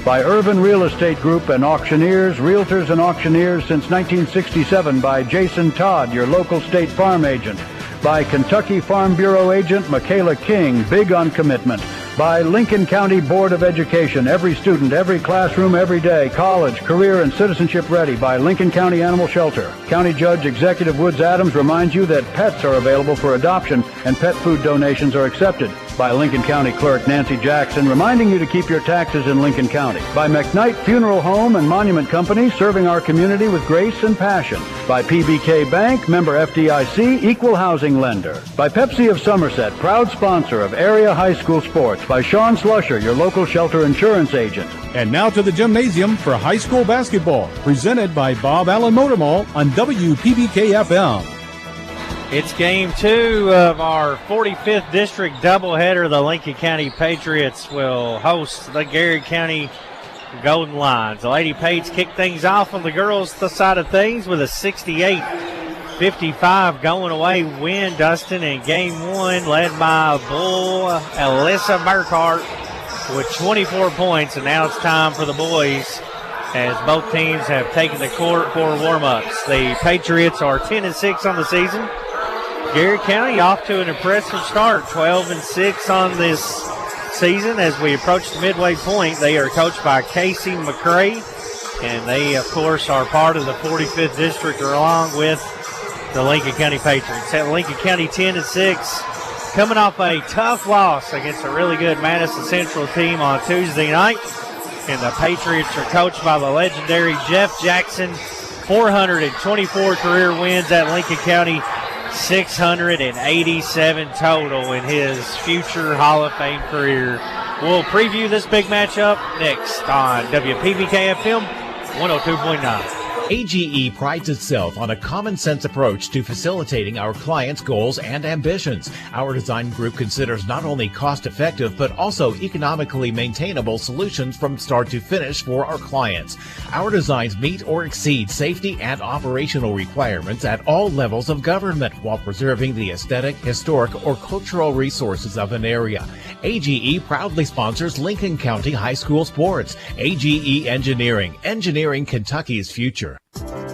By Urban Real Estate Group and Auctioneers, Realtors and Auctioneers since 1967. By Jason Todd, your local State Farm agent. By Kentucky Farm Bureau agent Michaela King, big on commitment. By Lincoln County Board of Education, every student, every classroom, every day, college, career, and citizenship ready. By Lincoln County Animal Shelter. County Judge Executive Woods Adams reminds you that pets are available for adoption and pet food donations are accepted. By Lincoln County Clerk Nancy Jackson, reminding you to keep your taxes in Lincoln County. By McKnight Funeral Home and Monument Company, serving our community with grace and passion. By PBK Bank, member FDIC, equal housing lender. By Pepsi of Somerset, proud sponsor of area high school sports. By Sean Slusher, your local shelter insurance agent. And now to the gymnasium for high school basketball, presented by Bob Allen Motor Mall on WPBK-FM. It's game 2 of our 45th district doubleheader. The Lincoln County Patriots will host the Garrard County Golden Lions. The Lady Pates kick things off on the girls' side of things with a 68-55 going away win, Dustin, in game 1, led by Bull Alyssa Burkhart with 24 points. And now it's time for the boys as both teams have taken the court for warm-ups. The Patriots are 10-6 on the season. Garrard County off to an impressive start, 12-6 on this season. As we approach the midway point, they are coached by Casey McCray, and they, of course, are part of the 45th district along with the Lincoln County Patriots. At Lincoln County 10-6, coming off a tough loss against a really good Madison Central team on Tuesday night, and the Patriots are coached by the legendary Jeff Jackson. 424 career wins at Lincoln County, 687 total in his future Hall of Fame career. We'll preview this big matchup next on WPBK-FM 102.9. AGE prides itself on a common-sense approach to facilitating our clients' goals and ambitions. Our design group considers not only cost-effective but also economically maintainable solutions from start to finish for our clients. Our designs meet or exceed safety and operational requirements at all levels of government while preserving the aesthetic, historic, or cultural resources of an area. AGE proudly sponsors Lincoln County High School sports. AGE Engineering, engineering Kentucky's future.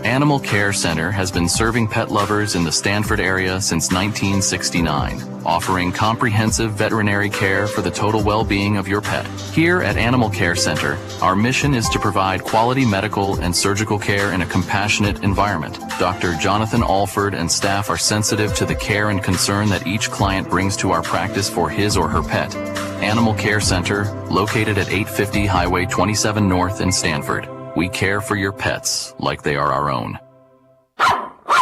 Animal Care Center has been serving pet lovers in the Stanford area since 1969, offering comprehensive veterinary care for the total well-being of your pet. Here at Animal Care Center, our mission is to provide quality medical and surgical care in a compassionate environment. Dr. Jonathan Alford and staff are sensitive to the care and concern that each client brings to our practice for his or her pet. Animal Care Center, located at 850 Highway 27 North in Stanford. We care for your pets like they are our own.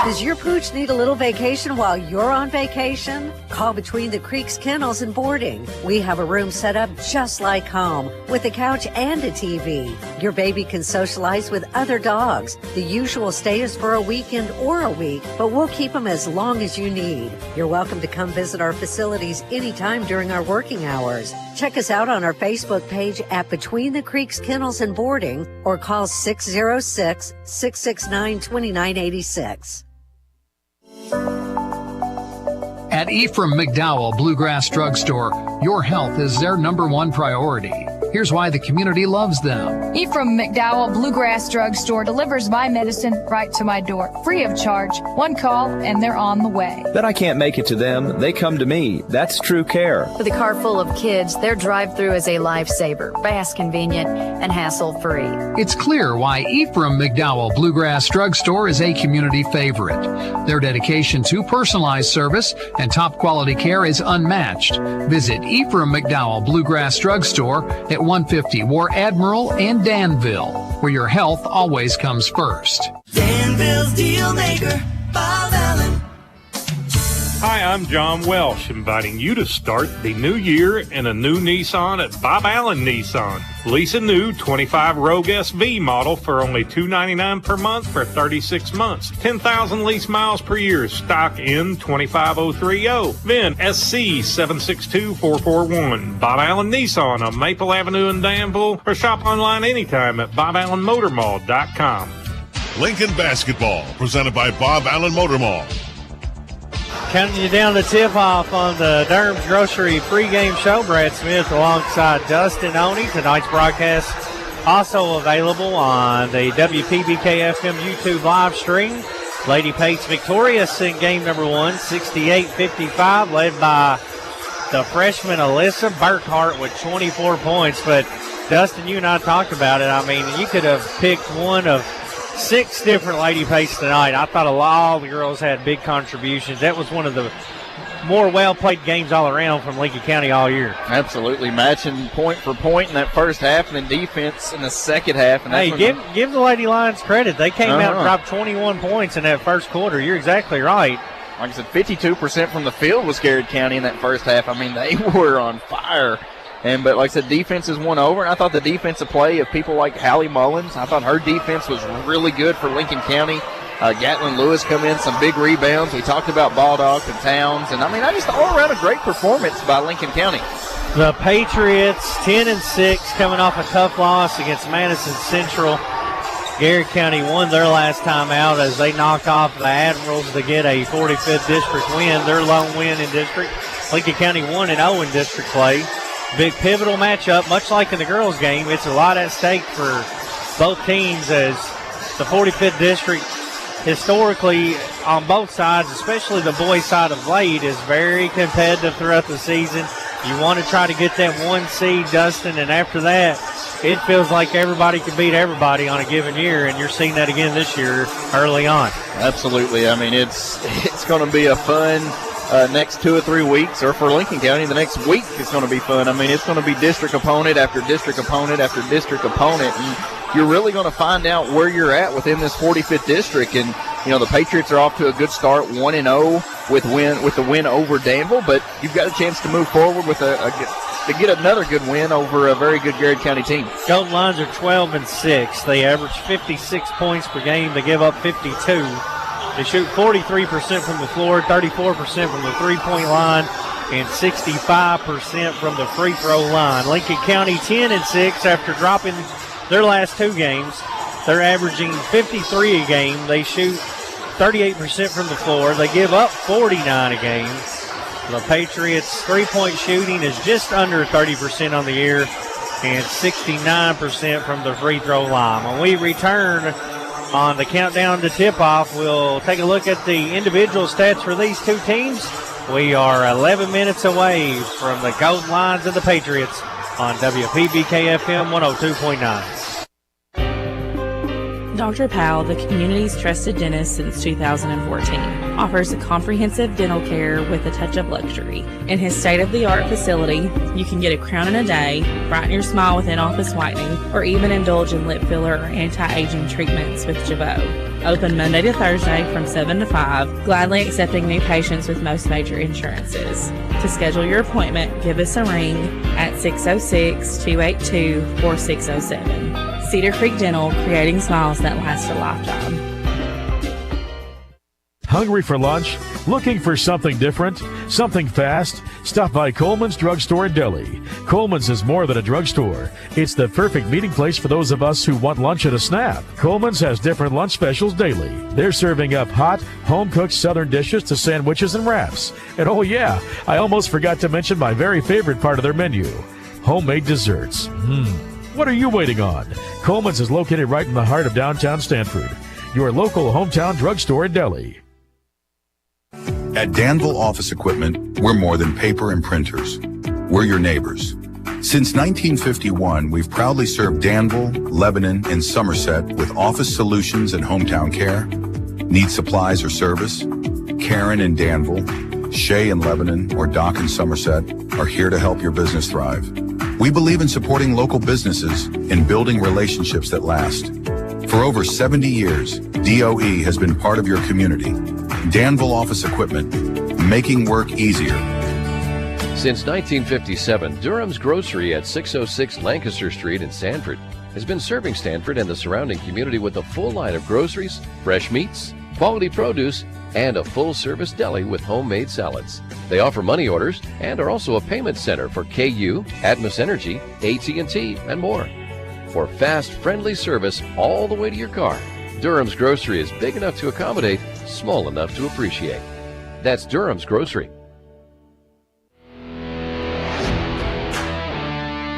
Does your pooch need a little vacation while you're on vacation? Call Between the Creeks Kennels and Boarding. We have a room set up just like home with a couch and a TV. Your baby can socialize with other dogs. The usual stay is for a weekend or a week, but we'll keep them as long as you need. You're welcome to come visit our facilities anytime during our working hours. Check us out on our Facebook page at Between the Creeks Kennels and Boarding or call 606-669-2986. At Ephraim McDowell Bluegrass Drugstore, your health is their #1 priority. Here's why the community loves them. Ephraim McDowell Bluegrass Drugstore delivers my medicine right to my door, free of charge. One call and they're on the way. Bet I can't make it to them. They come to me. That's true care. With a car full of kids, their drive-thru is a lifesaver, fast, convenient, and hassle-free. It's clear why Ephraim McDowell Bluegrass Drugstore is a community favorite. Their dedication to personalized service and top quality care is unmatched. Visit Ephraim McDowell Bluegrass Drugstore at 150 War Admiral and Danville, where your health always comes first. Danville's Deal Maker, Bob Allen. Hi, I'm John Welsh, inviting you to start the new year in a new Nissan at Bob Allen Nissan. Lease a new 25 Rogue SV model for only $299 per month for 36 months. 10,000 lease miles per year. Stock in 25030. VIN SC 762441. Bob Allen Nissan on Maple Avenue in Danville, or shop online anytime at BobAllenMotorMall.com. Lincoln Basketball, presented by Bob Allen Motor Mall. Counting you down to tip-off on the Durham's Grocery pregame show. Brad Smith alongside Dustin Oney. Tonight's broadcast also available on the WPBK-FM YouTube live stream. Lady Pates victorious in game number 1, 68-55, led by the freshman Alyssa Burkhart with 24 points. But, Dustin, you and I talked about it. I mean, you could have picked one of 6 different Lady Pates tonight. I thought all the girls had big contributions. That was one of the more well-played games all around from Lincoln County all year. Absolutely, matching point for point in that first half, and then defense in the second half. And hey, give the Lady Lions credit. They came out and dropped 21 points in that first quarter. You're exactly right. Like I said, 52% from the field was Garrard County in that first half. I mean, they were on fire. But like I said, defenses won over, and I thought the defensive play of people like Hallie Mullins, I thought her defense was really good for Lincoln County. Gatlin Lewis come in, some big rebounds. We talked about Baldock and Towns, and I mean, just all around a great performance by Lincoln County. The Patriots 10-6, coming off a tough loss against Madison Central. Garrard County won their last time out as they knocked off the Admirals to get a 45th district win, their lone win in district. Lincoln County 1-0 in district play. Big pivotal matchup, much like in the girls' game. It's a lot at stake for both teams, as the 45th district historically on both sides, especially the boys' side of late, is very competitive throughout the season. You want to try to get that 1 seed, Dustin, and after that, it feels like everybody can beat everybody on a given year, and you're seeing that again this year early on. Absolutely. I mean, it's going to be a fun next 2 or 3 weeks, or for Lincoln County, the next week is going to be fun. I mean, it's going to be district opponent after district opponent after district opponent, and you're really going to find out where you're at within this 45th district. And, you know, the Patriots are off to a good start, 1-0 with the win over Danville, but you've got a chance to move forward with to get another good win over a very good Garrard County team. Golden Lions are 12-6. They average 56 points per game. They give up 52. They shoot 43% from the floor, 34% from the three-point line, and 65% from the free throw line. Lincoln County 10-6 after dropping their last 2 games. They're averaging 53 a game. They shoot 38% from the floor. They give up 49 a game. The Patriots' three-point shooting is just under 30% on the year and 69% from the free throw line. When we return on the countdown to tip-off, we'll take a look at the individual stats for these 2 teams. We are 11 minutes away from the Golden Lions and the Patriots on WPBK-FM 102.9. Dr. Powell, the community's trusted dentist since 2014, offers a comprehensive dental care with a touch of luxury. In his state-of-the-art facility, you can get a crown in a day, brighten your smile with in-office whitening, or even indulge in lip filler or anti-aging treatments with Jabot. Open Monday to Thursday from 7 to 5, gladly accepting new patients with most major insurances. To schedule your appointment, give us a ring at 606-282-4607. Cedar Creek Dental, creating smiles that last a lifetime. Hungry for lunch? Looking for something different? Something fast? Stop by Coleman's Drugstore and Deli. Coleman's is more than a drugstore. It's the perfect meeting place for those of us who want lunch at a snap. Coleman's has different lunch specials daily. They're serving up hot, home-cooked southern dishes to sandwiches and wraps. And oh yeah, I almost forgot to mention my very favorite part of their menu. homemade desserts. What are you waiting on? Coleman's is located right in the heart of downtown Stanford, your local hometown drugstore in Delhi. At Danville Office Equipment, we're more than paper and printers. We're your neighbors. Since 1951, we've proudly served Danville, Lebanon, and Somerset with office solutions and hometown care. Need supplies or service? Karen in Danville, Shay in Lebanon, or Doc in Somerset are here to help your business thrive. We believe in supporting local businesses and building relationships that last. For over 70 years, DOE has been part of your community. Danville Office Equipment, making work easier. Since 1957, Durham's Grocery at 606 Lancaster Street in Stanford has been serving Stanford and the surrounding community with a full line of groceries, fresh meats, quality produce, and a full-service deli with homemade salads. They offer money orders and are also a payment center for KU, Atmos Energy, AT&T, and more. For fast, friendly service all the way to your car, Durham's Grocery is big enough to accommodate, small enough to appreciate. That's Durham's Grocery.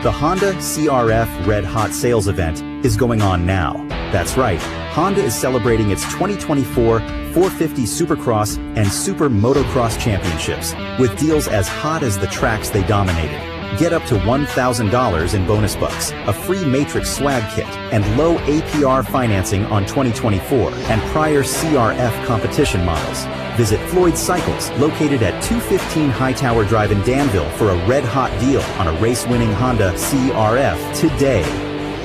The Honda CRF Red Hot Sales Event is going on now. That's right, Honda is celebrating its 2024 450 Supercross and Super Motocross Championships with deals as hot as the tracks they dominated. Get up to $1,000 in bonus bucks, a free Matrix swag kit, and low APR financing on 2024 and prior CRF competition models. Visit Floyd Cycles, located at 215 Hightower Drive in Danville, for a red-hot deal on a race-winning Honda CRF today.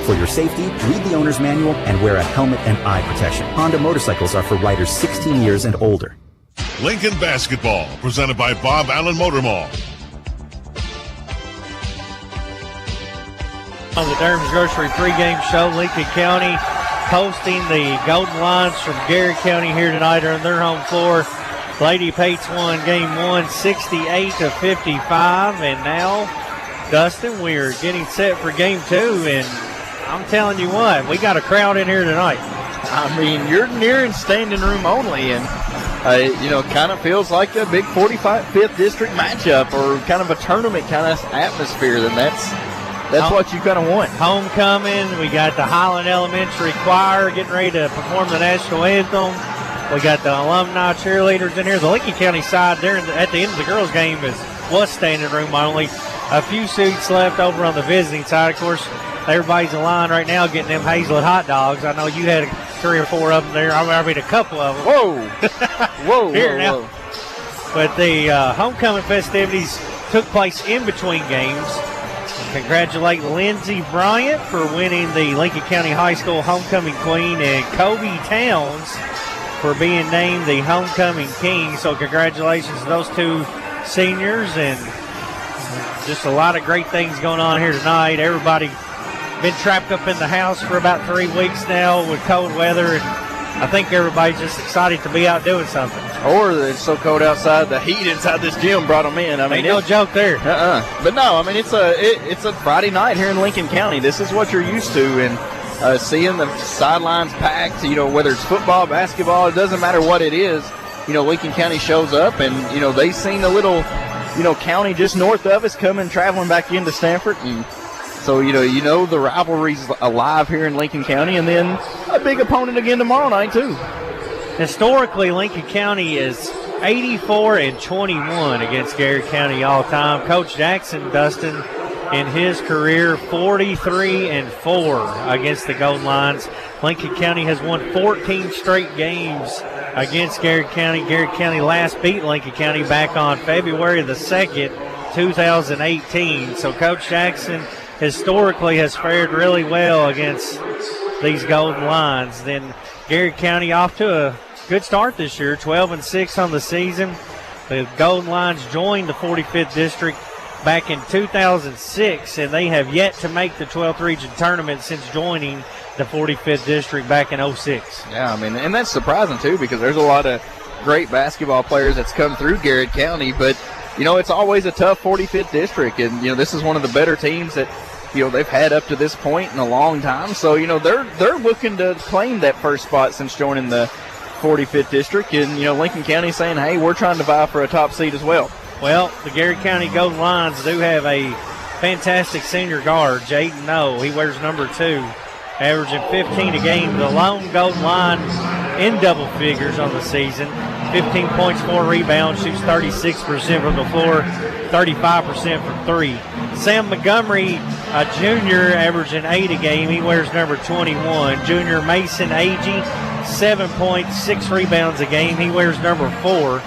For your safety, read the owner's manual and wear a helmet and eye protection. Honda motorcycles are for riders 16 years and older. Lincoln Basketball, presented by Bob Allen Motor Mall. On the Durham's Grocery pregame show, Lincoln County hosting the Golden Lions from Garrard County here tonight on their home floor. Lady Pates won game one, 68-55, and now, Dustin, we are getting set for game two, and I'm telling you what, we got a crowd in here tonight. I mean, you're nearing standing room only, and kind of feels like a big 45th district matchup or kind of a tournament kind of atmosphere. Then that's what you kind of want. Homecoming, we got the Highland Elementary Choir getting ready to perform the national anthem. We got the alumni cheerleaders in here. The Lincoln County side there at the end of the girls' game was standing room only. A few seats left over on the visiting side. Of course, everybody's in line right now getting them Hazelwood hot dogs. I know you had 3 or 4 of them there. I mean, a couple of them. Whoa. Whoa, here whoa, now. But the homecoming festivities took place in between games. Congratulate Lindsey Bryant for winning the Lincoln County High School Homecoming Queen and Kobe Towns for being named the Homecoming King. So congratulations to those two seniors, and just a lot of great things going on here tonight. Everybody been trapped up in the house for about 3 weeks now with cold weather, and I think everybody's just excited to be out doing something. Or it's so cold outside, the heat inside this gym brought them in. I mean, ain't no joke there. But no, I mean, it's a Friday night here in Lincoln County. This is what you're used to, and seeing the sidelines packed, whether it's football, basketball, it doesn't matter what it is. Lincoln County shows up, and they've seen a little, county just north of us traveling back into Stanford, and so the rivalry's alive here in Lincoln County, and then a big opponent again tomorrow night too. Historically, Lincoln County is 84-21 against Garrard County all time. Coach Jackson, Dustin, in his career, 43-4 against the Golden Lions. Lincoln County has won 14 straight games against Garrard County. Garrard County last beat Lincoln County back on February the 2nd, 2018. So Coach Jackson historically has fared really well against these Golden Lions. Then Garrard County off to a good start this year, 12-6 on the season. The Golden Lions joined the 45th District back in 2006, and they have yet to make the 12th Region Tournament since joining the 45th District back in 06. Yeah, I mean, and that's surprising too, because there's a lot of great basketball players that's come through Garrard County, but it's always a tough 45th District, and this is one of the better teams that they've had up to this point in a long time. So they're looking to claim that first spot since joining the 45th District, and Lincoln County saying, hey, we're trying to vie for a top seed as well. Well, the Garrard County Golden Lions do have a fantastic senior guard, Jaden No. He wears number 2, averaging 15 a game. The lone Golden Line in double figures on the season. 15 points, 4 rebounds, shoots 36% from the floor, 35% from 3. Sam Montgomery, a junior, averaging 8 a game. He wears number 21. Junior Mason Agee, 7 points, 6 rebounds a game. He wears number 4.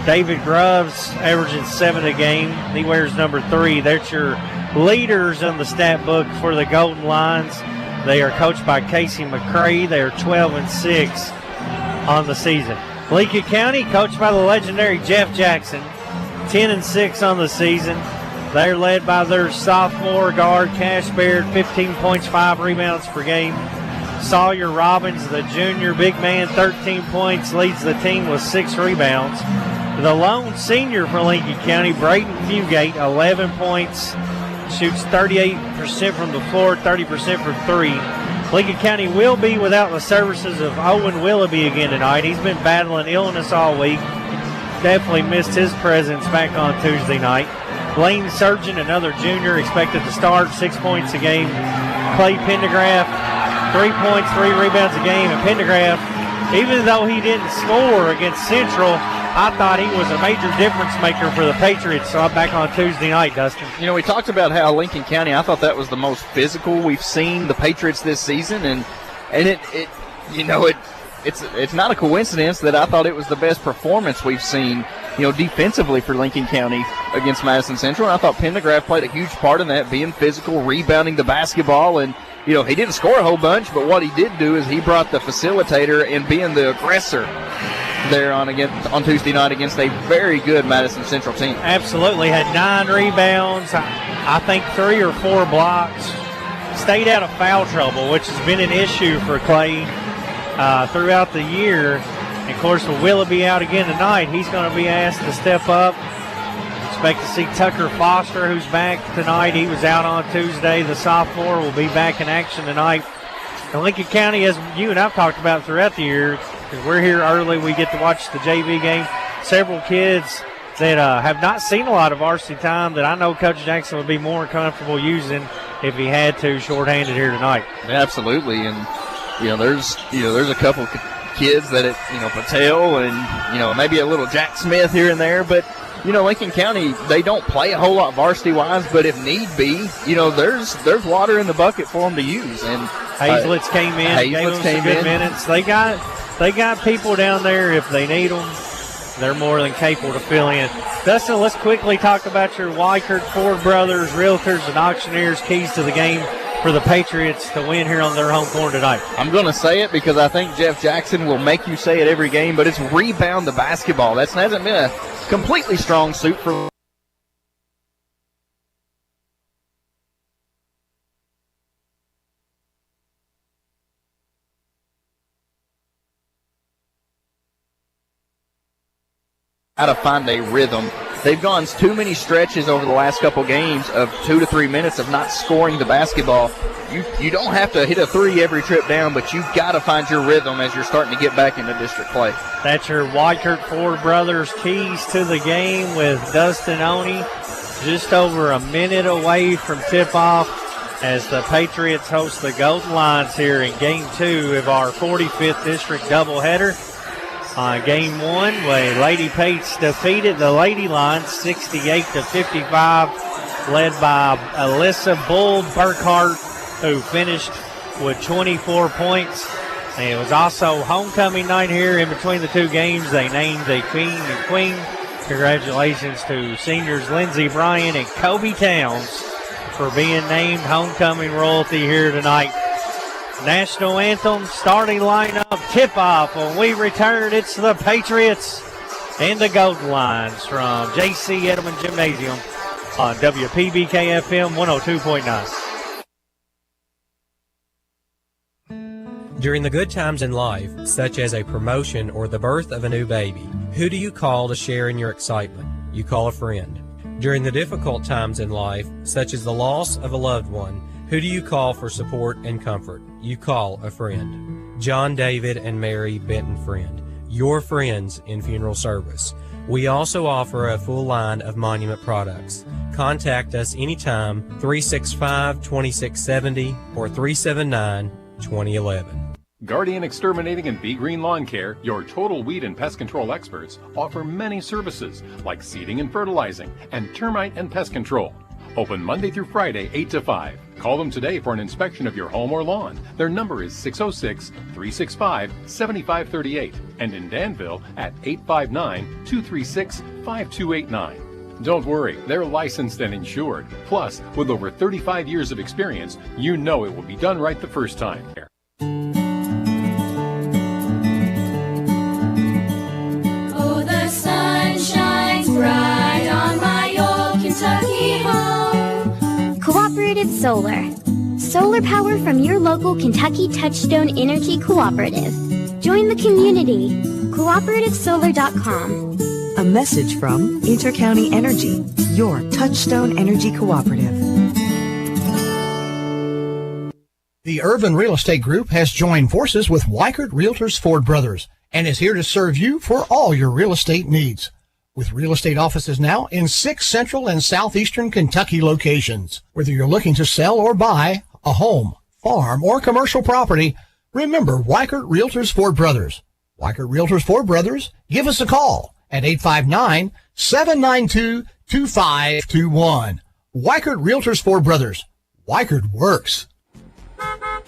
David Grubbs, averaging 7 a game. He wears number 3. That's your leaders in the stat book for the Golden Lions. They are coached by Casey McCray. They are 12-6 on the season. Lincoln County, coached by the legendary Jeff Jackson, 10-6 on the season. They're led by their sophomore guard, Cash Baird, 15 points, 5 rebounds per game. Sawyer Robbins, the junior big man, 13 points, leads the team with 6 rebounds. The lone senior for Lincoln County, Braden Fugate, 11 points, shoots 38% from the floor, 30% from 3. Lincoln County will be without the services of Owen Willoughby again tonight. He's been battling illness all week. Definitely missed his presence back on Tuesday night. Blaine Surgeon, another junior, expected to start, 6 points a game. Clay Pendergraft, 3 points, 3 rebounds a game. And Pendergraft, even though he didn't score against Central, I thought he was a major difference maker for the Patriots back on Tuesday night, Dustin. You know, we talked about how Lincoln County, I thought that was the most physical we've seen the Patriots this season, and it's not a coincidence that I thought it was the best performance we've seen, defensively for Lincoln County against Madison Central. And I thought Pendergraft played a huge part in that, being physical, rebounding the basketball, and he didn't score a whole bunch, but what he did do is he brought the facilitator and being the aggressor there on Tuesday night against a very good Madison Central team. Absolutely. Had 9 rebounds, I think 3 or 4 blocks. Stayed out of foul trouble, which has been an issue for Clay throughout the year. And, of course, with Willoughby out again tonight, he's going to be asked to step up. Expect to see Tucker Foster, who's back tonight. He was out on Tuesday. The sophomore will be back in action tonight. And Lincoln County, as you and I've talked about throughout the year, because we're here early, we get to watch the JV game. Several kids that have not seen a lot of varsity time that I know Coach Jackson would be more comfortable using if he had to, shorthanded here tonight. Absolutely, and there's a couple kids that Patel and maybe a little Jack Smith here and there, but Lincoln County, they don't play a whole lot varsity wise, but if need be, there's water in the bucket for them to use. And Hazlett's came in, gave them some good minutes. They got people down there if they need them. They're more than capable to fill in. Dustin, let's quickly talk about your Weichert, Ford Brothers, Realtors, and Auctioneers keys to the game for the Patriots to win here on their home court tonight. I'm going to say it because I think Jeff Jackson will make you say it every game, but it's rebound the basketball. That hasn't been a completely strong suit for how to find a rhythm. They've gone too many stretches over the last couple games of 2 to 3 minutes of not scoring the basketball. You don't have to hit a 3 every trip down, but you've got to find your rhythm as you're starting to get back into district play. That's your Weichert Ford Brothers keys to the game with Dustin Oney just over a minute away from tip-off as the Patriots host the Golden Lions here in Game 2 of our 45th District doubleheader. Game 1, where Lady Pates defeated the Lady Lions 68-55, led by Alyssa Bull Burkhart, who finished with 24 points. And it was also homecoming night here in between the two games. They named a king and queen. Congratulations to seniors Lindsey Bryan and Kobe Towns for being named homecoming royalty here tonight. National anthem, starting lineup, tip-off. When we return, it's the Patriots and the Golden Lions from J.C. Edelman Gymnasium on WPBK-FM 102.9. During the good times in life, such as a promotion or the birth of a new baby, who do you call to share in your excitement? You call a friend. During the difficult times in life, such as the loss of a loved one, who do you call for support and comfort? You call a friend. John David and Mary Benton Friend, your friends in funeral service. We also offer a full line of monument products. contact us anytime, 365-2670 or 379-2011. Guardian Exterminating and Be Green Lawn Care, your total weed and pest control experts, offer many services like seeding and fertilizing and termite and pest control. Open Monday through Friday, 8 to 5. Call them today for an inspection of your home or lawn. Their number is 606-365-7538 and in Danville at 859-236-5289. Don't worry, they're licensed and insured. Plus, with over 35 years of experience, you know it will be done right the first time. Oh, the sun shines bright on my old Kentucky home. Cooperative Solar. Solar power from your local Kentucky Touchstone Energy Cooperative. Join the community. CooperativeSolar.com. A message from Intercounty Energy, your Touchstone Energy Cooperative. The Urban Real Estate Group has joined forces with Weichert Realtors Ford Brothers and is here to serve you for all your real estate needs. With real estate offices now in 6 central and southeastern Kentucky locations. Whether you're looking to sell or buy a home, farm, or commercial property, remember Weichert Realtors Ford Brothers. Weichert Realtors Ford Brothers, give us a call at 859-792-2521. Weichert Realtors Ford Brothers. Weichert works.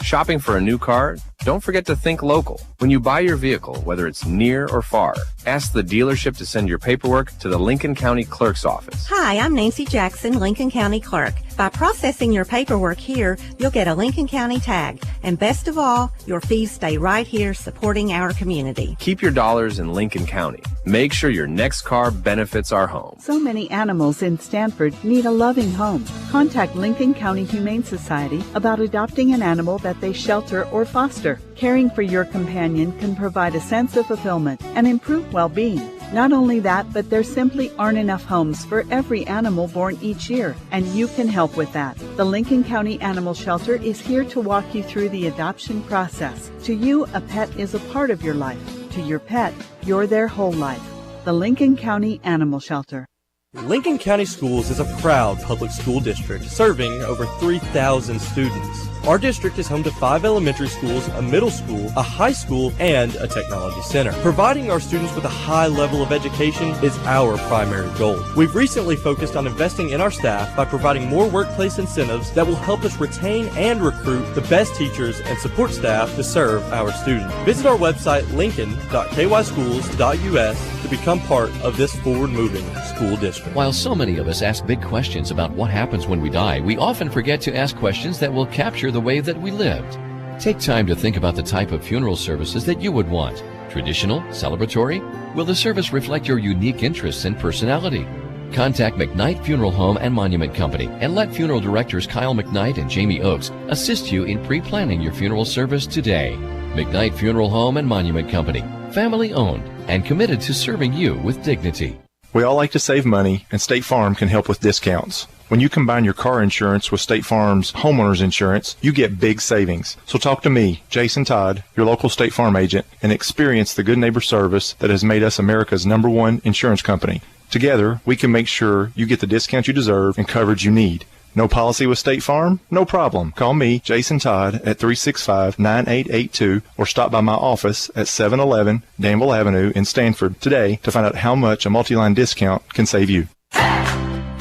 Shopping for a new car? Don't forget to think local. When you buy your vehicle, whether it's near or far, ask the dealership to send your paperwork to the Lincoln County Clerk's office. Hi, I'm Nancy Jackson, Lincoln County Clerk. By processing your paperwork here, you'll get a Lincoln County tag. And best of all, your fees stay right here supporting our community. Keep your dollars in Lincoln County. Make sure your next car benefits our home. So many animals in Stanford need a loving home. Contact Lincoln County Humane Society about adopting an animal that they shelter or foster. Caring for your companion can provide a sense of fulfillment and improve well-being. Not only that, but there simply aren't enough homes for every animal born each year, and you can help with that. The Lincoln County Animal Shelter is here to walk you through the adoption process. To you, a pet is a part of your life. To your pet, you're their whole life. The Lincoln County Animal Shelter. Lincoln County Schools is a proud public school district serving over 3,000 students. Our district is home to 5 elementary schools, a middle school, a high school, and a technology center. Providing our students with a high level of education is our primary goal. We've recently focused on investing in our staff by providing more workplace incentives that will help us retain and recruit the best teachers and support staff to serve our students. Visit our website, lincoln.kyschools.us, to become part of this forward-moving school district. While so many of us ask big questions about what happens when we die, we often forget to ask questions that will capture the way that we lived. Take time to think about the type of funeral services that you would want. Traditional? Celebratory? Will the service reflect your unique interests and personality? Contact McKnight Funeral Home and Monument Company and let funeral directors Kyle McKnight and Jamie Oakes assist you in pre-planning your funeral service today. McKnight Funeral Home and Monument Company, family owned and committed to serving you with dignity. We all like to save money, and State Farm can help with discounts. When you combine your car insurance with State Farm's homeowner's insurance, you get big savings. So talk to me, Jason Todd, your local State Farm agent, and experience the good neighbor service that has made us America's #1 insurance company. Together, we can make sure you get the discount you deserve and coverage you need. No policy with State Farm? No problem. Call me, Jason Todd, at 365-9882 or stop by my office at 711 Danville Avenue in Stanford today to find out how much a multi-line discount can save you.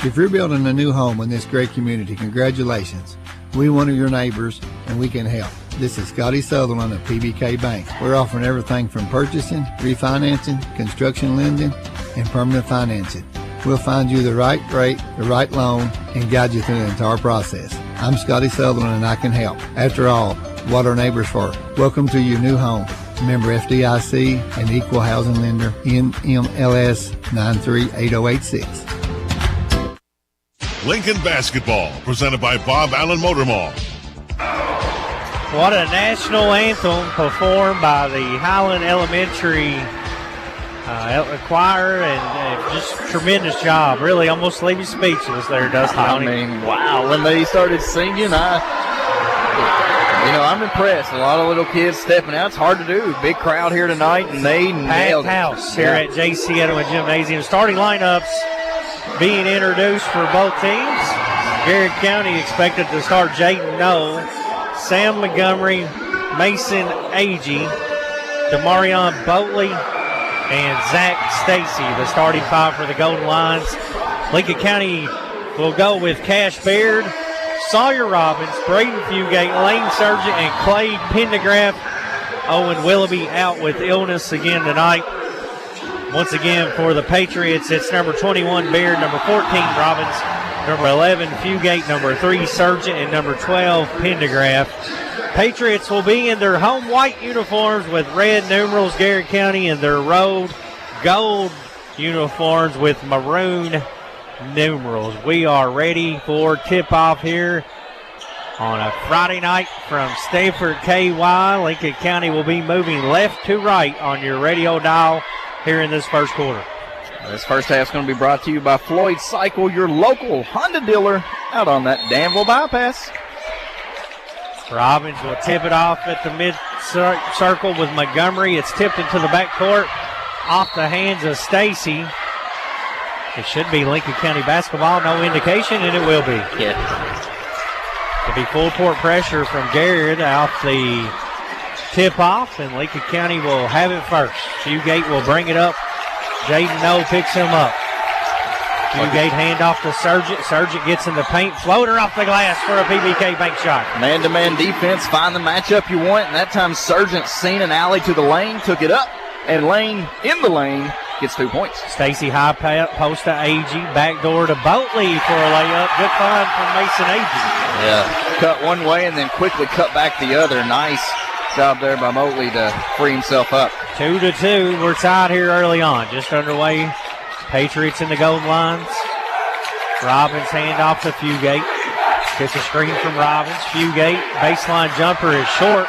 If you're building a new home in this great community, congratulations. We're one of your neighbors, and we can help. This is Scotty Sutherland of PBK Bank. We're offering everything from purchasing, refinancing, construction lending, and permanent financing. We'll find you the right rate, the right loan, and guide you through the entire process. I'm Scotty Sutherland, and I can help. After all, what are neighbors for? Welcome to your new home. Member FDIC and Equal Housing Lender, NMLS 938086. Lincoln Basketball, presented by Bob Allen Motor Mall. What a national anthem performed by the Highland Elementary choir, and just tremendous job. Really almost leave you speechless there, Dustin. I mean, wow, when they started singing, I'm impressed. A lot of little kids stepping out. It's hard to do. Big crowd here tonight, and they nailed it. Packed house here at JC Edelman Gymnasium. Starting lineups being introduced for both teams. Garrett County expected to start Jaden Noel, Sam Montgomery, Mason Agee, Demarion Boatley, and Zach Stacy, the starting five for the Golden Lions. Lincoln County will go with Cash Baird, Sawyer Robbins, Braden Fugate, Lane Surgeon, and Clay Pendergraft. Owen Willoughby out with illness again tonight. Once again for the Patriots, it's number 21 Baird, number 14 Robbins, number 11 Fugate, number 3 Surgeon, and number 12 Pendergraft. Patriots will be in their home white uniforms with red numerals, Garrett County, and their road gold uniforms with maroon numerals. We are ready for tip-off here on a Friday night from Stanford KY. Lincoln County will be moving left to right on your radio dial here in this first quarter. This first half is going to be brought to you by Floyd Cycle, your local Honda dealer out on that Danville bypass. Robbins will tip it off at the mid-circle with Montgomery. It's tipped into the backcourt off the hands of Stacy. It should be Lincoln County basketball, no indication, and it will be. Yeah. It'll be full court pressure from Garrard off the tip-off, and Lincoln County will have it first. Fugate will bring it up. Jaden Noel picks him up. Fugate handoff to Surgeon. Surgeon gets in the paint. Floater off the glass for a PBK bank shot. Man-to-man defense, find the matchup you want, and that time Surgeon seen an alley to the lane, took it up, and Lane in the lane gets 2 points. Stacy high post to Agee. Backdoor to Boatley for a layup. Good find from Mason Agee. Yeah, cut one way and then quickly cut back the other. Nice job there by Motley to free himself up. 2-2. We're tied here early on. Just underway. Patriots in the Golden Lines. Robbins handoff to Fugate. Gets a screen from Robbins. Fugate, baseline jumper is short.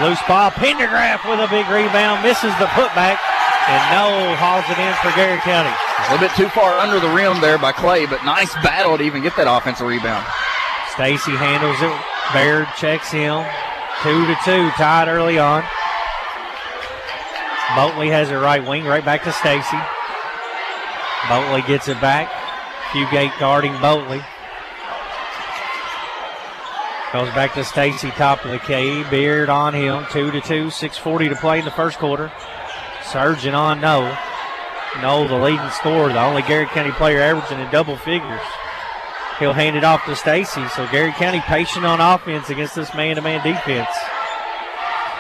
Loose ball. Pendergraft with a big rebound. Misses the putback. And Noel hauls it in for Garrett County. A little bit too far under the rim there by Clay, but nice battle to even get that offensive rebound. Stacy handles it. Baird checks him. 2-2, tied early on. Boatley has it right wing, right back to Stacy. Boatley gets it back. Fugate guarding Boatley. Goes back to Stacy, top of the key. Beard on him. 2-2, 6:40 to play in the first quarter. Surgeon on Noel. Noel, the leading scorer, the only Garrett County player averaging in double figures. He'll hand it off to Stacy. So Garrett County patient on offense against this man-to-man defense.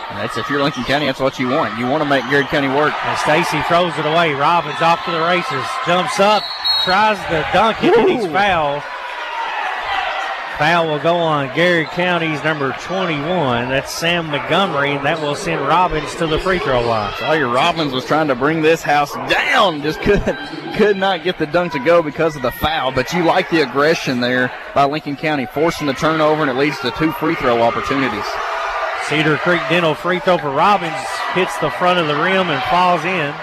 And that's, if you're Lincoln County, that's what you want. You want to make Garrett County work. And Stacy throws it away. Robbins off to the races. Jumps up. Tries to dunk it, and he's fouled. Foul will go on Garrett County's number 21. That's Sam Montgomery, and that will send Robbins to the free throw line. Sawyer Robbins was trying to bring this house down. Just could not get the dunk to go because of the foul. But you like the aggression there by Lincoln County, forcing the turnover, and it leads to 2 free throw opportunities. Cedar Creek Dental free throw for Robbins. Hits the front of the rim and falls in.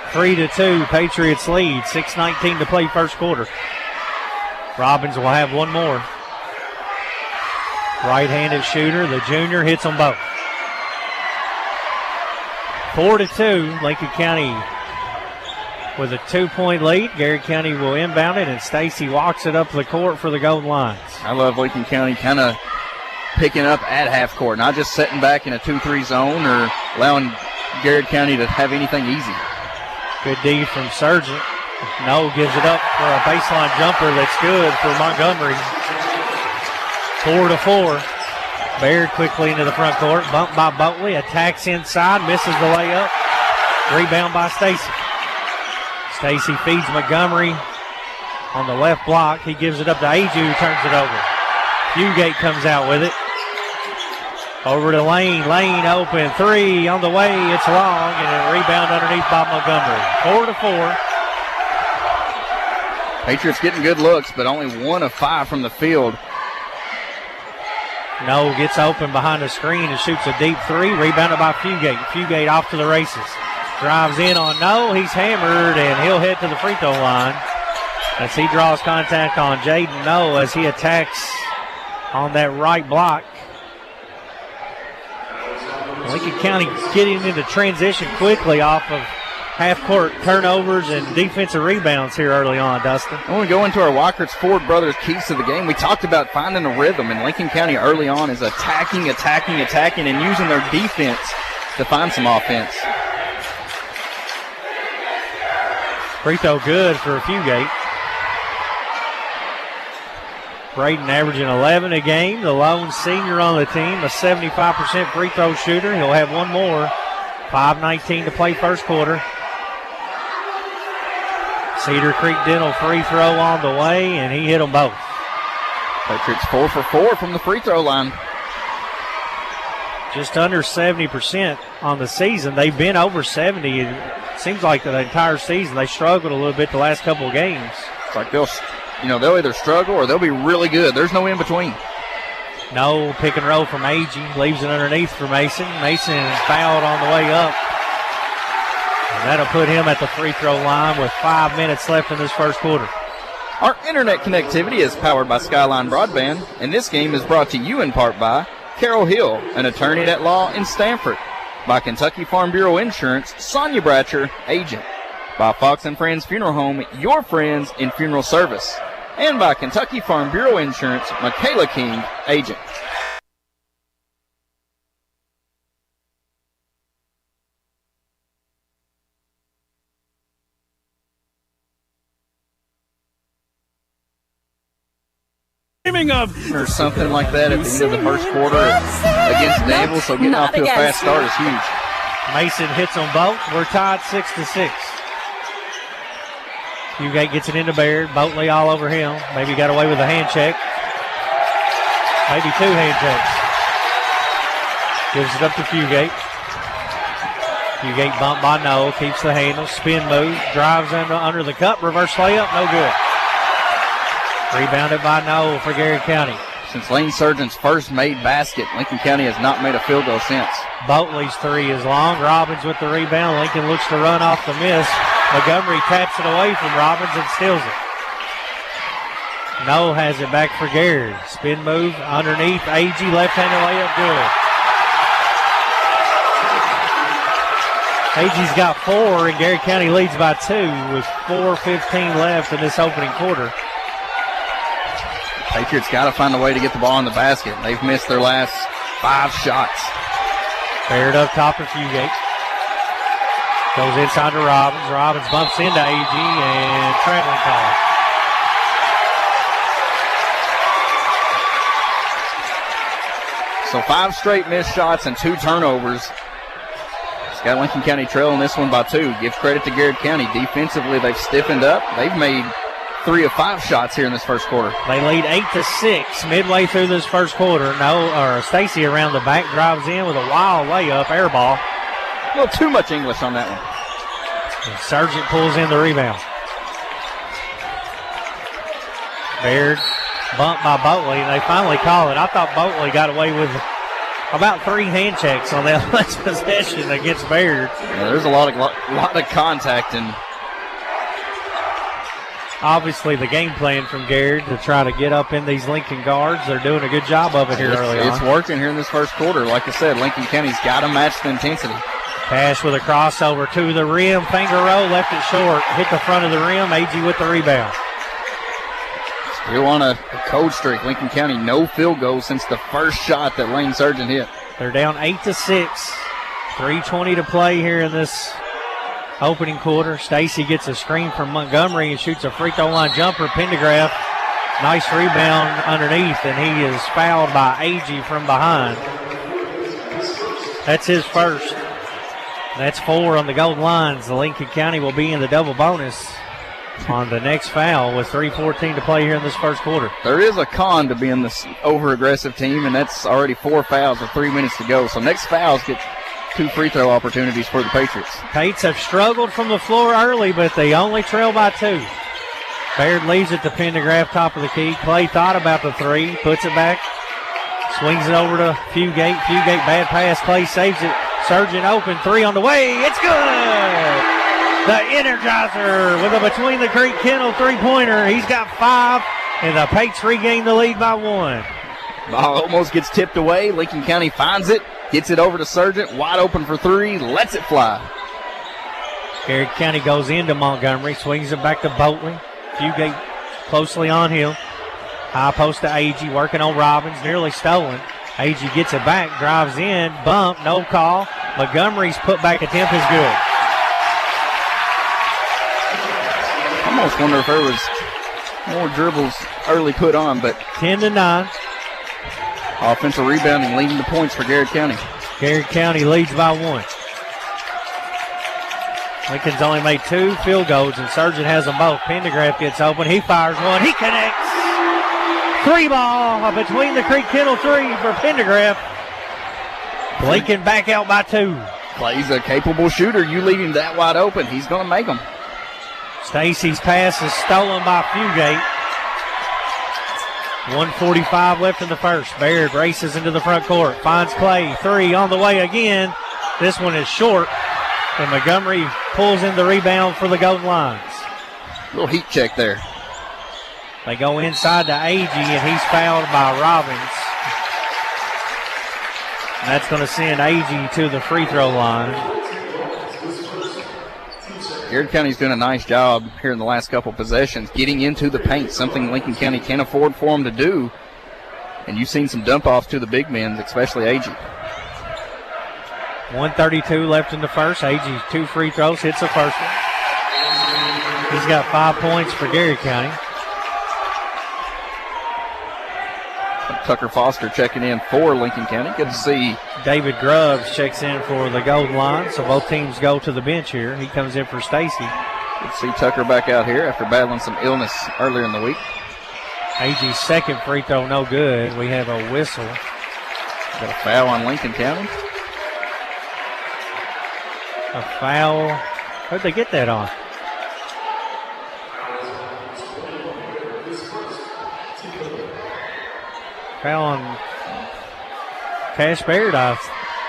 3-2, Patriots lead. 6:19 to play first quarter. Robbins will have one more. Right-handed shooter, the junior, hits them both. 4-2, Lincoln County with a 2-point lead. Garrett County will inbound it, and Stacy walks it up the court for the Golden Lines. I love Lincoln County kind of picking up at half court, not just setting back in a 2-3 zone or allowing Garrett County to have anything easy. Good D from Sargent. No gives it up for a baseline jumper that's good for Montgomery. 4-4. Baird quickly into the front court. Bumped by Boatley. Attacks inside. Misses the layup. Rebound by Stacy. Stacy feeds Montgomery on the left block. He gives it up to Agee, who turns it over. Fugate comes out with it. Over to Lane. Lane open. 3 on the way. It's long. And a rebound underneath by Montgomery. 4-4. Patriots getting good looks, but only 1 of 5 from the field. No gets open behind the screen and shoots a deep 3. Rebounded by Fugate. Fugate off to the races. Drives in on No. He's hammered, and he'll head to the free throw line as he draws contact on Jaden No as he attacks on that right block. Lincoln County getting into transition quickly off of half-court turnovers and defensive rebounds here early on, Dustin. When we go into our Weichert's Ford Brothers keys to the game, we talked about finding a rhythm, and Lincoln County early on is attacking, and using their defense to find some offense. Free throw good for Fugate. Braden averaging 11 a game, the lone senior on the team, a 75% free throw shooter. He'll have one more. 5:19 to play first quarter. Cedar Creek Dental free throw on the way, and he hit them both. Patriots 4 for 4 from the free throw line. Just under 70% on the season. They've been over 70. It seems like the entire season they struggled a little bit the last couple of games. It's like they'll either struggle or they'll be really good. There's no in between. No pick and roll from Agee. Leaves it underneath for Mason. Mason is fouled on the way up. And that'll put him at the free throw line with 5 minutes left in this first quarter. Our internet connectivity is powered by Skyline Broadband, and this game is brought to you in part by Carol Hill, an attorney at law in Stamford. By Kentucky Farm Bureau Insurance, Sonia Bratcher, agent. By Fox and Friends Funeral Home, your friends in funeral service. And by Kentucky Farm Bureau Insurance, Michaela King, agent. Or something like that at the end of the first quarter against Danville, so getting off to a fast start is huge. Mason hits them both. We're tied 6-6. Fugate gets it into Baird. Boatley all over him. Maybe got away with a hand check. Maybe 2 hand checks. Gives it up to Fugate. Fugate bumped by Noel. Keeps the handle. Spin move. Drives under the cup. Reverse layup. No good. Rebounded by Noel for Garrett County. Since Lane Surgeon's first made basket, Lincoln County has not made a field goal since. Boatley's 3 is long. Robbins with the rebound. Lincoln looks to run off the miss. Montgomery taps it away from Robbins and steals it. Noel has it back for Garrett. Spin move underneath. Agee left-handed layup good. Agee's got 4, and Garrett County leads by 2 with 4:15 left in this opening quarter. Patriots got to find a way to get the ball in the basket. They've missed their last 5 shots. Baird up top of Fugate. Goes inside to Robbins. Robbins bumps into Agee and traveling call. So 5 straight missed shots and 2 turnovers. It's got Lincoln County trailing this one by 2. Give credit to Garrett County. Defensively, they've stiffened up. They've made 3 of 5 shots here in this first quarter. They lead 8-6 midway through this first quarter. Stacy around the back drives in with a wild layup, air ball. A little too much English on that one. And Sargent pulls in the rebound. Baird bumped by Boatley, and they finally call it. I thought Boatley got away with about 3 hand checks on that last possession against Baird. Yeah, there's a lot of contact, and obviously the game plan from Garrard to try to get up in these Lincoln guards. They're doing a good job of it here early on. It's working here in this first quarter. Like I said, Lincoln County's got to match the intensity. Pass with a crossover to the rim. Finger roll, left it short. Hit the front of the rim. Agee with the rebound. Still on a cold streak. Lincoln County, no field goals since the first shot that Lane Surgeon hit. They're down 8-6. 3:20 to play here in this opening quarter. Stacy gets a screen from Montgomery and shoots a free throw line jumper. Pendergraph, nice rebound underneath, and he is fouled by Agee from behind. That's his first. That's 4 on the gold lines. The Lincoln County will be in the double bonus on the next foul with 3:14 to play here in this first quarter. There is a con to being this over-aggressive team, and that's already 4 fouls with 3 minutes to go. So next fouls get 2 free throw opportunities for the Patriots. Pates have struggled from the floor early, but they only trail by 2. Baird leaves it to Pendergraph, top of the key. Clay thought about the 3, puts it back, swings it over to Fugate. Fugate, bad pass. Clay saves it. Surgeon open, 3 on the way. It's good! The Energizer with a between the Creek Kennel 3-pointer. He's got 5, and the Pates regain the lead by 1. Ball almost gets tipped away. Lincoln County finds it. Gets it over to Sargent, wide open for 3, lets it fly. Garrett County goes into Montgomery, swings it back to Boltley. Fugate closely on him. High post to Agee, working on Robbins, nearly stolen. Agee gets it back, drives in, bump, no call. Montgomery's putback attempt is good. I almost wonder if there was more dribbles early put on, but 10-9. Offensive rebounding leading the points for Garrett County. Garrett County leads by 1. Lincoln's only made 2 field goals, and Surgeon has them both. Pendergraft gets open. He fires one. He connects. 3 ball between the Creek Kennel 3 for Pendergraft. Lincoln back out by 2. Clay's a capable shooter. You leave him that wide open, he's going to make them. Stacy's pass is stolen by Fugate. 1:45 left in the first. Baird races into the front court. Finds Clay. 3 on the way again. This one is short. And Montgomery pulls in the rebound for the Golden Lions. Little heat check there. They go inside to Agee, and he's fouled by Robbins. And that's going to send Agee to the free throw line. Garrett County's doing a nice job here in the last couple possessions, getting into the paint, something Lincoln County can't afford for them to do. And you've seen some dump-offs to the big men, especially Agee. 1:32 left in the first. Agee 2 free throws, hits the first one. He's got 5 points for Garrett County. Tucker Foster checking in for Lincoln County. Good to see. David Grubbs checks in for the Golden Lions, so both teams go to the bench here. He comes in for Stacy. Good to see Tucker back out here after battling some illness earlier in the week. Agee's second free throw, no good. We have a whistle. Got a foul on Lincoln County. A foul. Where'd they get that on? Foul on Cash Baird, I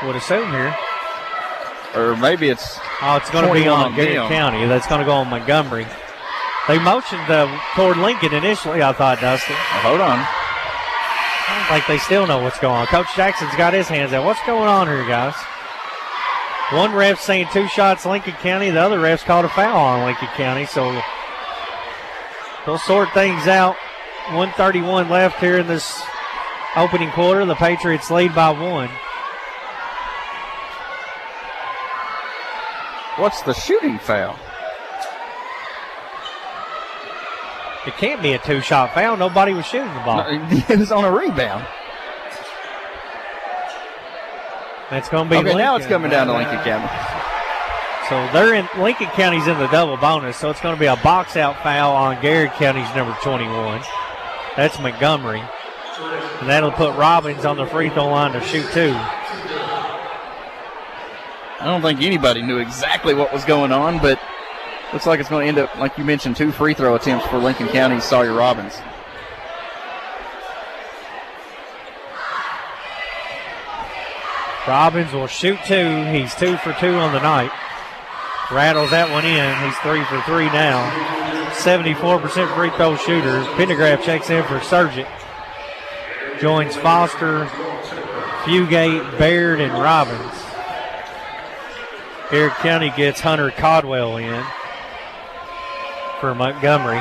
would assume here. Or maybe it's... Oh, it's going to be on Garrett County. That's going to go on Montgomery. They motioned toward Lincoln initially, I thought, Dustin. Hold on. I don't think they still know what's going on. Coach Jackson's got his hands out. What's going on here, guys? One ref saying 2 shots Lincoln County. The other ref's called a foul on Lincoln County. So they'll sort things out. 1:31 left here in this opening quarter. The Patriots lead by 1. What's the shooting foul? It can't be a 2-shot foul. Nobody was shooting the ball. No, it was on a rebound. That's going to be okay, Lincoln. Now it's coming down to Lincoln County. So Lincoln County's in the double bonus, so it's going to be a box-out foul on Garrett County's number 21. That's Montgomery. And that'll put Robbins on the free throw line to shoot 2. I don't think anybody knew exactly what was going on, but looks like it's going to end up, like you mentioned, 2 free throw attempts for Lincoln County's Sawyer Robbins. Robbins will shoot 2. He's 2 for 2 on the night. Rattles that one in. He's 3 for 3 now. 74% free throw shooter. Pendergraft checks in for Sargent. Joins Foster, Fugate, Baird, and Robbins. Garrett County gets Hunter Codwell in for Montgomery.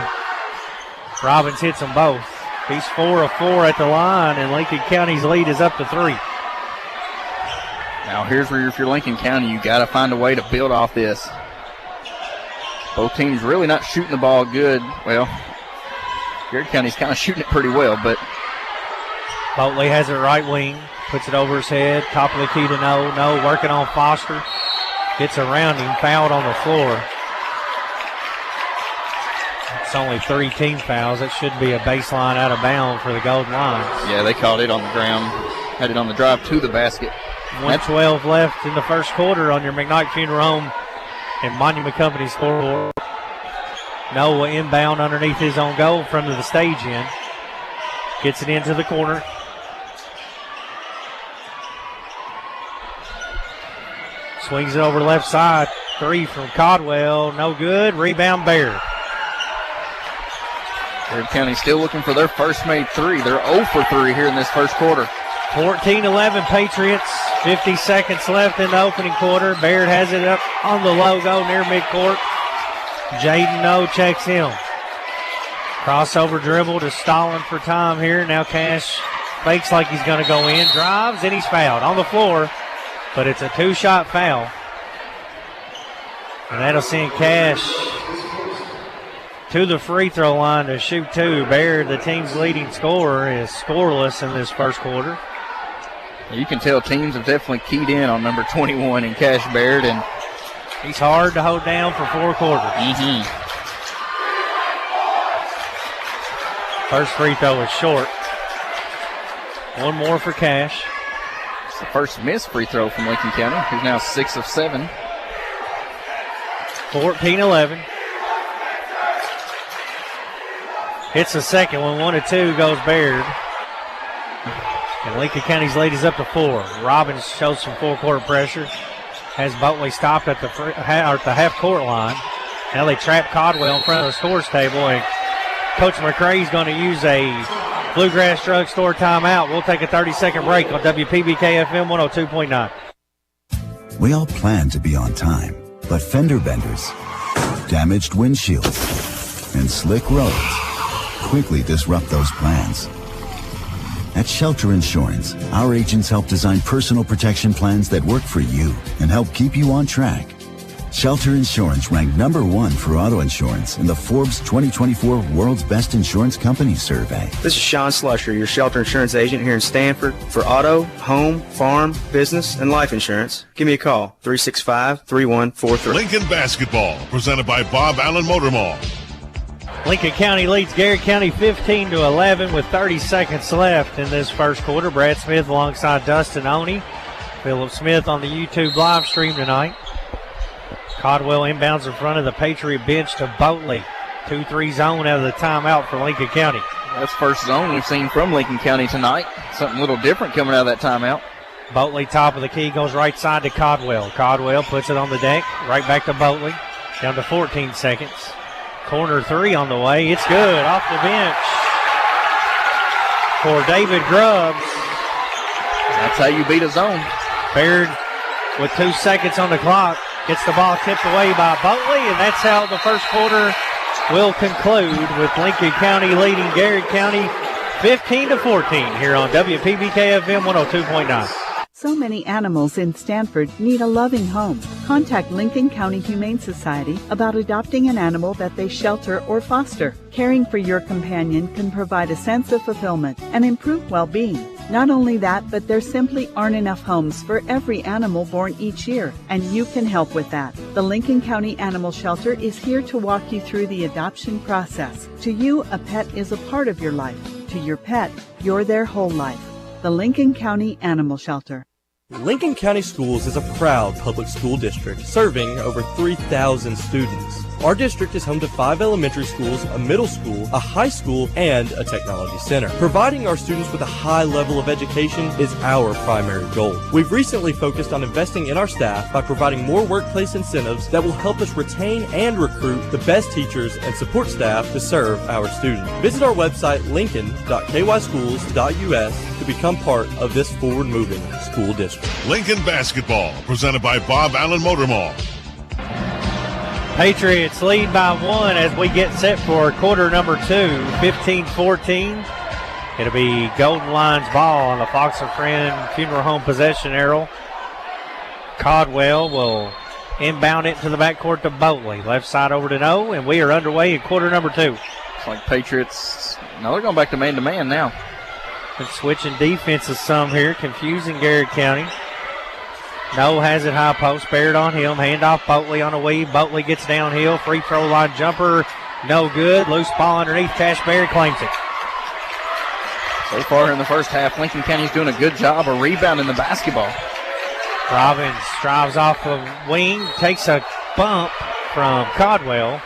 Robbins hits them both. He's 4 of 4 at the line, and Lincoln County's lead is up to 3. Now here's where, if you're Lincoln County, you got to find a way to build off this. Both teams really not shooting the ball good. Well, Garrett County's kind of shooting it pretty well, but Boltley has it right wing, puts it over his head, top of the key to No, working on Foster. Gets around him, fouled on the floor. It's only 3 team fouls. It should be a baseline out of bounds for the Golden Lions. Yeah, they called it on the ground. Had it on the drive to the basket. 1:12 left in the first quarter on your McKnight Funeral Home and Monument Company scoreboard. Noah inbound underneath his own goal, front of the stage end. Gets it into the corner. Swings it over left side. 3 from Codwell. No good. Rebound Baird. Garrett County still looking for their first made 3. They're 0 for 3 here in this first quarter. 14-11 Patriots. 50 seconds left in the opening quarter. Baird has it up on the logo near midcourt. Jaden No checks him. Crossover dribble to Stalin for time here. Now Cash fakes like he's going to go in. Drives, and he's fouled on the floor. But it's a two-shot foul. And that'll send Cash to the free throw line to shoot two. Baird, the team's leading scorer, is scoreless in this first quarter. You can tell teams have definitely keyed in on number 21 in Cash Baird, and he's hard to hold down for 4 quarters. First free throw is short. One more for Cash. It's the first missed free throw from Lincoln County, who's now 6 of 7. 14-11. Hits the second one. 1 of 2 goes Baird. And Lincoln County's lead is up to 4. Robbins shows some full-court pressure. Has Boatley stopped at the half-court line. Now they trap Caldwell in front of the scores table, and Coach McCrae's going to use a Bluegrass Drugstore timeout. We'll take a 30-second break on WPBK FM 102.9. We all plan to be on time, but fender benders, damaged windshields, and slick roads quickly disrupt those plans. At Shelter Insurance, our agents help design personal protection plans that work for you and help keep you on track. Shelter Insurance ranked #1 for auto insurance in the Forbes 2024 World's Best Insurance Companies survey. This is Sean Slusher, your Shelter Insurance agent here in Stanford. For auto, home, farm, business, and life insurance, give me a call, 365-3143. Lincoln Basketball, presented by Bob Allen Motor Mall. Lincoln County leads Garrett County 15-11 with 30 seconds left in this first quarter. Brad Smith alongside Dustin Oney. Philip Smith on the YouTube live stream tonight. Caldwell inbounds in front of the Patriot bench to Boatley. 2-3 zone out of the timeout for Lincoln County. That's first zone we've seen from Lincoln County tonight. Something a little different coming out of that timeout. Boatley, top of the key, goes right side to Caldwell. Caldwell puts it on the deck, right back to Boatley. Down to 14 seconds. Corner 3 on the way. It's good off the bench for David Grubbs. That's how you beat a zone. Baird with 2 seconds on the clock gets the ball tipped away by Boatley, and that's how the first quarter will conclude with Lincoln County leading Garrett County 15-14 here on WPBK FM 102.9. So many animals in Stanford need a loving home. Contact Lincoln County Humane Society about adopting an animal that they shelter or foster. Caring for your companion can provide a sense of fulfillment and improve well-being. Not only that, but there simply aren't enough homes for every animal born each year, and you can help with that. The Lincoln County Animal Shelter is here to walk you through the adoption process. To you, a pet is a part of your life. To your pet, you're their whole life. The Lincoln County Animal Shelter. Lincoln County Schools is a proud public school district serving over 3,000 students. Our district is home to 5 elementary schools, a middle school, a high school, and a technology center. Providing our students with a high level of education is our primary goal. We've recently focused on investing in our staff by providing more workplace incentives that will help us retain and recruit the best teachers and support staff to serve our students. Visit our website, lincoln.kyschools.us, to become part of this forward-moving school district. Lincoln Basketball, presented by Bob Allen Motor Mall. Patriots lead by 1 as we get set for quarter number 2, 15-14. It'll be Golden Lions ball on the Fox and Friend Funeral Home possession arrow. Caldwell will inbound it to the backcourt to Boatley. Left side over to No, and we are underway in quarter number 2. It's like Patriots, no, they're going back to man-to-man now. Been switching defenses some here, confusing Garrett County. No has it high post, Baird on him, handoff Boatley on the weave. Boatley gets downhill, free throw line jumper, no good. Loose ball underneath, Cash Baird claims it. So far in the first half, Lincoln County's doing a good job of rebounding the basketball. Robbins drives off the wing, takes a bump from Caldwell,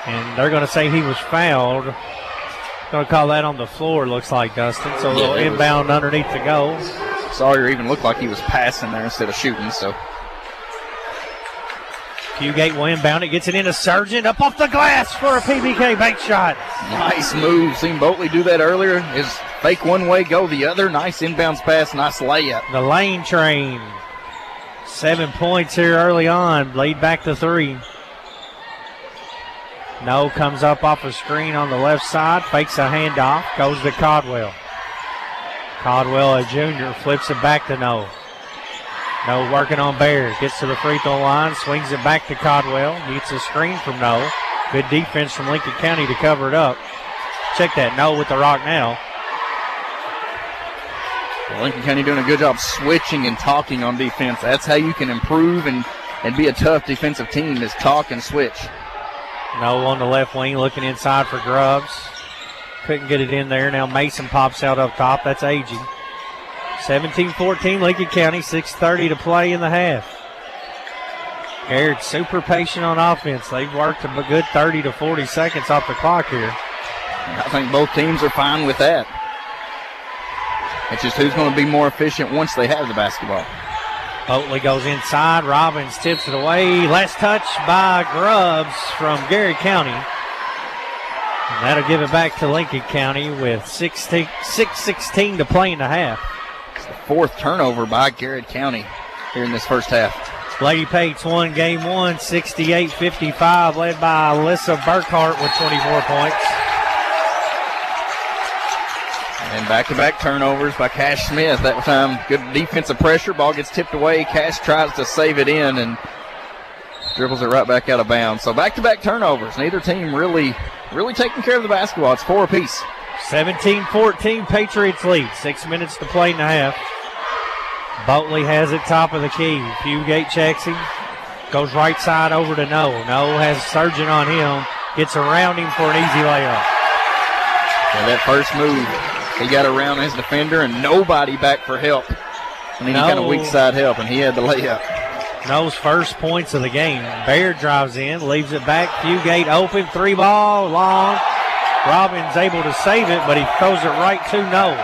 and they're going to say he was fouled. Going to call that on the floor, looks like, Dustin. So a little inbound underneath the goal. Sawyer even looked like he was passing there instead of shooting. So Fugate will inbound it, gets it into Sargent, up off the glass for a PBK bank shot. Nice move. Seen Boatley do that earlier. His Fake one way, go the other. Nice inbounds pass, nice layup. The Lane Train. 7 points here early on. Lead back to 3. No comes up off a screen on the left side. Fakes a handoff. Goes to Caldwell. Caldwell, a junior, flips it back to No. No working on Baird. Gets to the free throw line. Swings it back to Caldwell. Gets a screen from No. Good defense from Lincoln County to cover it up. Check that. No with the rock now. Well, Lincoln County doing a good job switching and talking on defense. That's how you can improve and be a tough defensive team, is talk and switch. No on the left wing, looking inside for Grubbs. Couldn't get it in there. Now Mason pops out up top. That's aging. 17-14 Lincoln County, 6:30 to play in the half. Garrard super patient on offense. They've worked a good 30 to 40 seconds off the clock here. I think both teams are fine with that. It's just who's going to be more efficient once they have the basketball. Oatley goes inside. Robbins tips it away. Last touch by Grubbs from Garrard County. And that'll give it back to Lincoln County with 6:16 to play in the half. It's the 4th turnover by Garrard County here in this first half. Lady Pates won game 1, 68-55, led by Alyssa Burkhart with 24 points. And back-to-back turnovers by Cash Smith. That time, good defensive pressure. Ball gets tipped away. Cash tries to save it in and dribbles it right back out of bounds. So back-to-back turnovers. Neither team really taking care of the basketball. It's 4 apiece. 17-14, Patriots lead. 6 minutes to play in the half. Boatley has it top of the key. Fugate checks him. Goes right side over to No. No has Surgeon on him. Gets around him for an easy layup. And that first move, he got around his defender and nobody back for help. And then he got a weak side help, and he had the layup. No's first points of the game. Baird drives in, leaves it back. Fugate open, 3-ball, long. Robbins able to save it, but he throws it right to No.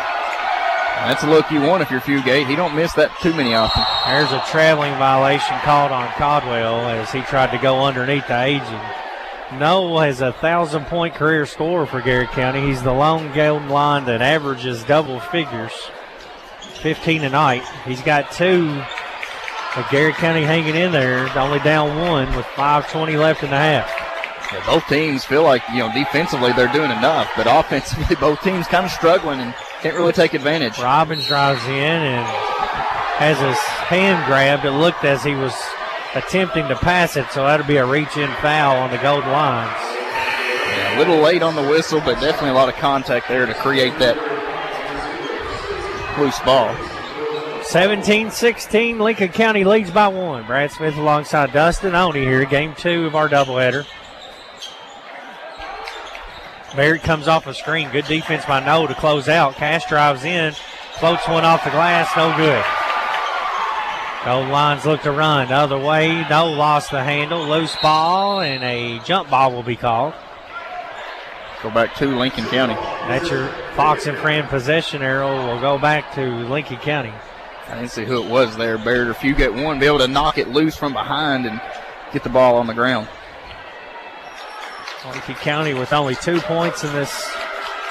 That's a look you want if you're Fugate. He don't miss that too many often. There's a traveling violation called on Caldwell as he tried to go underneath the aging. No has a 1,000-point career scorer for Garrard County. He's the lone golden line that averages double figures, 15 a night. He's got 2. But Garrard County hanging in there, only down 1 with 5:20 left in the half. Yeah, both teams feel like, defensively they're doing enough, but offensively both teams kind of struggling and can't really take advantage. Robbins drives in and has his hand grabbed. It looked as he was attempting to pass it, so that'll be a reach-in foul on the Golden Lions. Yeah, a little late on the whistle, but definitely a lot of contact there to create that loose ball. 17-16, Lincoln County leads by 1. Brad Smith alongside Dustin Oney here, game 2 of our doubleheader. Baird comes off a screen. Good defense by No to close out. Cash drives in, floats one off the glass, no good. Golden Lions look to run the other way. No lost the handle. Loose ball, and a jump ball will be called. Go back to Lincoln County. That's your Fox and Friend possession arrow. Will go back to Lincoln County. I didn't see who it was there. Baird or Fugate one, be able to knock it loose from behind and get the ball on the ground. Lincoln County with only 2 points in this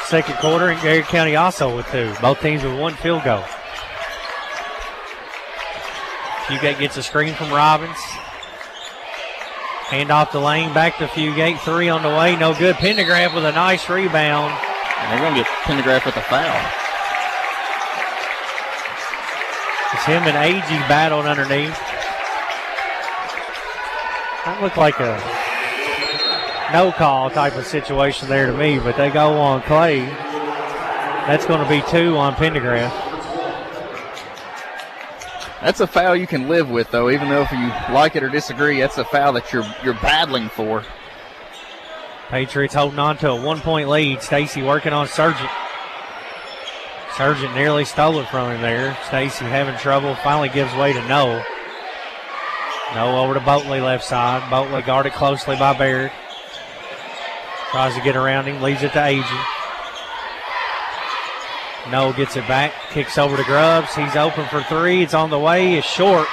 second quarter, and Garrard County also with 2. Both teams with 1 field goal. Fugate gets a screen from Robbins. Hand off the lane, back to Fugate. 3 on the way, no good. Pendergraph with a nice rebound. And they're going to get Pendergraph with a foul. It's him and Agee battled underneath. That looked like a no call type of situation there to me, but they go on Clay. That's going to be 2 on Pendergraph. That's a foul you can live with, though, even though if you like it or disagree, that's a foul that you're battling for. Patriots holding on to a 1-point lead. Stacy working on Sargent. Sargent nearly stole it from him there. Stacy having trouble, finally gives way to No. No over to Boatley left side. Boatley guarded closely by Baird. Tries to get around him, leaves it to Agee. No gets it back, kicks over to Grubbs. He's open for 3. It's on the way. It's short.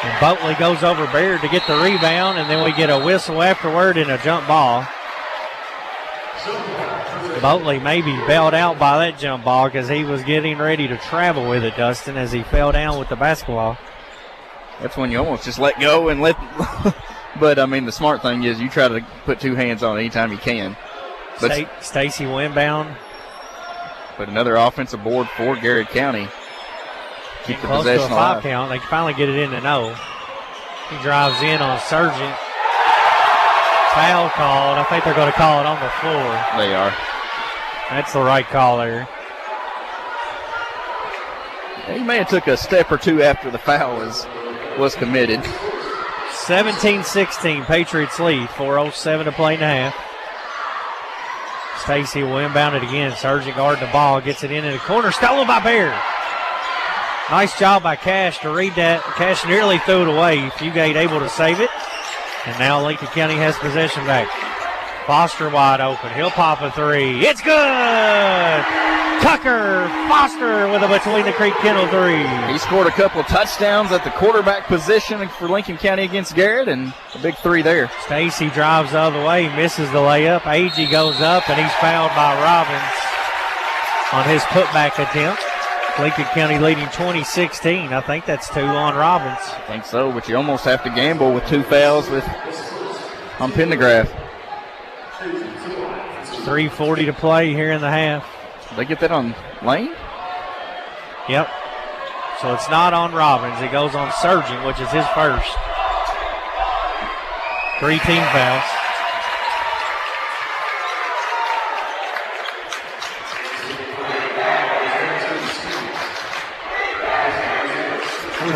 And Boatley goes over Baird to get the rebound, and then we get a whistle afterward and a jump ball. Boatley maybe bailed out by that jump ball because he was getting ready to travel with it, Dustin, as he fell down with the basketball. That's when you almost just let go and let. But, I mean, the smart thing is you try to put two hands on it anytime you can. But Stacy will inbound. But another offensive board for Garrard County. Keep the close possession to a 5 count. They can finally get it in to no. He drives in on Sargent. Foul called. I think they're going to call it on the floor. They are. That's the right call there. He may have took a step or two after the foul was committed. 17-16, Patriots lead. 4:07 to play in the half. Stacy will inbound it again. Sargent guarding the ball. Gets it in the corner. Stolen by Baird. Nice job by Cash to read that. Cash nearly threw it away. Fugate able to save it. And now Lincoln County has possession back. Foster wide open. He'll pop a three. It's good! Tucker Foster with a between the creek kennel three. He scored a couple of touchdowns at the quarterback position for Lincoln County against Garrett, and a big three there. Stacy drives the other way, misses the layup. Agee goes up, and he's fouled by Robbins on his putback attempt. Lincoln County leading 20-16. I think that's 2 on Robbins. I think so, but you almost have to gamble with 2 fouls on Pendergraft. 3:40 to play here in the half. Did they get that on Lane? Yep. So it's not on Robbins. It goes on Sargent, which is his first. 3 team fouls.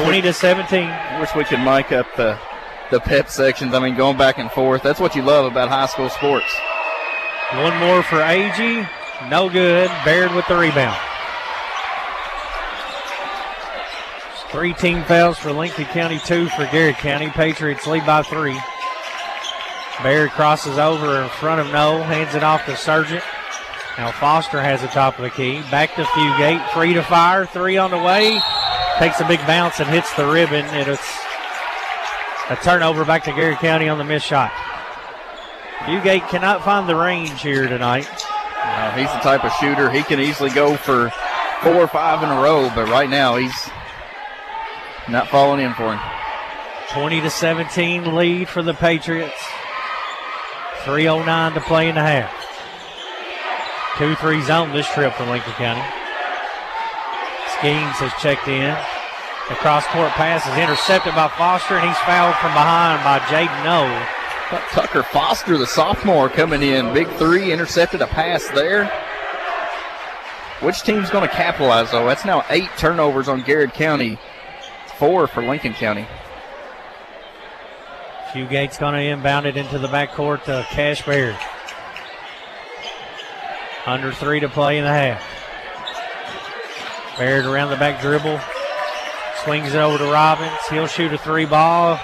(20-17). I wish we could mic up the pep sections. I mean, going back and forth. That's what you love about high school sports. One more for Agee. No good. Baird with the rebound. 3 team fouls for Lincoln County, 2 for Garrett County. Patriots lead by 3. Baird crosses over in front of Noel, hands it off to Sargent. Now Foster has the top of the key. Back to Fugate, free to fire. 3 on the way. Takes a big bounce and hits the ribbon. And it's a turnover back to Garrett County on the missed shot. Fugate cannot find the range here tonight. He's the type of shooter. He can easily go for 4 or 5 in a row, but right now he's not falling in for him. 20-17 lead for the Patriots. 3:09 to play in the half. 2-3 zone this trip for Lincoln County. Skeens has checked in. The cross-court pass is intercepted by Foster, and he's fouled from behind by Jaden Noel. Tucker Foster, the sophomore, coming in. Big 3, intercepted a pass there. Which team's going to capitalize, though? That's now 8 turnovers on Garrett County, 4 for Lincoln County. Fugate's going to inbound it into the backcourt to Cash Baird. Under 3 to play in the half. Baird around the back dribble. Swings it over to Robbins. He'll shoot a 3 ball.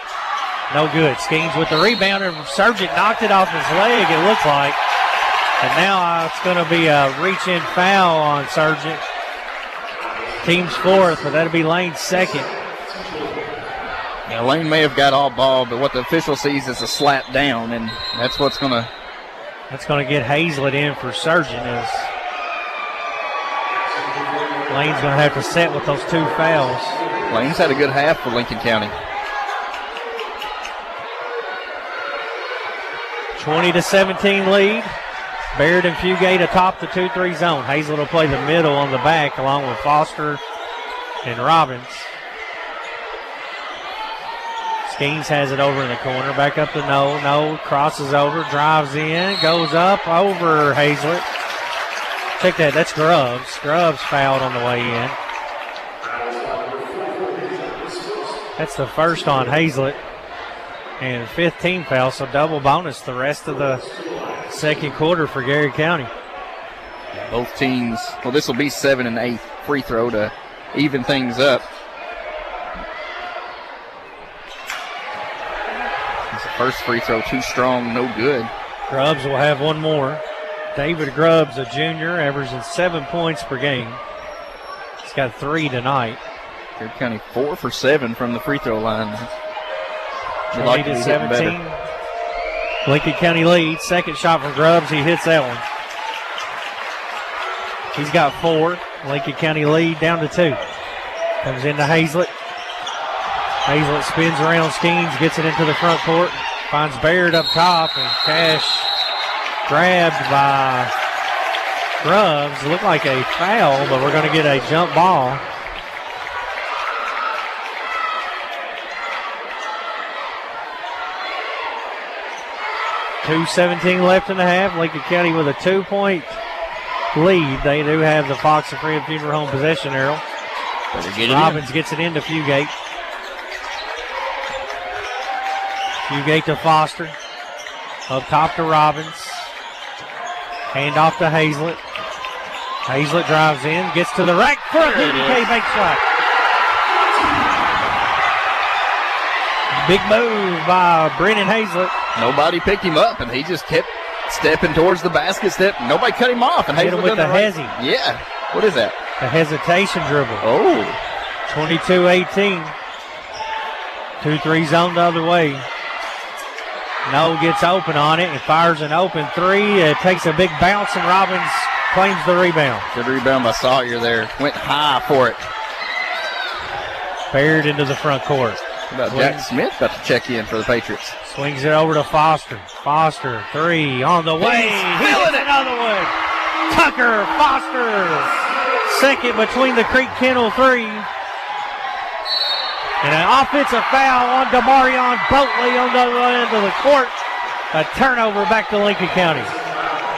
No good. Skeens with the rebound, and Sargent knocked it off his leg, it looks like. And now it's going to be a reach-in foul on Sargent. Team's 4th, but that'll be Lane's 2nd. Yeah, Lane may have got all ball, but what the official sees is a slap down, and that's what's going to... That's going to get Hazlett in for Sargent, as Lane's going to have to set with those 2 fouls. Lane's had a good half for Lincoln County. 20-17 lead. Baird and Fugate atop the 2-3 zone. Hazlett will play the middle on the back along with Foster and Robbins. Skeens has it over in the corner. Back up to Noel. Noel crosses over, drives in, goes up over Hazlett. Check that. That's Grubbs. Grubbs fouled on the way in. That's the first on Hazlett. And 5th team foul, so double bonus the rest of the second quarter for Garrett County. Both teams, well, this will be 7 and 8 free throw to even things up. It's the first free throw, too strong, no good. Grubbs will have one more. David Grubbs, a junior, averaging 7 points per game. He's got 3 tonight. Garrett County 4 for 7 from the free throw line. 20-17. Lincoln County leads. Second shot from Grubbs. He hits that one. He's got 4. Lincoln County lead down to 2. Comes into Hazlett. Hazlett spins around Skeens, gets it into the front court. Finds Baird up top, and Cash grabbed by Grubbs. Looked like a foul, but we're going to get a jump ball. .2:17 left in the half. Lincoln County with a 2-point lead. They do have the Fox and Friend Funeral Home possession arrow. Robbins gets it into Fugate. Fugate to Foster. Up top to Robbins. Hand off to Hazlett. Hazlett drives in, gets to the rack for a PBK bank shot. Big move by Brennan Hazlett. Nobody picked him up, and he just kept stepping towards the basket. Nobody cut him off. And hit him with the hezzy. Yeah. What is that? The hesitation dribble. Oh. 22-18. 2-3 zone the other way. No gets open on it and fires an open 3. It takes a big bounce, and Robbins claims the rebound. Good rebound by Sawyer there. Went high for it. Baird into the front court. How about Jack Smith about to check in for the Patriots? Swings it over to Foster. Foster, 3 on the way. He hits another one. Tucker Foster. Second between the Creek Kennel 3. And an offensive foul on Demarion Boatley on the other end of the court. A turnover back to Lincoln County.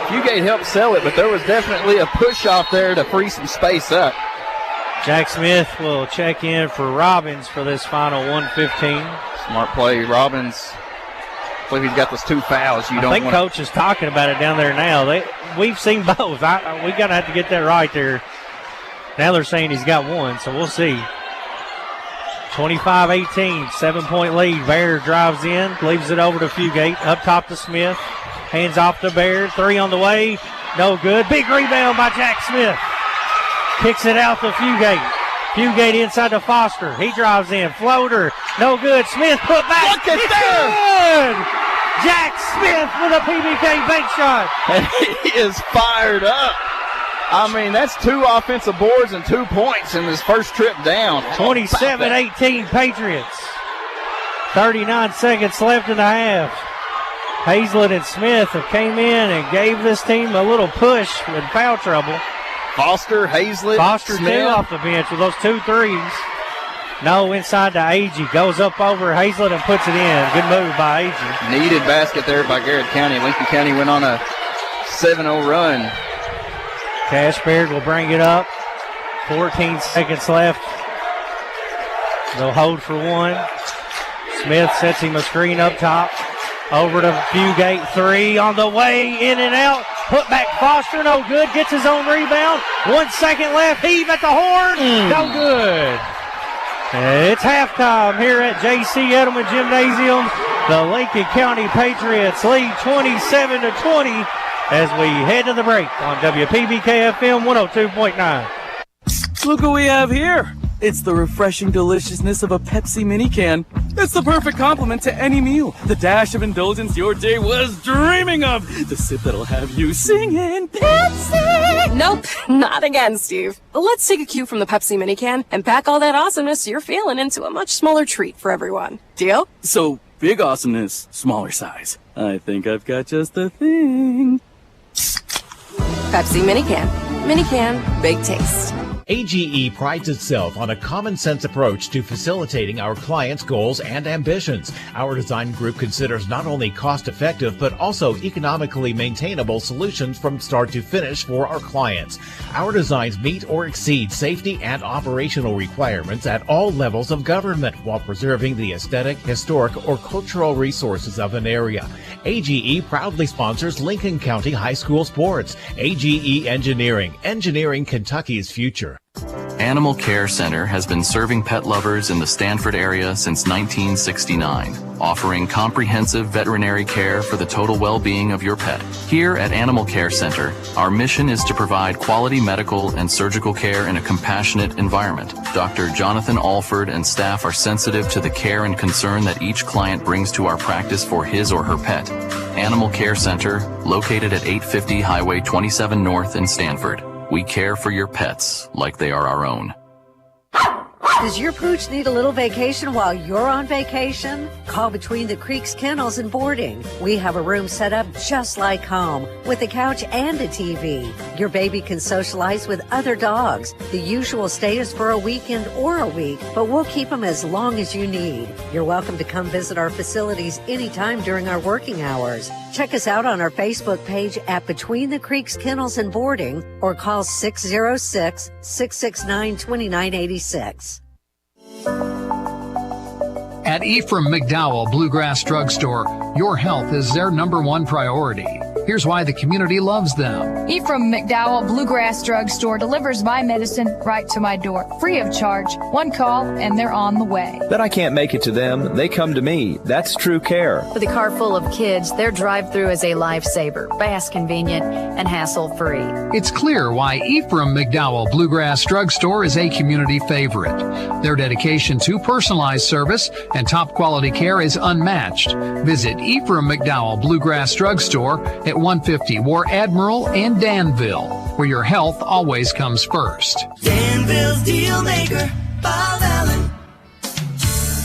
Fugate helped sell it, but there was definitely a push off there to free some space up. Jack Smith will check in for Robbins for this final 1:15. Smart play, Robbins. I believe he's got those 2 fouls. I think Coach is talking about it down there now. We've seen both. We got to have to get that right there. Now they're saying he's got 1, so we'll see. 25-18, 7-point lead. Baird drives in, leaves it over to Fugate. Up top to Smith. Hands off to Baird. 3 on the way. No good. Big rebound by Jack Smith. Kicks it out to Fugate. Fugate inside to Foster. He drives in. Floater. No good. Smith put back. Look at that. Good. Jack Smith with a PBK bank shot. And he is fired up. I mean, that's 2 offensive boards and 2 points in his first trip down. 27-18 Patriots. 39 seconds left in the half. Hazlett and Smith have came in and gave this team a little push with foul trouble. Foster, Hazlett, Foster Smith. 2 off the bench with those 2 threes. No, inside to Agee. Goes up over Hazlett and puts it in. Good move by Agee. Needed basket there by Garrett County. Lincoln County went on a 7-0 run. Cash Baird will bring it up. 14 seconds left. They'll hold for 1. Smith sets him a screen up top. Over to Fugate. 3 on the way. In and out. Put back Foster. No good. Gets his own rebound. 1 second left. Heave at the horn. No good. It's halftime here at J.C. Edelman Gymnasium. The Lincoln County Patriots lead 27-20 as we head to the break on WPBK FM 102.9. Look what we have here. It's the refreshing deliciousness of a Pepsi mini can. It's the perfect complement to any meal. The dash of indulgence your day was dreaming of. The sip that'll have you singing Pepsi. Nope, not again, Steve. Let's take a cue from the Pepsi mini can and pack all that awesomeness you're feeling into a much smaller treat for everyone. Deal? So, big awesomeness, smaller size. I think I've got just the thing. Pepsi mini can. Mini can, big taste. AGE prides itself on a common-sense approach to facilitating our clients' goals and ambitions. Our design group considers not only cost-effective but also economically maintainable solutions from start to finish for our clients. Our designs meet or exceed safety and operational requirements at all levels of government while preserving the aesthetic, historic, or cultural resources of an area. AGE proudly sponsors Lincoln County High School sports. AGE Engineering, engineering Kentucky's future. Animal Care Center has been serving pet lovers in the Stanford area since 1969, offering comprehensive veterinary care for the total well-being of your pet. Here at Animal Care Center, our mission is to provide quality medical and surgical care in a compassionate environment. Dr. Jonathan Alford and staff are sensitive to the care and concern that each client brings to our practice for his or her pet. Animal Care Center, located at 850 Highway 27 North in Stanford. We care for your pets like they are our own. Does your pooch need a little vacation while you're on vacation? Call Between the Creeks Kennels and Boarding. We have a room set up just like home with a couch and a TV. Your baby can socialize with other dogs. The usual stay is for a weekend or a week, but we'll keep them as long as you need. You're welcome to come visit our facilities anytime during our working hours. Check us out on our Facebook page at Between the Creeks Kennels and Boarding or call 606-669-2986. At Ephraim McDowell Bluegrass Drugstore, your health is their #1 priority. Here's why the community loves them. Ephraim McDowell Bluegrass Drugstore delivers my medicine right to my door, free of charge. One call and they're on the way. But I can't make it to them. They come to me. That's true care. With a car full of kids, their drive-through is a lifesaver, fast, convenient, and hassle-free. It's clear why Ephraim McDowell Bluegrass Drugstore is a community favorite. Their dedication to personalized service and top quality care is unmatched. Visit Ephraim McDowell Bluegrass Drugstore at 150 War Admiral and Danville, where your health always comes first. Danville's Deal Maker, Bob Allen.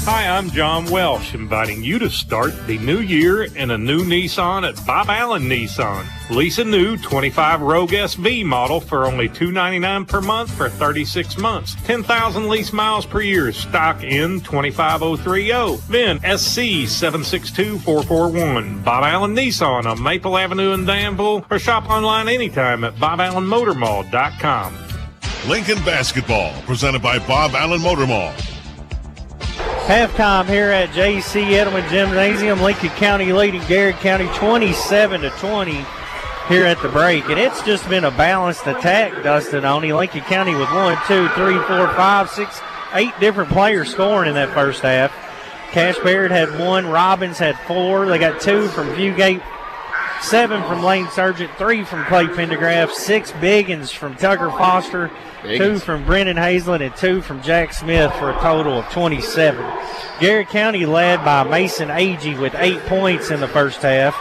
Hi, I'm John Welsh, inviting you to start the new year in a new Nissan at Bob Allen Nissan. Lease a new 25 Rogue SV model for only $299 per month for 36 months. 10,000 lease miles per year. Stock in 25030. VIN SC 762441. Bob Allen Nissan on Maple Avenue in Danville, or shop online anytime at BobAllenMotorMall.com. Lincoln Basketball, presented by Bob Allen Motor Mall. Halftime here at J.C. Edelman Gymnasium. Lincoln County leading Garrard County 27-20 here at the break. And it's just been a balanced attack, Dustin. Only Lincoln County with 1, 2, 3, 4, 5, 6, 8 different players scoring in that first half. Cash Baird had 1. Robbins had 4. They got 2 from Viewgate, 7 from Lane Sargent, 3 from Clay Pendergraft, 6 Biggins from Tucker Foster, 2 from Brennan Hazelin, and 2 from Jack Smith for a total of 27. Garrett County led by Mason Agee with 8 points in the first half,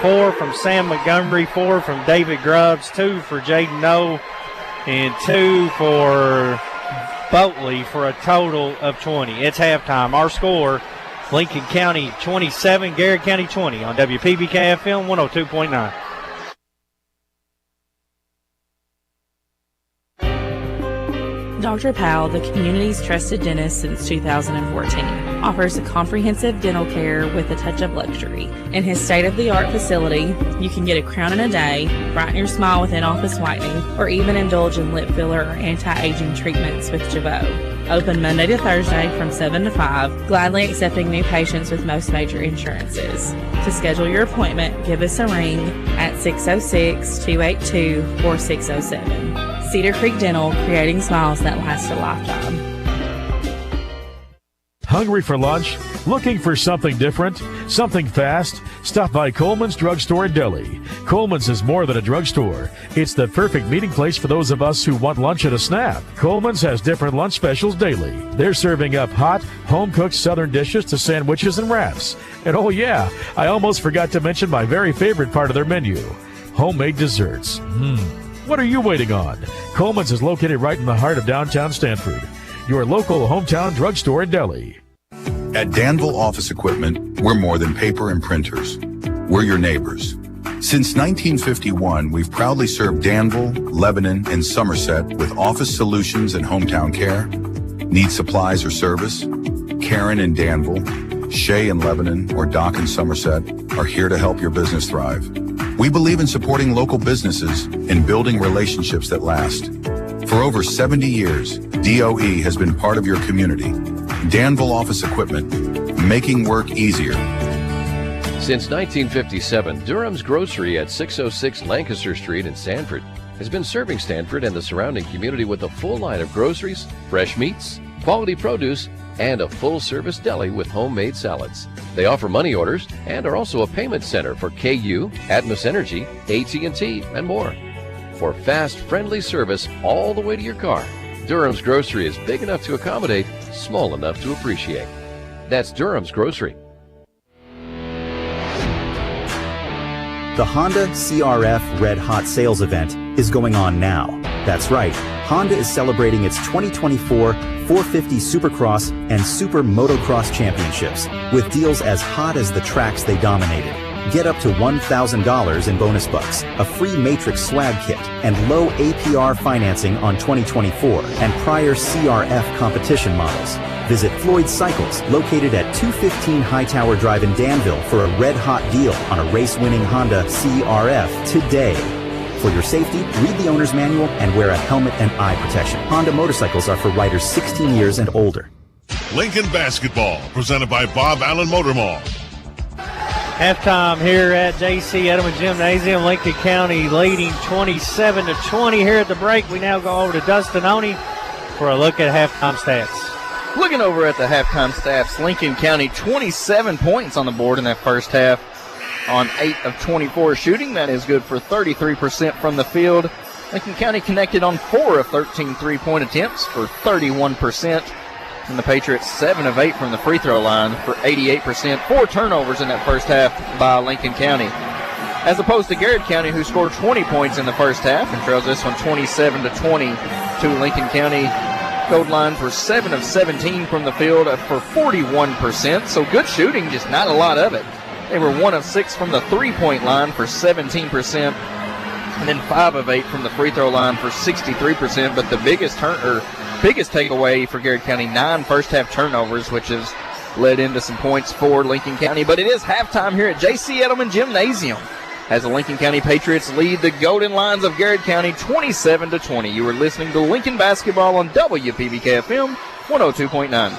4 from Sam Montgomery, 4 from David Grubbs, 2 for Jaden Noe, and 2 for Boatley for a total of 20. It's halftime. Our score, Lincoln County 27, Garrett County 20 on WPBK FM 102.9. Dr. Powell, the community's trusted dentist since 2014, offers a comprehensive dental care with a touch of luxury. In his state-of-the-art facility, you can get a crown in a day, brighten your smile with in-office whitening, or even indulge in lip filler or anti-aging treatments with Jabot. Open Monday to Thursday from 7 to 5, gladly accepting new patients with most major insurances. To schedule your appointment, give us a ring at 606-282-4607. Cedar Creek Dental, creating smiles that last a lifetime. Hungry for lunch? Looking for something different? Something fast? Stop by Coleman's Drugstore in Delhi. Coleman's is more than a drugstore. It's the perfect meeting place for those of us who want lunch at a snap. Coleman's has different lunch specials daily. They're serving up hot, home-cooked southern dishes to sandwiches and wraps. And oh yeah, I almost forgot to mention my very favorite part of their menu, homemade desserts. What are you waiting on? Coleman's is located right in the heart of downtown Stanford. Your local hometown drugstore in Delhi. At Danville Office Equipment, we're more than paper and printers. We're your neighbors. Since 1951, we've proudly served Danville, Lebanon, and Somerset with office solutions and hometown care. Need supplies or service? Karen in Danville, Shay in Lebanon, or Doc in Somerset are here to help your business thrive. We believe in supporting local businesses and building relationships that last. For over 70 years, DOE has been part of your community. Danville Office Equipment, making work easier. Since 1957, Durham's Grocery at 606 Lancaster Street in Stanford has been serving Stanford and the surrounding community with a full line of groceries, fresh meats, quality produce, and a full-service deli with homemade salads. They offer money orders and are also a payment center for KU, Atmos Energy, AT&T, and more. For fast, friendly service all the way to your car, Durham's Grocery is big enough to accommodate, small enough to appreciate. That's Durham's Grocery. The Honda CRF Red Hot Sales Event is going on now. That's right, Honda is celebrating its 2024 450 Supercross and Super Motocross Championships with deals as hot as the tracks they dominated. Get up to $1,000 in bonus bucks, a free Matrix swag kit, and low APR financing on 2024 and prior CRF competition models. Visit Floyd Cycles, located at 215 Hightower Drive in Danville, for a red-hot deal on a race-winning Honda CRF today. For your safety, read the owner's manual and wear a helmet and eye protection. Honda motorcycles are for riders 16 years and older. Lincoln Basketball, presented by Bob Allen Motor Mall. Halftime here at J.C. Edelman Gymnasium. Lincoln County leading 27-20 here at the break. We now go over to Dustin Oney for a look at halftime stats. Looking over at the halftime stats, Lincoln County 27 points on the board in that first half on 8 of 24 shooting. That is good for 33% from the field. Lincoln County connected on 4 of 13 three-point attempts for 31%. And the Patriots 7 of 8 from the free throw line for 88%. 4 turnovers in that first half by Lincoln County, as opposed to Garrard County, who scored 20 points in the first half and trails this one 27-20 to Lincoln County. Gold line for 7 of 17 from the field for 41%. So good shooting, just not a lot of it. They were 1 of 6 from the three-point line for 17%. And then 5 of 8 from the free throw line for 63%. But the biggest takeaway for Garrard County, 9 first-half turnovers, which has led into some points for Lincoln County. But it is halftime here at J.C. Edelman Gymnasium as the Lincoln County Patriots lead the Golden Lions of Garrard County 27-20. You are listening to Lincoln Basketball on WPBK-FM 102.9.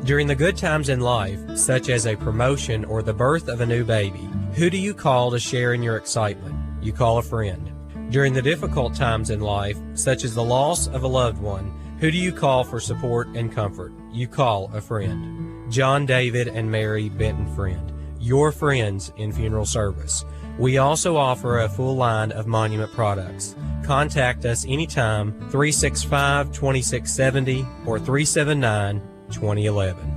During the good times in life, such as a promotion or the birth of a new baby, who do you call to share in your excitement? You call a friend. During the difficult times in life, such as the loss of a loved one, who do you call for support and comfort? You call a friend. John David and Mary Benton Friend, your friends in funeral service. We also offer a full line of Monument products. Contact us anytime, 365-2670 or 379-2011.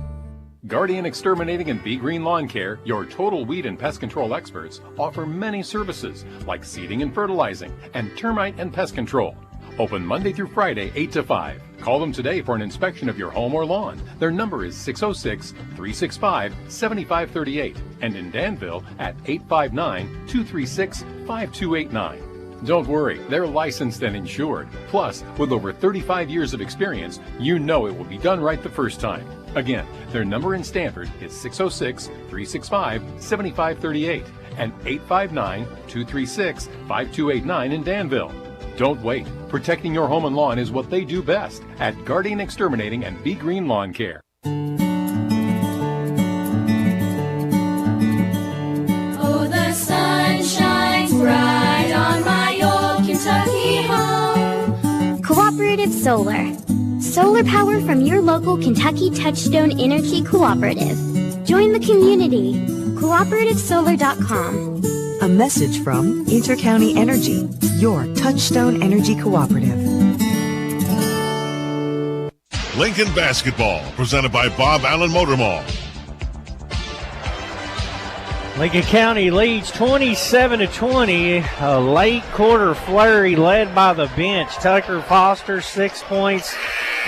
Guardian Exterminating and Be Green Lawn Care, your total weed and pest control experts, offer many services like seeding and fertilizing and termite and pest control. Open Monday through Friday, 8 to 5. Call them today for an inspection of your home or lawn. Their number is 606-365-7538 and in Danville at 859-236-5289. Don't worry, they're licensed and insured. Plus, with over 35 years of experience, you know it will be done right the first time. Again, their number in Stanford is 606-365-7538 and 859-236-5289 in Danville. Don't wait. Protecting your home and lawn is what they do best at Guardian Exterminating and Be Green Lawn Care. Oh, the sun shines bright on my old Kentucky home. Cooperative Solar. Solar power from your local Kentucky Touchstone Energy Cooperative. Join the community. CooperativeSolar.com. A message from Intercounty Energy, your Touchstone Energy Cooperative. Lincoln Basketball, presented by Bob Allen Motor Mall. Lincoln County leads 27-20. A late quarter flurry led by the bench. Tucker Foster, 6 points.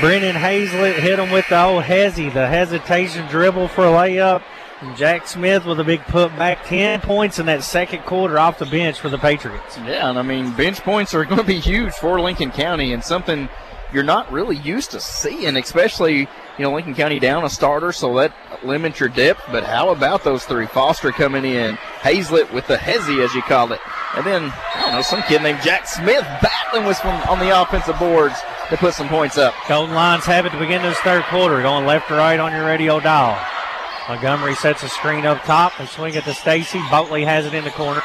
Brennan Hazlett hit him with the old hezzy, the hesitation dribble for a layup. And Jack Smith with a big putback, 10 points in that second quarter off the bench for the Patriots. Yeah, and I mean, bench points are going to be huge for Lincoln County and something you're not really used to seeing, especially, Lincoln County down a starter, so that limits your depth. But how about those three? Foster coming in, Hazlett with the hezzy, as you call it. And then, some kid named Jack Smith battling with from on the offensive boards to put some points up. Golden Lions have it to begin this third quarter. Going left to right on your radio dial. Montgomery sets a screen up top. They swing it to Stacy. Boatley has it in the corner.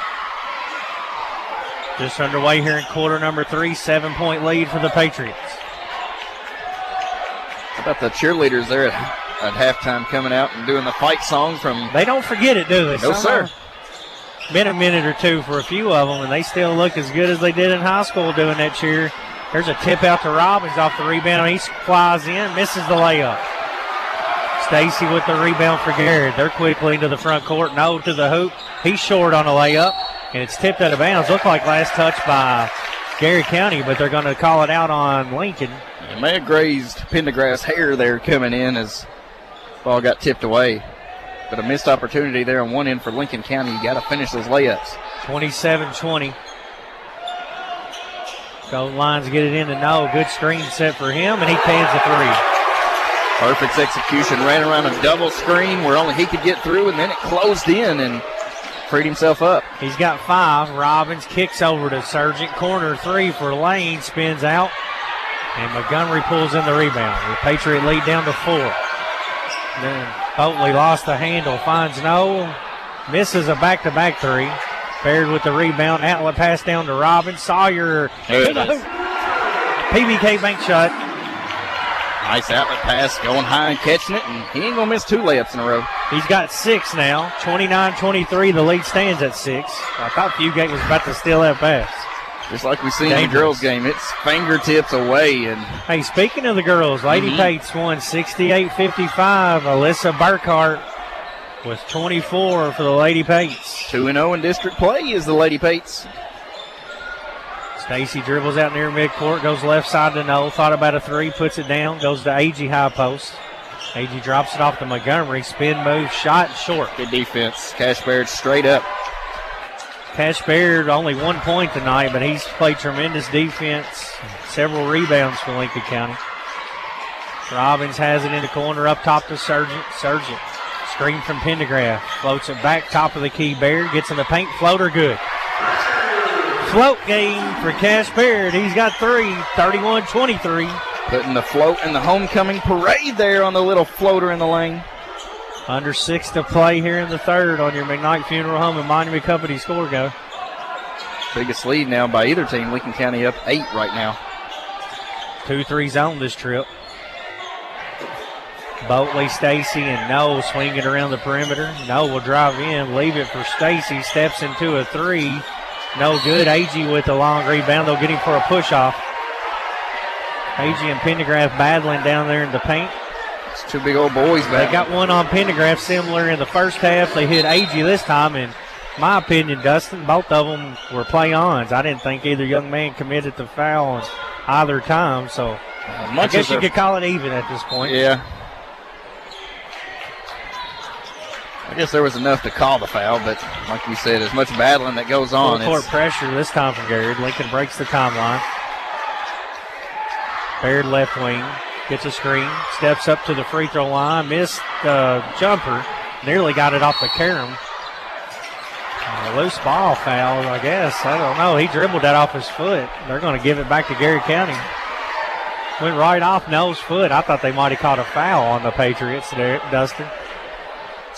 Just underway here in quarter number 3. 7-point lead for the Patriots. How about the cheerleaders there at halftime coming out and doing the fight song from... They don't forget it, do they? No, sir. Been a minute or two for a few of them, and they still look as good as they did in high school doing that cheer. There's a tip out to Robbins off the rebound. He flies in, misses the layup. Stacy with the rebound for Garrard. They're quickly into the front court. No to the hoop. He's short on a layup, and it's tipped out of bounds. Looked like last touch by Garrett County, but they're going to call it out on Lincoln. It may have grazed Pendergrass' hair there coming in as ball got tipped away. But a missed opportunity there on one end for Lincoln County. You got to finish those layups. 27-20. Gold Lions get it in to No. Good screen set for him, and he pans the three. Perfect execution. Ran around a double screen where only he could get through, and then it closed in and freed himself up. He's got 5. Robbins kicks over to Sargent. Corner 3 for Lane. Spins out. And Montgomery pulls in the rebound. The Patriot lead down to 4. Then Oatley lost the handle. Finds No. Misses a back-to-back 3. Baird with the rebound. Outlet pass down to Robbins. Sawyer. PBK bank shot. Nice outlet pass, going high and catching it, and he ain't going to miss 2 layups in a row. He's got 6 now, 29-23. The lead stands at 6. I thought Fugate was about to steal that pass. Just like we seen in the girls' game, it's fingertips away. And hey, speaking of the girls, Lady Pates won 68-55. Alyssa Burkhart with 24 for the Lady Pates. 2-0 in district play is the Lady Pates. Stacy dribbles out near midcourt, goes left side to No. Thought about a 3, puts it down, goes to AG high post. AG drops it off to Montgomery. Spin move, shot short. Good defense. Cash Baird straight up. Cash Baird only 1 point tonight, but he's played tremendous defense. Several rebounds for Lincoln County. Robbins has it in the corner up top to Sargent. Sargent. Screen from Pendergrass. Floats it back top of the key. Baird gets in the paint. Floater good. Float game for Cash Baird. He's got 3, 31-23. Putting the float in the homecoming parade there on the little floater in the lane. Under 6 to play here in the third on your McKnight Funeral Home and Monument Company score go. Biggest lead now by either team. Lincoln County up 8 right now. 2-3 zone this trip. Boatley, Stacy, and No swinging around the perimeter. No will drive in, leave it for Stacy. Steps into a 3. No good. AG with a long rebound. They'll get him for a push-off. AG and Pendergrass battling down there in the paint. It's 2 big old boys back. They got one on Pendergrass similar in the first half. They hit AG this time, and my opinion, Dustin, both of them were play-ons. I didn't think either young man committed the foul on either time, so I guess you could call it even at this point. Yeah. I guess there was enough to call the foul, but like you said, as much battling that goes on. Full court pressure this time from Garrard. Lincoln breaks the timeline. Baird left wing, gets a screen, steps up to the free throw line, missed the jumper, nearly got it off the carom. A loose ball foul, I guess. I don't know. He dribbled that off his foot. They're going to give it back to Garrett County. Went right off No's foot. I thought they might have caught a foul on the Patriots there, Dustin.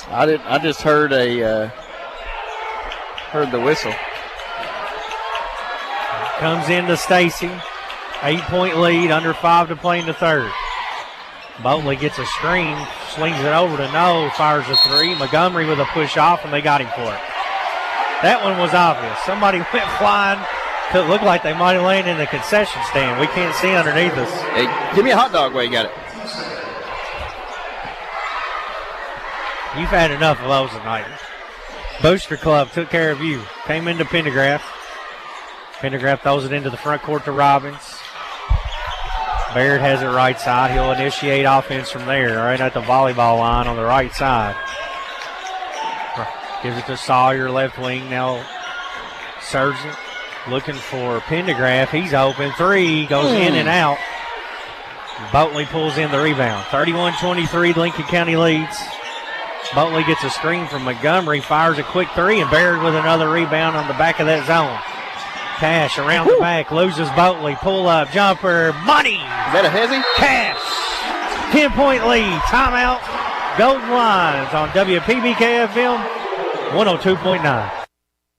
I just heard the whistle. Comes into Stacy. 8-point lead, under 5 to play in the third. Boatley gets a screen, swings it over to No, fires a 3. Montgomery with a push off, and they got him for it. That one was obvious. Somebody went flying. It looked like they might have landed in the concession stand. We can't see underneath us. Hey, give me a hot dog while you got it. You've had enough of those tonight. Booster Club took care of you. Came into Pendergrass. Pendergrass throws it into the front court to Robbins. Baird has it right side. He'll initiate offense from there, right at the volleyball line on the right side. Gives it to Sawyer, left wing. Now Sargent looking for Pendergrass. He's open. 3 goes in and out. Boatley pulls in the rebound. 31-23, Lincoln County leads. Boatley gets a screen from Montgomery, fires a quick 3, and Baird with another rebound on the back of that zone. Cash around the back, loses Boatley, pull up, jumper, money! Is that a hezzy? Cash! 10-point lead, timeout, Golden Lions on WPBK-FM 102.9.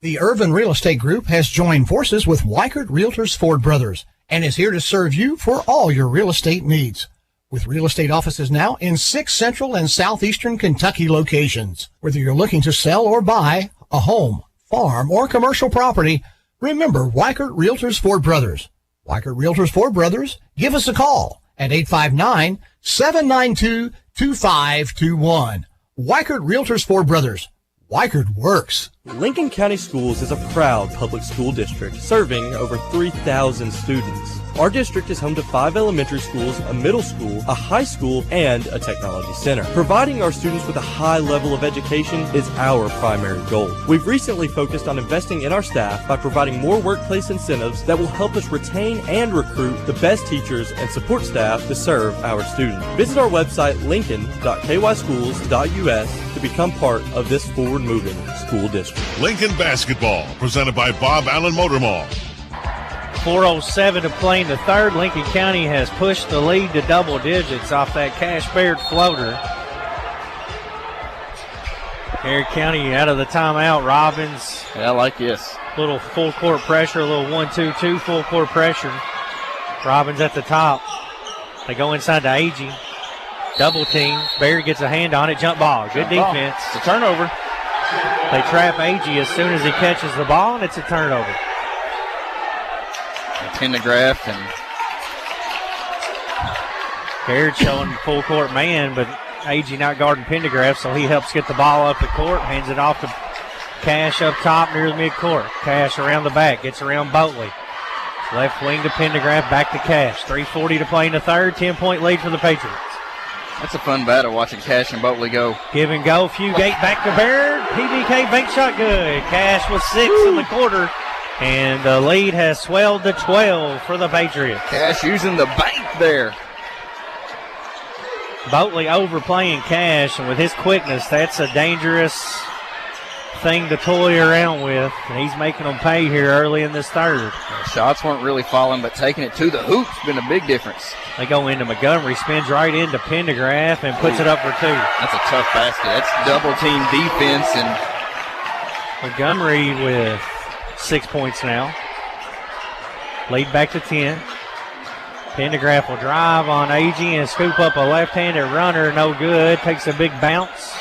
The Irvin Real Estate Group has joined forces with Weichert Realtors Ford Brothers and is here to serve you for all your real estate needs. With real estate offices now in 6 central and southeastern Kentucky locations. Whether you're looking to sell or buy a home, farm, or commercial property, remember Weichert Realtors Ford Brothers. Weichert Realtors Ford Brothers, give us a call at 859-792-2521. Weichert Realtors Ford Brothers. Weichert works. Lincoln County Schools is a proud public school district serving over 3,000 students. Our district is home to 5 elementary schools, a middle school, a high school, and a technology center. Providing our students with a high level of education is our primary goal. We've recently focused on investing in our staff by providing more workplace incentives that will help us retain and recruit the best teachers and support staff to serve our students. Visit our website, lincoln.kyschools.us, to become part of this forward-moving school district. Lincoln basketball, presented by Bob Allen Motor Mall. 4:07 to play in the third. Lincoln County has pushed the lead to double digits off that Cash Baird floater. Garrett County out of the timeout. Robbins. Yeah, I like this. Little full court pressure, a little 1-2-2 full court pressure. Robbins at the top. They go inside to Agee. Double team. Baird gets a hand on it. Jump ball. Good defense. It's a turnover. They trap Agee as soon as he catches the ball, and it's a turnover. Pendergraft and Garrett showing full court man, but Agee not guarding Pendergraft, so he helps get the ball up the court, hands it off to Cash up top near the midcourt. Cash around the back, gets around Boatley. Left wing to Pendergraft, back to Cash. 3:40 to play in the third, 10-point lead for the Patriots. That's a fun battle watching Cash and Boatley go. Give and go, Fugate back to Baird. PBK bank shot good. Cash with 6 in the quarter. And the lead has swelled to 12 for the Patriots. Cash using the bank there. Boatley overplaying Cash, and with his quickness, that's a dangerous thing to toy around with. And he's making them pay here early in this third. Shots weren't really falling, but taking it to the hoop's been a big difference. They go into Montgomery, spins right into Pendergraft, and puts it up for 2. That's a tough basket. That's double team defense, and Montgomery with 6 points now. Lead back to 10. Pendergraft will drive on Agee and scoop up a left-handed runner. No good. Takes a big bounce.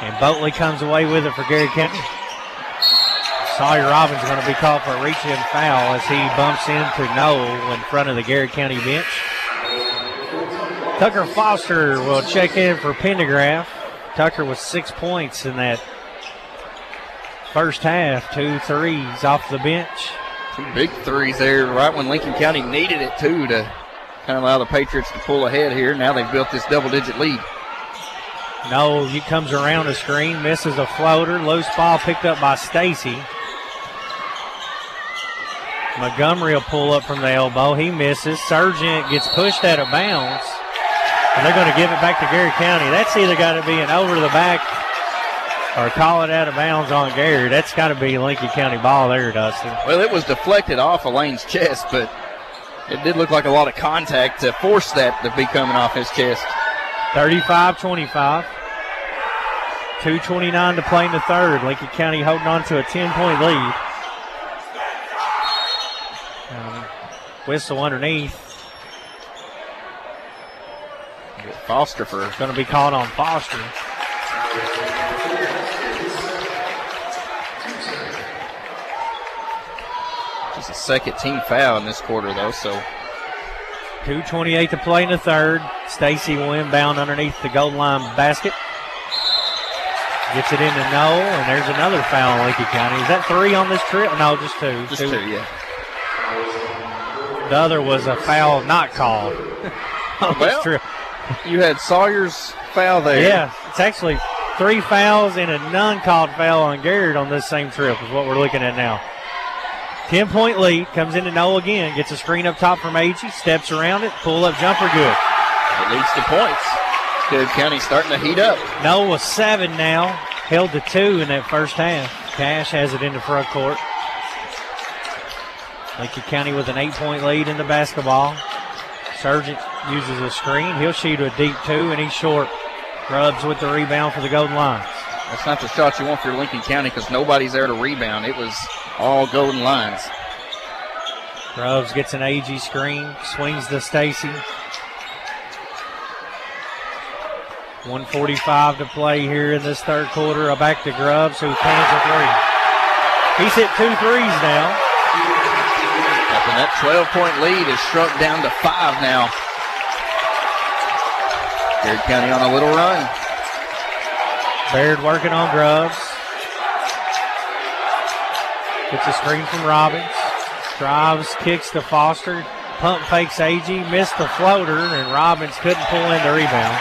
And Boatley comes away with it for Garrett County. Sawyer Robbins is going to be called for a reach-in foul as he bumps into Noel in front of the Garrett County bench. Tucker Foster will check in for Pendergraft. Tucker with 6 points in that first half, 2 threes off the bench. 2 big threes there right when Lincoln County needed it, too, to kind of allow the Patriots to pull ahead here. Now they've built this double-digit lead. No, he comes around the screen, misses a floater. Loose ball picked up by Stacy. Montgomery will pull up from the elbow. He misses. Sargent gets pushed out of bounds. And they're going to give it back to Garrett County. That's either got to be an over-the-back or call it out of bounds on Garrett. That's got to be Lincoln County ball there, Dustin. Well, it was deflected off of Lane's chest, but it did look like a lot of contact to force that to be coming off his chest. 35-25. 2:29 to play in the third. Lincoln County holding on to a 10-point lead. Whistle underneath. Foster for. It's going to be called on Foster. Just a second team foul in this quarter, though, so. 2:28 to play in the third. Stacy will inbound underneath the goal line basket. Gets it into Noel, and there's another foul in Lincoln County. Is that 3 on this trip? No, just 2. Just 2, yeah. The other was a foul not called on this trip. You had Sawyer's foul there. Yeah, it's actually 3 fouls and a non-called foul on Garrett on this same trip is what we're looking at now. 10-point lead, comes into Noel again, gets a screen up top from Agee, steps around it, pull-up jumper good. It leads to points. Garrett County starting to heat up. Noel with 7 now, held to 2 in that first half. Cash has it into front court. Lincoln County with an 8-point lead in the basketball. Sargent uses a screen. He'll shoot a deep 2, and he's short. Grubbs with the rebound for the Golden Lions. That's not the shot you want for Lincoln County because nobody's there to rebound. It was all Golden Lions. Grubbs gets an Agee screen, swings to Stacy. 1:45 to play here in this third quarter. Back to Grubbs, who cans a 3. He's hit 2 threes now. And that 12-point lead is shrunk down to 5 now. Garrett County on a little run. Baird working on Grubbs. Gets a screen from Robbins. Drives, kicks to Foster. Pump fakes A.G. Missed the floater, and Robbins couldn't pull in the rebound.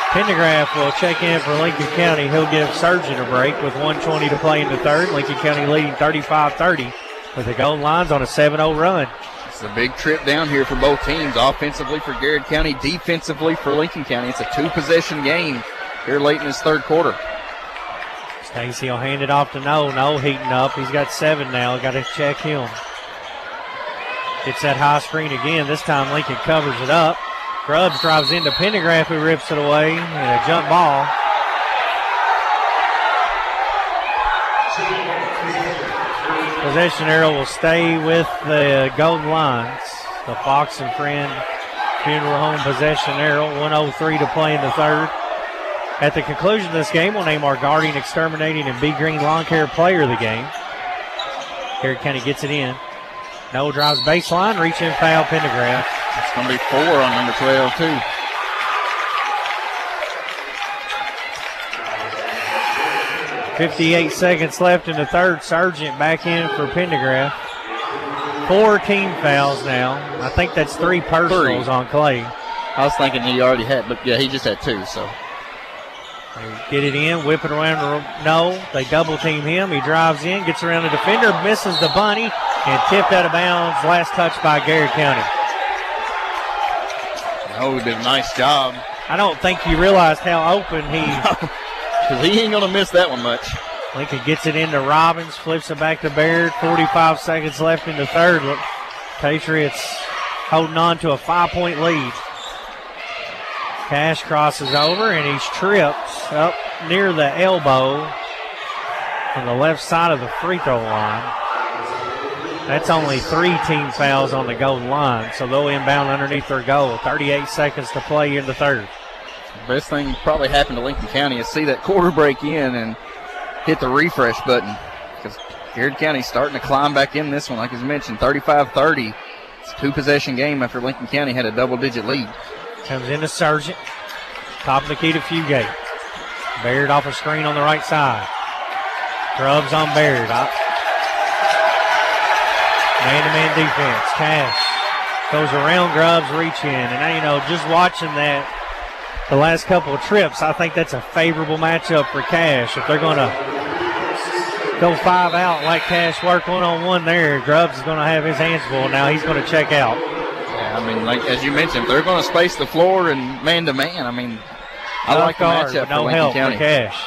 Pendergraft will check in for Lincoln County. He'll give Surgeon a break with 1:20 to play in the third. Lincoln County leading 35-30 with the Golden Lions on a 7-0 run. It's a big trip down here for both teams, offensively for Garrard County, defensively for Lincoln County. It's a two-possession game here late in this third quarter. Stacy will hand it off to No heating up. He's got 7 now. Got to check him. Gets that high screen again. This time Lincoln covers it up. Grubbs drives into Pendergraft, who rips it away, and a jump ball. Possession arrow will stay with the Golden Lions. The Fox and Friend Funeral Home possession arrow. 1:03 to play in the third. At the conclusion of this game, we'll name our Guardian, Exterminating, and Bee Green Lawn Care player of the game. Garrard County gets it in. No drives baseline, reach in foul Pendergraft. It's going to be 4 on number 12, too. .58 seconds left in the third. Sargent back in for Pendergraft. 4 team fouls now. I think that's 3 personals on Clay. I was thinking he already had, but yeah, he just had 2, so. They get it in, whip it around. No, they double team him. He drives in, gets around the defender, misses the bunny, and tipped out of bounds. Last touch by Garrard County. Oh, he did a nice job. I don't think he realized how open he... Because he ain't going to miss that one much. Lincoln gets it into Robbins, flips it back to Baird. 45 seconds left in the third. Look, Patriots holding on to a 5-point lead. Cash crosses over, and he's tripped up near the elbow on the left side of the free throw line. That's only 3 team fouls on the Golden Line, so they'll inbound underneath their goal. 38 seconds to play in the third. The best thing probably happened to Lincoln County is see that quarter break in and hit the refresh button, because Garrard County's starting to climb back in this one. Like as mentioned, 35-30. It's a 2-possession game after Lincoln County had a double-digit lead. Comes into Sargent. Top of the key to Fugate. Baird off a screen on the right side. Grubbs on Baird. Man-to-man defense. Cash goes around Grubbs, reach in. And now, you know, just watching that the last couple of trips, I think that's a favorable matchup for Cash. If they're going to go 5 out like Cash work one-on-one there, Grubbs is going to have his hands full. Now he's going to check out. Yeah, I mean, like as you mentioned, if they're going to space the floor and man-to-man, I mean, I like the matchup for Lincoln County. For Cash.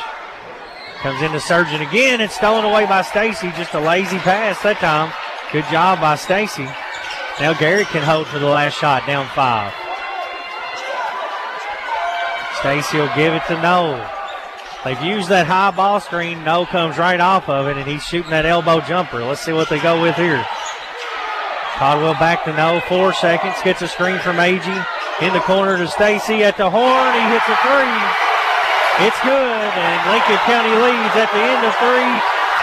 Comes into Surgeon again. It's stolen away by Stacy. Just a lazy pass that time. Good job by Stacy. Now Garrett can hold for the last shot, down 5. Stacy will give it to Noel. They've used that high ball screen. Noel comes right off of it, and he's shooting that elbow jumper. Let's see what they go with here. Caldwell back to Noel, 4 seconds. Gets a screen from Agee. In the corner to Stacy at the horn. He hits a 3. It's good, and Lincoln County leads at the end of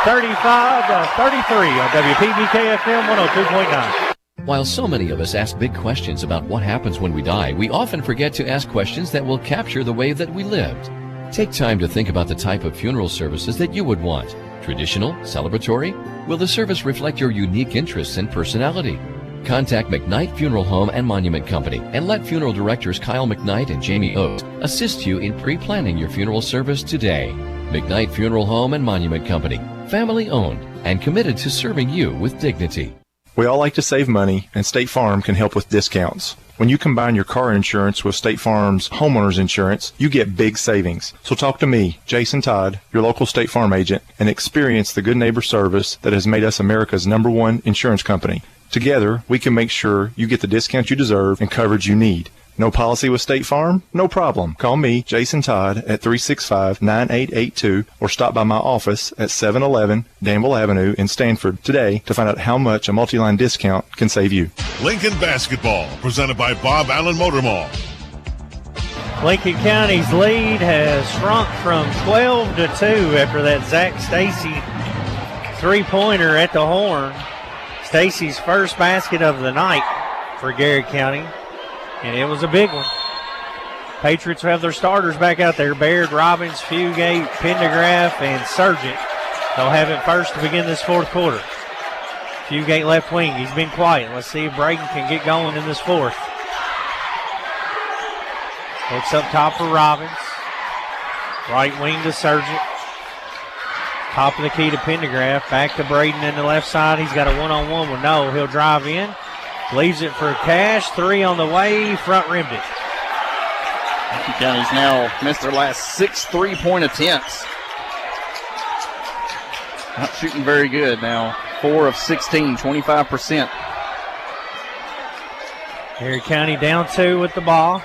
35-33 on WPBK FM 102.9. While so many of us ask big questions about what happens when we die, we often forget to ask questions that will capture the way that we lived. Take time to think about the type of funeral services that you would want. Traditional? Celebratory? Will the service reflect your unique interests and personality? Contact McKnight Funeral Home and Monument Company and let funeral directors Kyle McKnight and Jamie Oates assist you in pre-planning your funeral service today. McKnight Funeral Home and Monument Company, family owned and committed to serving you with dignity. We all like to save money, and State Farm can help with discounts. When you combine your car insurance with State Farm's homeowner's insurance, you get big savings. So talk to me, Jason Todd, your local State Farm agent, and experience the good neighbor service that has made us America's #1 insurance company. Together, we can make sure you get the discount you deserve and coverage you need. No policy with State Farm? No problem. Call me, Jason Todd, at 365-9882 or stop by my office at 711 Danville Avenue in Stanford today to find out how much a multi-line discount can save you. Lincoln Basketball, presented by Bob Allen Motor Mall. Lincoln County's lead has shrunk from 12 to 2 after that Zach Stacy three-pointer at the horn. Stacy's first basket of the night for Garrard County. And it was a big one. Patriots have their starters back out there. Baird, Robbins, Fugate, Pendergraft, and Sargent. They'll have it first to begin this fourth quarter. Fugate left wing. He's been quiet. Let's see if Braden can get going in this fourth. Looks up top for Robbins. Right wing to Surgent. Top of the key to Pendergraft. Back to Braden in the left side. He's got a one-on-one with No. He'll drive in. Leaves it for Cash. 3 on the way. Front rimmed it. Lincoln County's now missed their last 6 3-point attempts. Not shooting very good now. 4 of 16, 25%. Garrard County down 2 with the ball.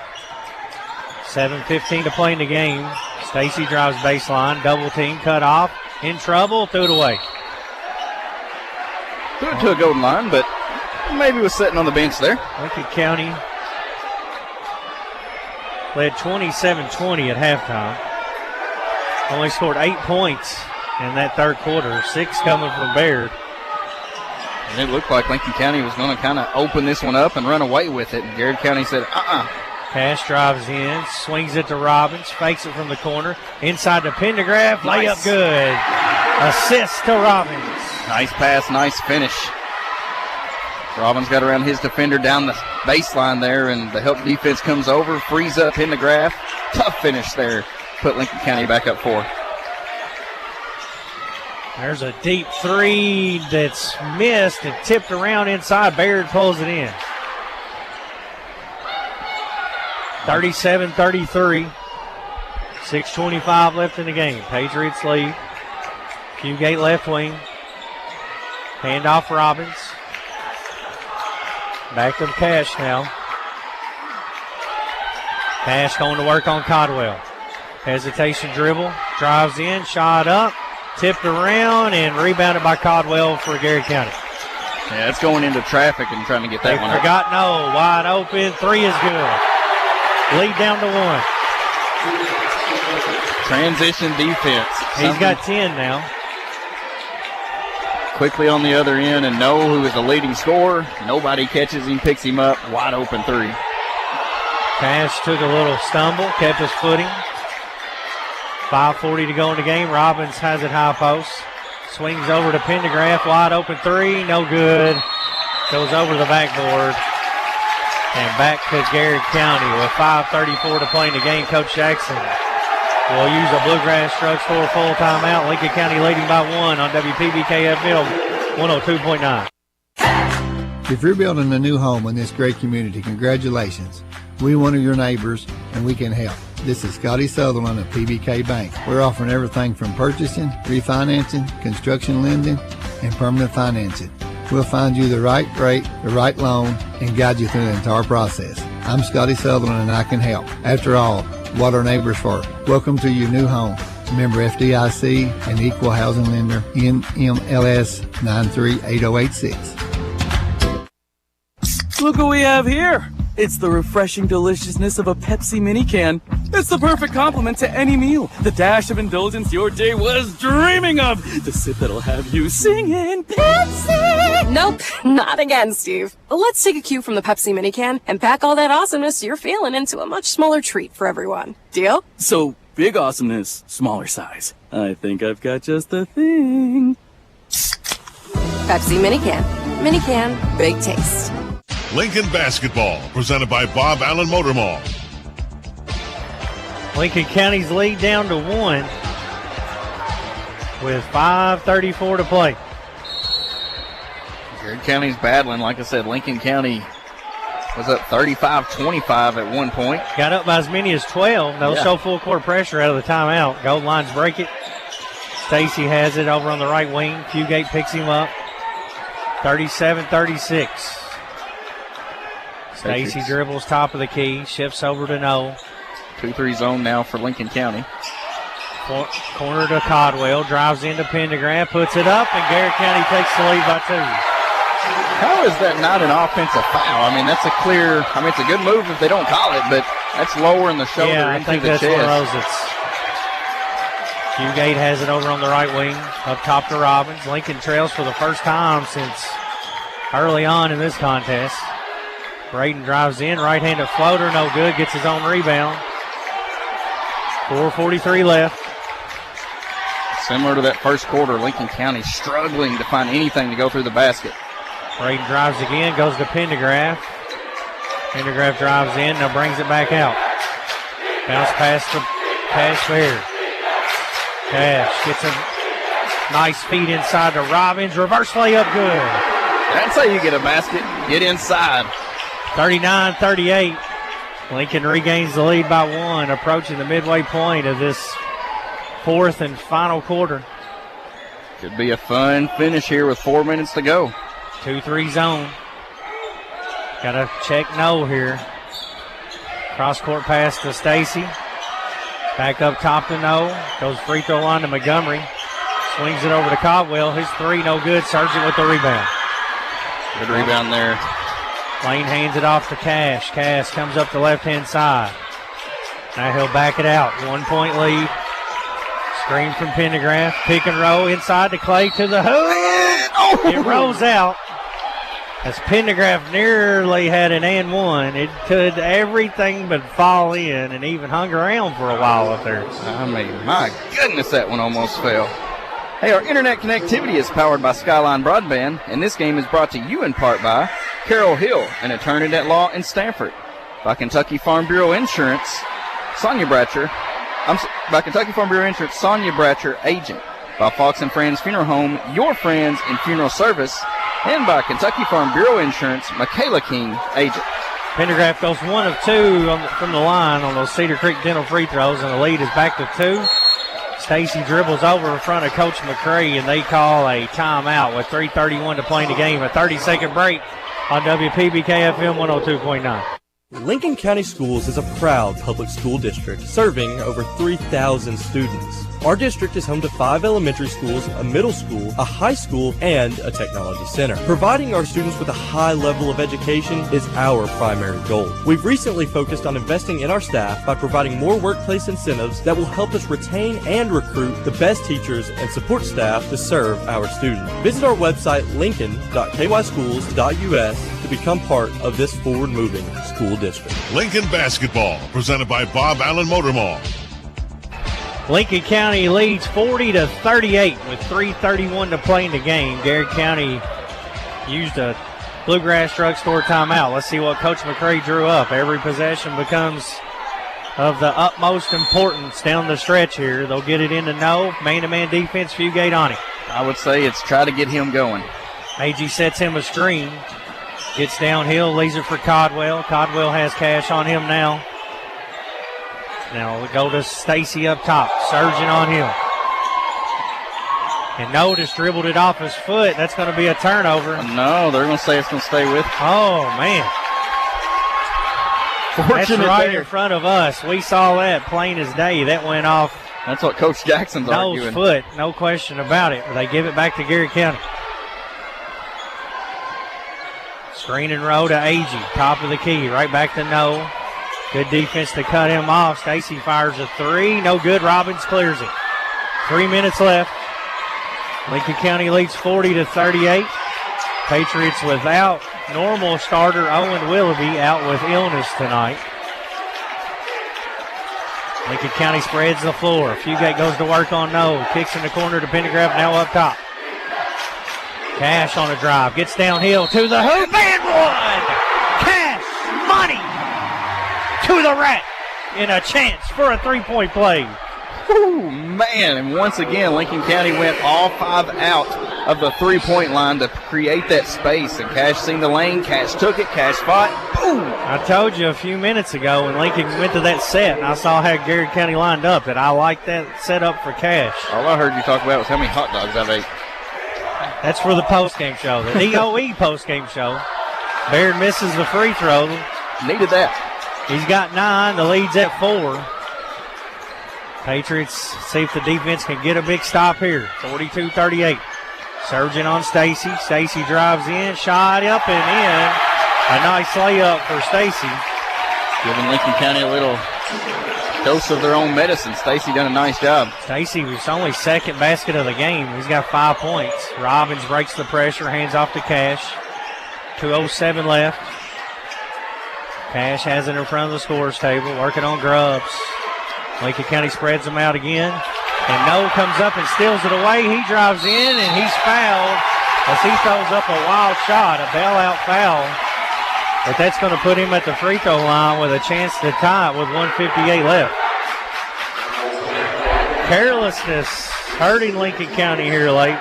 7:15 to play in the game. Stacy drives baseline. Double team, cut off. In trouble, threw it away. Threw it to a golden line, but maybe was sitting on the bench there. Lincoln County led 27-20 at halftime. Only scored 8 points in that third quarter, 6 coming from Baird. And it looked like Lincoln County was going to kind of open this one up and run away with it. And Garrard County said, Cash drives in, swings it to Robbins, fakes it from the corner. Inside to Pendergraft, layup good. Assist to Robbins. Nice pass, nice finish. Robbins got around his defender down the baseline there, and the help defense comes over, frees up Pendergraft. Tough finish there. Put Lincoln County back up 4. There's a deep 3 that's missed and tipped around inside. Baird pulls it in. 37-33. 6:25 left in the game. Patriots lead. Fugate left wing. Handoff Robbins. Back to Cash now. Cash going to work on Codwell. Hesitation dribble. Drives in. Shot up. Tipped around and rebounded by Codwell for Garrard County. Yeah, it's going into traffic and trying to get that one. They forgot No. Wide open. 3 is good. Lead down to 1. Transition defense. He's got 10 now. Quickly on the other end, and No, who is the leading scorer. Nobody catches him, picks him up. Wide open 3. Cash took a little stumble, kept his footing. 5:40 to go in the game. Robbins has it high post. Swings over to Pendergraft. Wide open 3. No good. Goes over the backboard. And back to Garrard County with 5:34 to play in the game. Coach Jackson will use a Bluegrass Drugstore full timeout. Lincoln County leading by 1 on WPBK FM 102.9. If you're building a new home in this great community, congratulations. We're one of your neighbors, and we can help. This is Scotty Sutherland of PBK Bank. We're offering everything from purchasing, refinancing, construction lending, and permanent financing. We'll find you the right rate, the right loan, and guide you through the entire process. I'm Scotty Sutherland, and I can help. After all, what are neighbors for? Welcome to your new home. Member FDIC and Equal Housing Lender, NMLS 938086. Look what we have here. It's the refreshing deliciousness of a Pepsi mini can. It's the perfect complement to any meal. The dash of indulgence your day was dreaming of. The sip that'll have you singing Pepsi. Nope, not again, Steve. Let's take a cue from the Pepsi mini can and pack all that awesomeness you're feeling into a much smaller treat for everyone. Deal? So, big awesomeness, smaller size. I think I've got just the thing. Pepsi mini can. Mini can, big taste. Lincoln Basketball, presented by Bob Allen Motor Mall. Lincoln County's lead down to 1 with 5:34 to play. Garrard County's battling. Like I said, Lincoln County was up 35-25 at one point. Got up by as many as 12. They'll show full court pressure out of the timeout. Gold lines break it. Stacy has it over on the right wing. Fugate picks him up. 37-36. Stacy dribbles top of the key, shifts over to No. 2-3 zone now for Lincoln County. Corner to Codwell, drives into Pendergraft, puts it up, and Garrard County takes the lead by 2. How is that not an offensive foul? I mean, that's a clear, it's a good move if they don't call it, but that's lowering the shoulder into the chest. I think that's one of those Fugate has it over on the right wing, up top to Robbins. Lincoln trails for the first time since early on in this contest. Braden drives in, right-handed floater, no good, gets his own rebound. 4:43 left. Similar to that first quarter, Lincoln County struggling to find anything to go through the basket. Braden drives again, goes to Pendergraft. Pendergraft drives in, now brings it back out. Bounce pass to Cash Fair. Cash gets a nice feed inside to Robbins. Reverse layup good. That's how you get a basket. Get inside. 39-38. Lincoln regains the lead by 1, approaching the midway point of this fourth and final quarter. Could be a fun finish here with 4 minutes to go. 2-3 zone. Got to check no here. Cross-court pass to Stacy. Back up top to no. Goes free throw line to Montgomery. Swings it over to Caldwell. His three no good. Sargent with the rebound. Good rebound there. Lane hands it off to Cash. Cash comes up the left-hand side. Now he'll back it out. 1 point lead. Screen from Pendergraft. Pick and roll inside to Clay to the hoop. It rolls out. As Pendergraft nearly had an and one, it could everything but fall in and even hung around for a while up there. I mean, my goodness, that one almost fell. Hey, our internet connectivity is powered by Skyline Broadband, and this game is brought to you in part by Carol Hill, an attorney at law in Stanford, by Kentucky Farm Bureau Insurance, Sonia Bratcher, agent, by Fox and Friends Funeral Home, your friends in funeral service, and by Kentucky Farm Bureau Insurance, Michaela King, agent. Pendergraft goes 1 of 2 from the line on those Cedar Creek Dental free throws, and the lead is back to 2. Stacy dribbles over in front of Coach McCray, and they call a timeout with 3:31 to play in the game. A 30-second break on WPBK FM 102.9. Lincoln County Schools is a proud public school district serving over 3,000 students. Our district is home to 5 elementary schools, a middle school, a high school, and a technology center. Providing our students with a high level of education is our primary goal. We've recently focused on investing in our staff by providing more workplace incentives that will help us retain and recruit the best teachers and support staff to serve our students. Visit our website, lincoln.kyschools.us, to become part of this forward-moving school district. Lincoln basketball, presented by Bob Allen Motor Mall. Lincoln County leads 40-38 with 3:31 to play in the game. Garrard County used a Bluegrass Drugstore timeout. Let's see what Coach McCray drew up. Every possession becomes of the utmost importance down the stretch here. They'll get it into no. Man-to-man defense, Fugate on it. I would say it's try to get him going. AG sets him a screen. Gets downhill, leaves it for Codwell. Codwell has Cash on him now. Now we go to Stacy up top, surging on him. And Notice dribbled it off his foot. That's going to be a turnover. No, they're going to say it's going to stay with. Oh, man. That's right in front of us. We saw that plain as day. That went off. That's what Coach Jackson's arguing. Nose foot, no question about it. But they give it back to Garrard County. Screen and roll to AG, top of the key, right back to No. Good defense to cut him off. Stacy fires a three. No good. Robbins clears it. 3 minutes left. Lincoln County leads 40-38. Patriots without normal starter Owen Willoughby out with illness tonight. Lincoln County spreads the floor. Fugate goes to work on No. Kicks in the corner to Pendergraft, now up top. Cash on a drive. Gets downhill to the hoop and one. Cash money to the rack, and a chance for a three-point play. Oh, man, and once again, Lincoln County went all 5 out of the three-point line to create that space, and Cash seen the lane, Cash took it, Cash fought, boom! I told you a few minutes ago when Lincoln went to that set, and I saw how Garrard County lined up, that I like that setup for Cash. All I heard you talk about was how many hot dogs I've ate. That's for the postgame show, the DOE postgame show. Baird misses the free throw. Needed that. He's got 9. The lead's at 4. Patriots see if the defense can get a big stop here. 42-38. Surging on Stacy. Stacy drives in. Shot up and in. A nice layup for Stacy. Giving Lincoln County a little dose of their own medicine. Stacy done a nice job. Stacy was only second basket of the game. He's got 5 points. Robbins breaks the pressure. Hands off to Cash. 2:07 left. Cash has it in front of the scorer's table, working on Grubbs. Lincoln County spreads them out again. And No comes up and steals it away. He drives in, and he's fouled as he throws up a wild shot, a bailout foul. But that's going to put him at the free throw line with a chance to tie it with 1:58 left. Carelessness hurting Lincoln County here late.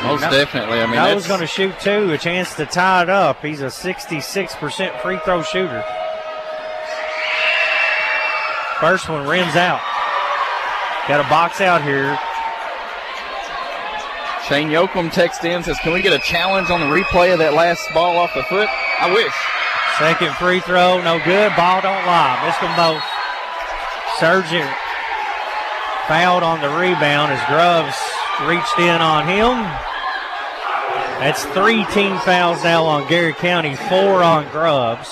Most definitely. I mean, Noah's going to shoot two, a chance to tie it up. He's a 66% free throw shooter. First one rims out. Got a box out here. Shane Yoakum texts in, says, can we get a challenge on the replay of that last ball off the foot? I wish. Second free throw, no good. Ball don't lie. Missed them both. Sargent fouled on the rebound as Grubbs reached in on him. That's 3 team fouls now on Garrett County, 4 on Grubbs.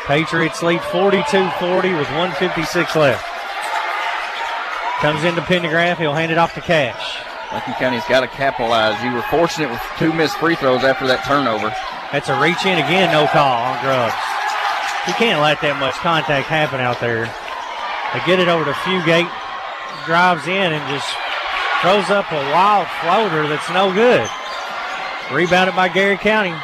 Patriots lead 42-40 with 1:56 left. Comes into Pendergraft. He'll hand it off to Cash. Lincoln County's got to capitalize. You were fortunate with 2 missed free throws after that turnover. That's a reach in again, no call on Grubbs. You can't let that much contact happen out there. They get it over to Fugate. Drives in and just throws up a wild floater that's no good. Rebounded by Garrett County.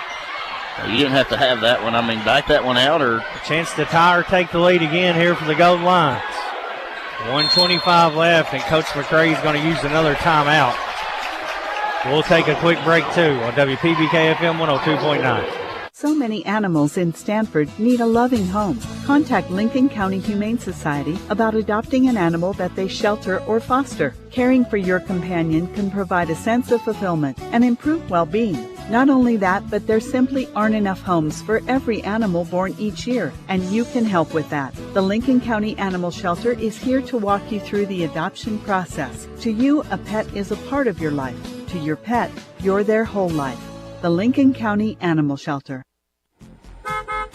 You didn't have to have that one. I mean, back that one out or... Chance to tie or take the lead again here for the Golden Lions. 1:25 left, and Coach McCray is going to use another timeout. We'll take a quick break, too, on WPBK FM 102.9. So many animals in Stanford need a loving home. Contact Lincoln County Humane Society about adopting an animal that they shelter or foster. Caring for your companion can provide a sense of fulfillment and improve well-being. Not only that, but there simply aren't enough homes for every animal born each year, and you can help with that. The Lincoln County Animal Shelter is here to walk you through the adoption process. To you, a pet is a part of your life. To your pet, you're their whole life. The Lincoln County Animal Shelter.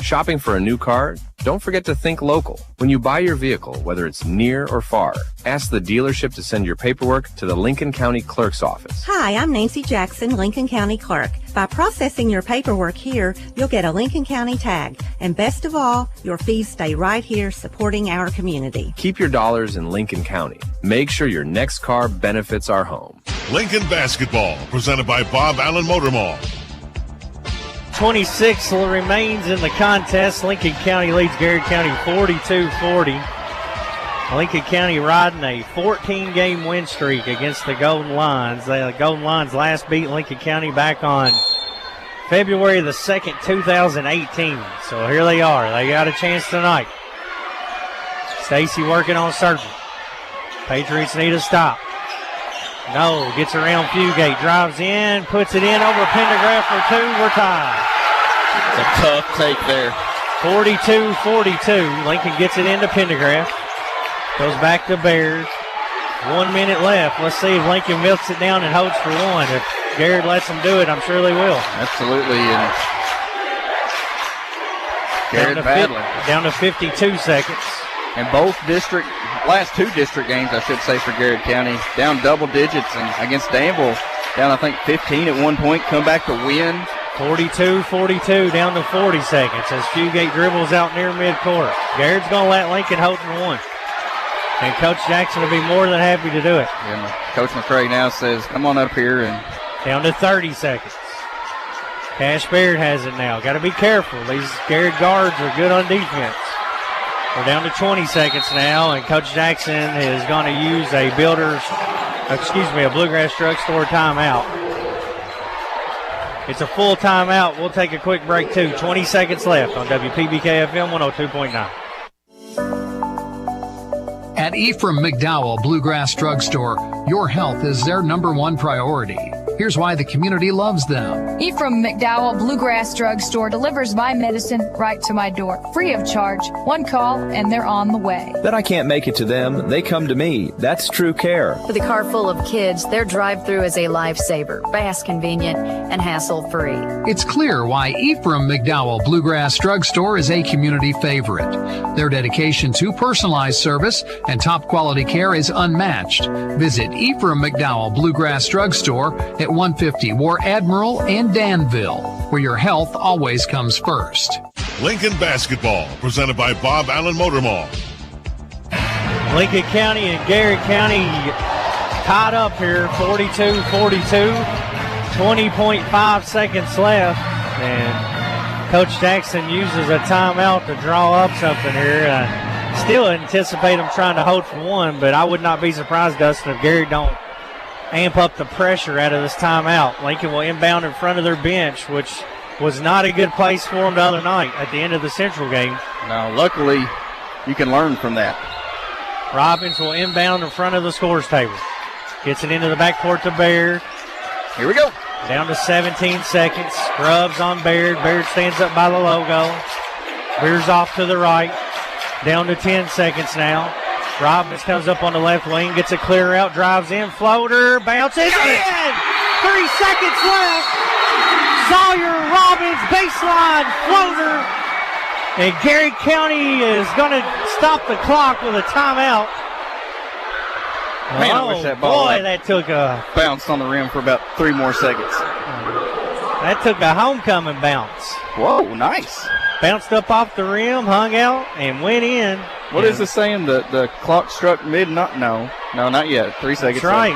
Shopping for a new car? Don't forget to think local. When you buy your vehicle, whether it's near or far, ask the dealership to send your paperwork to the Lincoln County Clerk's office. Hi, I'm Nancy Jackson, Lincoln County Clerk. By processing your paperwork here, you'll get a Lincoln County tag. And best of all, your fees stay right here supporting our community. Keep your dollars in Lincoln County. Make sure your next car benefits our home. Lincoln Basketball, presented by Bob Allen Motor Mall. 26 remains in the contest. Lincoln County leads Garrett County 42-40. Lincoln County riding a 14-game win streak against the Golden Lions. The Golden Lions last beat Lincoln County back on February the 2nd, 2018. So here they are. They got a chance tonight. Stacy working on Sargent. Patriots need a stop. No, gets around Fugate, drives in, puts it in over Pendergraft for 2. We're tied. It's a tough take there. 42-42. Lincoln gets it into Pendergraft. Goes back to Bears. 1 minute left. Let's see if Lincoln milks it down and holds for 1. If Garrard lets them do it, I'm sure they will. Absolutely. And Garrard battling. Down to 52 seconds. And both last 2 district games, I should say, for Garrett County, down double digits. And against Danville, down, I think, 15 at one point, come back to win. 42-42, down to 40 seconds as Fugate dribbles out near midcourt. Garrett's going to let Lincoln hold for 1. And Coach Jackson will be more than happy to do it. And Coach McCray now says, come on up here. And down to 30 seconds. Cash Baird has it now. Got to be careful. These Garrett guards are good on defense. We're down to 20 seconds now, and Coach Jackson is going to use a Bluegrass Drugstore timeout. It's a full timeout. We'll take a quick break, too. 20 seconds left on WPBK FM 102.9. At Ephraim McDowell Bluegrass Drugstore, your health is their #1 priority. Here's why the community loves them. Ephraim McDowell Bluegrass Drugstore delivers my medicine right to my door, free of charge. 1 call and they're on the way. But I can't make it to them. They come to me. That's true care. With a car full of kids, their drive-thru is a lifesaver, fast, convenient, and hassle-free. It's clear why Ephraim McDowell Bluegrass Drugstore is a community favorite. Their dedication to personalized service and top quality care is unmatched. Visit Ephraim McDowell Bluegrass Drugstore at 150 War Admiral and Danville, where your health always comes first. Lincoln Basketball, presented by Bob Allen Motor Mall. Lincoln County and Garrett County tied up here, 42-42. 20.5 seconds left, and Coach Jackson uses a timeout to draw up something here. Still anticipate him trying to hold for one, but I would not be surprised, Dustin, if Garrett don't amp up the pressure out of this timeout. Lincoln will inbound in front of their bench, which was not a good place for them the other night at the end of the Central game. Now, luckily, you can learn from that. Robbins will inbound in front of the scores table. Gets it into the backcourt to Baird. Here we go. Down to 17 seconds. Scrubs on Baird. Baird stands up by the logo. Veers off to the right. Down to 10 seconds now. Robbins comes up on the left wing, gets a clear out, drives in, floater, bounces in! 3 seconds left. Sawyer Robbins, baseline floater. And Garrett County is going to stop the clock with a timeout. Man, I wish that ball that took a bounced on the rim for about 3 more seconds. That took a homecoming bounce. Whoa, nice. Bounced up off the rim, hung out, and went in. What is this saying? The clock struck midnight? No, not yet. 3 seconds. That's right.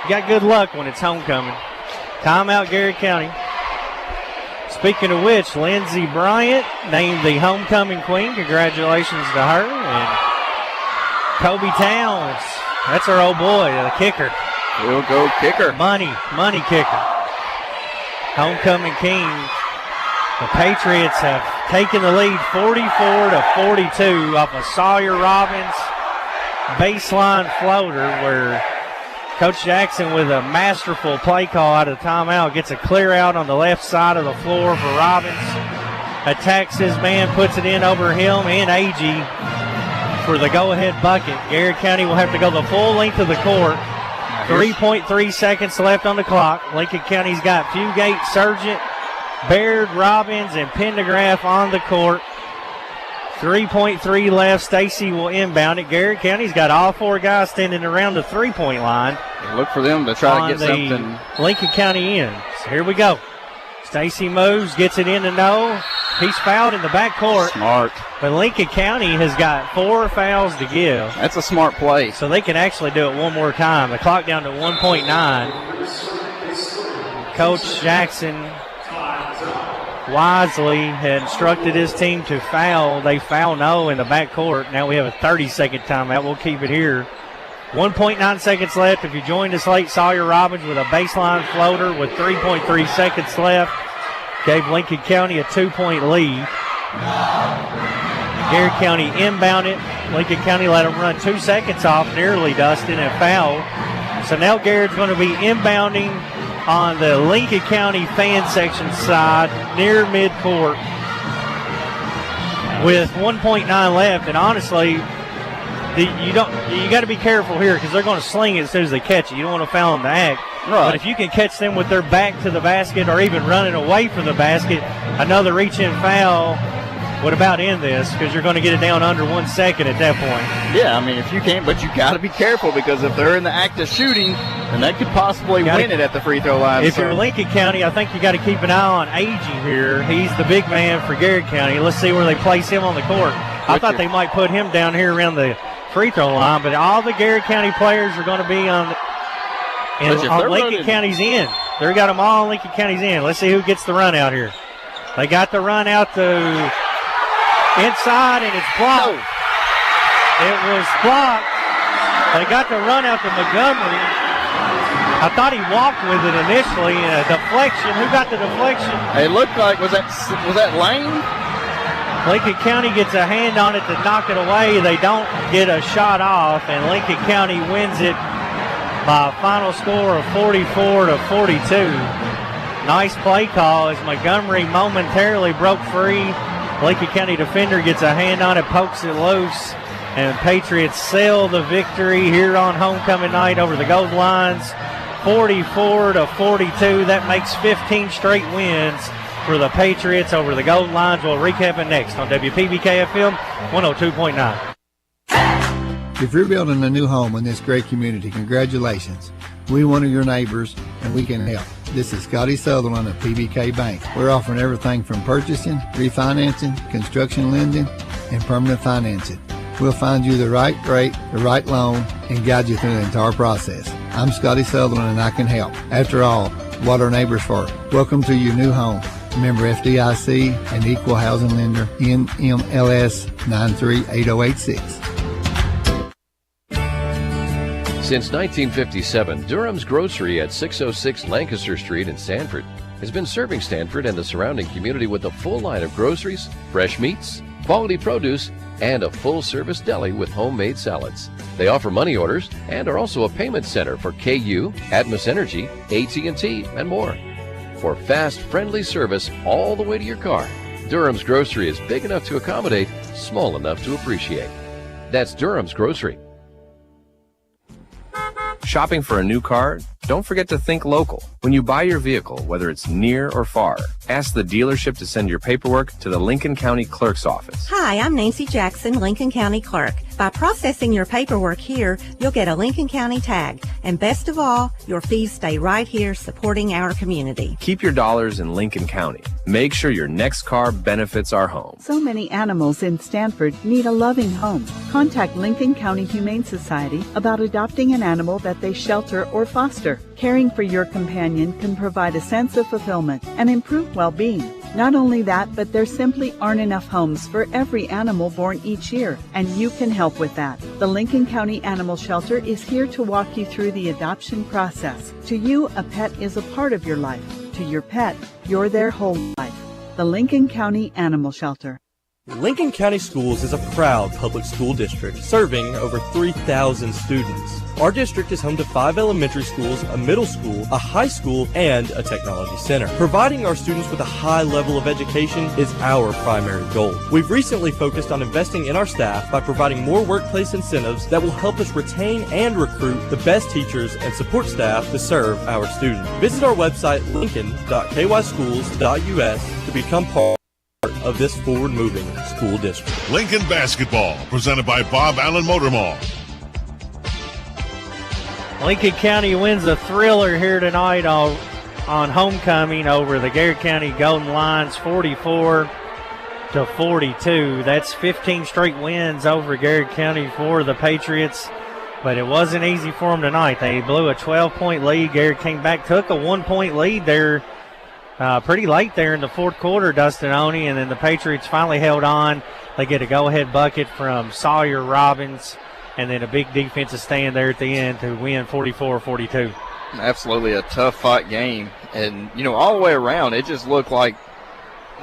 You got good luck when it's homecoming. Timeout, Garrett County. Speaking of which, Lindsey Bryant named the homecoming queen. Congratulations to her. And Kobe Towns, that's our old boy, the kicker. We'll go kicker. Money kicker. Homecoming king. The Patriots have taken the lead 44-42 off a Sawyer Robbins baseline floater where Coach Jackson, with a masterful play call out of the timeout, gets a clear out on the left side of the floor for Robbins. Attacks his man, puts it in over him and Agee for the go-ahead bucket. Garrett County will have to go the full length of the court. 3.3 seconds left on the clock. Lincoln County's got Fugate, Sargent, Baird, Robbins, and Pendergraft on the court. 3.3 left. Stacy will inbound it. Garrett County's got all 4 guys standing around the three-point line. Look for them to try to get something. Lincoln County in. So here we go. Stacy moves, gets it in to No. He's fouled in the backcourt. Smart. But Lincoln County has got 4 fouls to give. That's a smart play. So they can actually do it one more time. The clock down to 1.9. Coach Jackson wisely had instructed his team to foul. They foul No in the backcourt. Now we have a 30-second timeout. We'll keep it here. 1.9 seconds left. If you joined us late, Sawyer Robbins with a baseline floater with 3.3 seconds left gave Lincoln County a 2-point lead. Garrett County inbounded. Lincoln County let them run 2 seconds off, nearly Dustin, and fouled. So now Garrett's going to be inbounding on the Lincoln County fan section side near midcourt with 1.9 left. And honestly, you got to be careful here because they're going to sling it as soon as they catch it. You don't want to foul them to act. Right. But if you can catch them with their back to the basket or even running away from the basket, another reach-in foul would about end this because you're going to get it down under 1 second at that point. Yeah, I mean, if you can't, but you got to be careful because if they're in the act of shooting, then that could possibly win it at the free throw line. If you're Lincoln County, I think you got to keep an eye on Agee here. He's the big man for Garrett County. Let's see where they place him on the court. I thought they might put him down here around the free throw line, but all the Garrett County players are going to be on Lincoln County's end. They got them all on Lincoln County's end. Let's see who gets the run out here. They got the run out to inside, and it's blocked. It was blocked. They got the run out to Montgomery. I thought he walked with it initially. A deflection. Who got the deflection? It looked like, was that Lane? Lincoln County gets a hand on it to knock it away. They don't get a shot off, and Lincoln County wins it by a final score of 44-42. Nice play call as Montgomery momentarily broke free. Lincoln County defender gets a hand on it, pokes it loose, and Patriots seal the victory here on homecoming night over the Gold Lions, 44-42. That makes 15 straight wins for the Patriots over the Gold Lions. We'll recap it next on WPBK FM 102.9. If you're building a new home in this great community, congratulations. We're one of your neighbors, and we can help. This is Scotty Sutherland of PBK Bank. We're offering everything from purchasing, refinancing, construction lending, and permanent financing. We'll find you the right rate, the right loan, and guide you through the entire process. I'm Scotty Sutherland, and I can help. After all, what are neighbors for? Welcome to your new home. Member FDIC and Equal Housing Lender, NMLS 938086. Since 1957, Durham's Grocery at 606 Lancaster Street in Sanford has been serving Sanford and the surrounding community with a full line of groceries, fresh meats, quality produce, and a full-service deli with homemade salads. They offer money orders and are also a payment center for KU, Atmos Energy, AT&T, and more. For fast, friendly service all the way to your car, Durham's Grocery is big enough to accommodate, small enough to appreciate. That's Durham's Grocery. Shopping for a new car? Don't forget to think local. When you buy your vehicle, whether it's near or far, ask the dealership to send your paperwork to the Lincoln County Clerk's office. Hi, I'm Nancy Jackson, Lincoln County Clerk. By processing your paperwork here, you'll get a Lincoln County tag. And best of all, your fees stay right here supporting our community. Keep your dollars in Lincoln County. Make sure your next car benefits our home. So many animals in Stanford need a loving home. Contact Lincoln County Humane Society about adopting an animal that they shelter or foster. Caring for your companion can provide a sense of fulfillment and improve well-being. Not only that, but there simply aren't enough homes for every animal born each year, and you can help with that. The Lincoln County Animal Shelter is here to walk you through the adoption process. To you, a pet is a part of your life. To your pet, you're their whole life. The Lincoln County Animal Shelter. Lincoln County Schools is a proud public school district serving over 3,000 students. Our district is home to 5 elementary schools, a middle school, a high school, and a technology center. Providing our students with a high level of education is our primary goal. We've recently focused on investing in our staff by providing more workplace incentives that will help us retain and recruit the best teachers and support staff to serve our students. Visit our website, lincoln.kyschools.us, to become part of this forward-moving school district. Lincoln Basketball, presented by Bob Allen Motor Mall. Lincoln County wins a thriller here tonight on homecoming over the Garrard County Golden Lions, 44-42. That's 15 straight wins over Garrard County for the Patriots, but it wasn't easy for them tonight. They blew a 12-point lead. Garrard came back, took a 1-point lead there pretty late there in the fourth quarter, Dustin Oney, and then the Patriots finally held on. They get a go-ahead bucket from Sawyer Robbins, and then a big defensive stand there at the end to win 44-42. Absolutely a tough-fought game. And, all the way around, it just looked like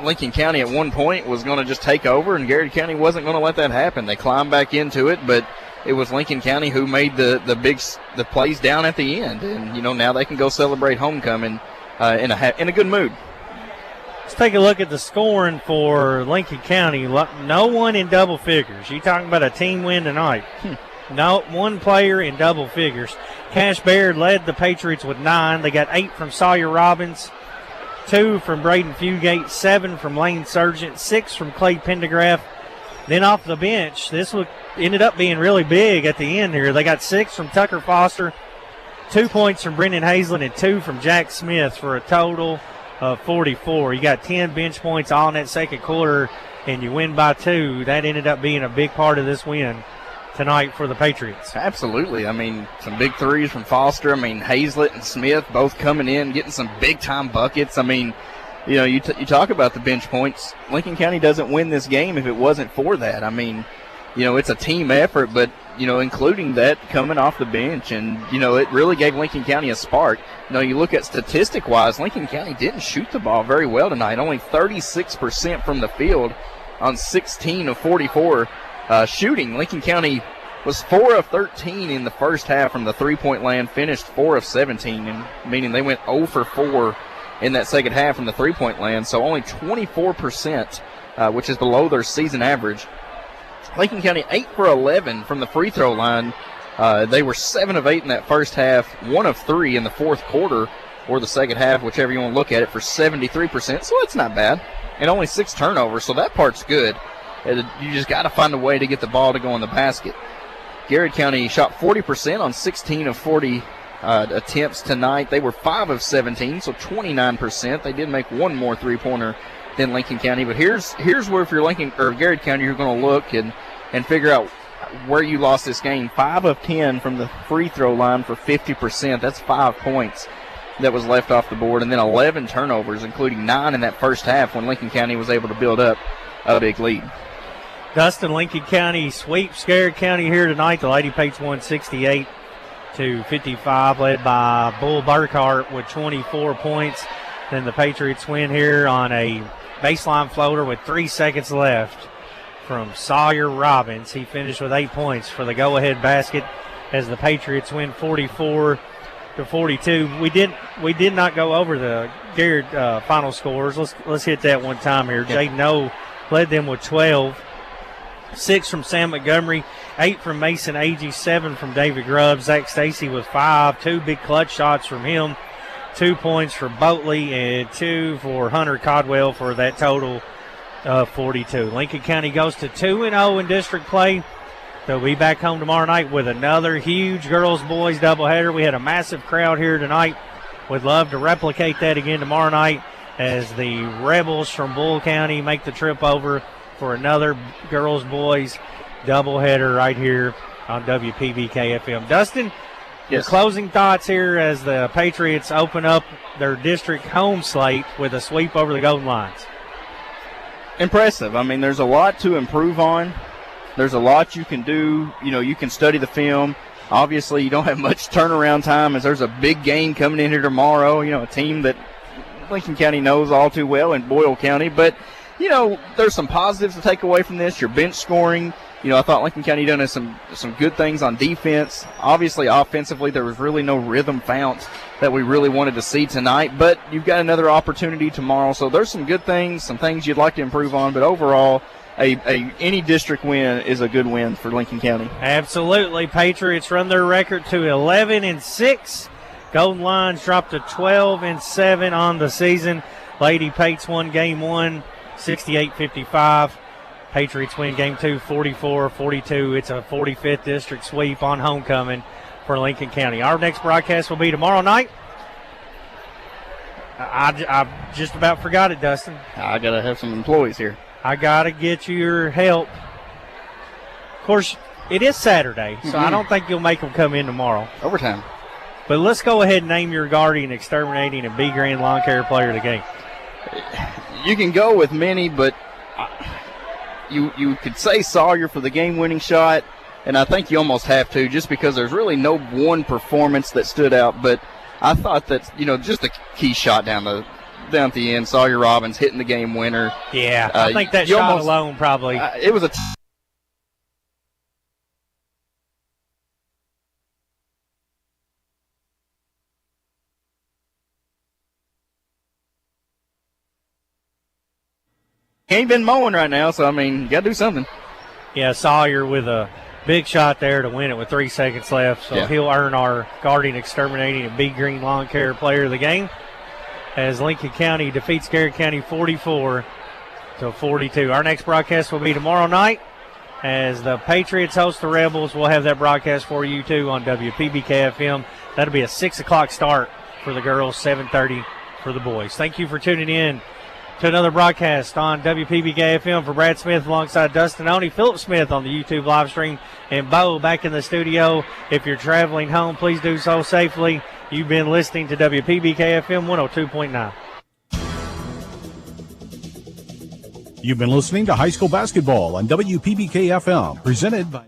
Lincoln County at one point was going to just take over, and Garrard County wasn't going to let that happen. They climbed back into it, but it was Lincoln County who made the plays down at the end. And, now they can go celebrate homecoming in a good mood. Let's take a look at the scoring for Lincoln County. No one in double figures. You talking about a team win tonight. No, one player in double figures. Cash Baird led the Patriots with 9. They got 8 from Sawyer Robbins, 2 from Braden Fugate, 7 from Lane Sargent, 6 from Clay Pendergraph. Then off the bench, this ended up being really big at the end here. They got 6 from Tucker Foster, 2 points from Brendan Hazelin, and 2 from Jack Smith for a total of 44. You got 10 bench points all in that second quarter, and you win by 2. That ended up being a big part of this win tonight for the Patriots. Absolutely. Some big threes from Foster. Hazlett and Smith both coming in, getting some big-time buckets. You talk about the bench points. Lincoln County doesn't win this game if it wasn't for that. It's a team effort, but, including that coming off the bench. And, it really gave Lincoln County a spark. You look at statistic-wise, Lincoln County didn't shoot the ball very well tonight. Only 36% from the field on 16 of 44 shooting. Lincoln County was 4 of 13 in the first half from the three-point land, finished 4 of 17, and meaning they went 0 for 4 in that second half from the three-point land, so only 24%, which is below their season average. Lincoln County 8 for 11 from the free throw line. They were 7 of 8 in that first half, 1 of 3 in the fourth quarter or the second half, whichever you want to look at it, for 73%. So it's not bad. And only 6 turnovers, so that part's good. You just got to find a way to get the ball to go in the basket. Garrard County shot 40% on 16 of 40 attempts tonight. They were 5 of 17, so 29%. They did make one more three-pointer than Lincoln County. But here's where, if you're Lincoln or Garrard County, you're going to look and figure out where you lost this game. 5 of 10 from the free throw line for 50%. That's 5 points that was left off the board, and then 11 turnovers, including 9 in that first half when Lincoln County was able to build up a big lead. Dustin, Lincoln County sweeps Garrard County here tonight. The Lady Pates won 68-55, led by Bull Burkhart with 24 points. Then the Patriots win here on a baseline floater with 3 seconds left from Sawyer Robbins. He finished with 8 points for the go-ahead basket as the Patriots win 44-42. We did not go over the Garrard final scores. Let's hit that one time here. Jaden O led them with 12. 6 from Sam Montgomery, 8 from Mason Agee, 7 from David Grubb. Zach Stacy with 5, 2 big clutch shots from him, 2 points for Boatley, and 2 for Hunter Codwell for that total of 42. Lincoln County goes to 2-0 in district play. They'll be back home tomorrow night with another huge girls-boys doubleheader. We had a massive crowd here tonight. Would love to replicate that again tomorrow night as the Rebels from Bull County make the trip over for another girls-boys doubleheader right here on WPBK-FM. Dustin, your closing thoughts here as the Patriots open up their district home slate with a sweep over the Golden Lions. Impressive. I mean, there's a lot to improve on. There's a lot you can do. You know, you can study the film. Obviously, you don't have much turnaround time as there's a big game coming in here tomorrow, you know, a team that Lincoln County knows all too well in Boyle County. But you know, there's some positives to take away from this. Your bench scoring, you know, I thought Lincoln County done some good things on defense. Obviously, offensively, there was really no rhythm founts that we really wanted to see tonight. But you've got another opportunity tomorrow. So there's some good things, some things you'd like to improve on. But overall, any district win is a good win for Lincoln County. Absolutely. Patriots run their record to 11-6. Golden Lions dropped to 12-7 on the season. Lady Pates won game 1. 68-55. Patriots win game 2, 44-42. It's a 45th district sweep on homecoming for Lincoln County. Our next broadcast will be tomorrow night. I just about forgot it, Dustin. I got to have some employees here. I got to get your help. Of course, it is Saturday, so I don't think you'll make them come in tomorrow. Overtime. But let's go ahead and name your guardian, exterminating, and B Grand Lawn Care player of the game. You can go with many, but you could say Sawyer for the game-winning shot, and I think you almost have to just because there's really no one performance that stood out. But I thought that, you know, just the key shot down at the end, Sawyer Robbins hitting the game winner. Yeah, I think that shot alone probably. It was a ain't been mowing right now, so, I mean, you got to do something. Yeah, Sawyer with a big shot there to win it with 3 seconds left. So he'll earn our guardian, exterminating, and Big Green Lawn Care player of the game as Lincoln County defeats Garrard County 44-42. Our next broadcast will be tomorrow night as the Patriots host the Rebels. We'll have that broadcast for you, too, on WPBK-FM. That'll be a 6 o'clock start for the girls, 7:30 for the boys. Thank you for tuning in to another broadcast on WPBK-FM. For Brad Smith alongside Dustin Oney, Philip Smith on the YouTube live stream, and Bo back in the studio. If you're traveling home, please do so safely. You've been listening to WPBK-FM 102.9. You've been listening to High School Basketball on WPBK-FM, presented by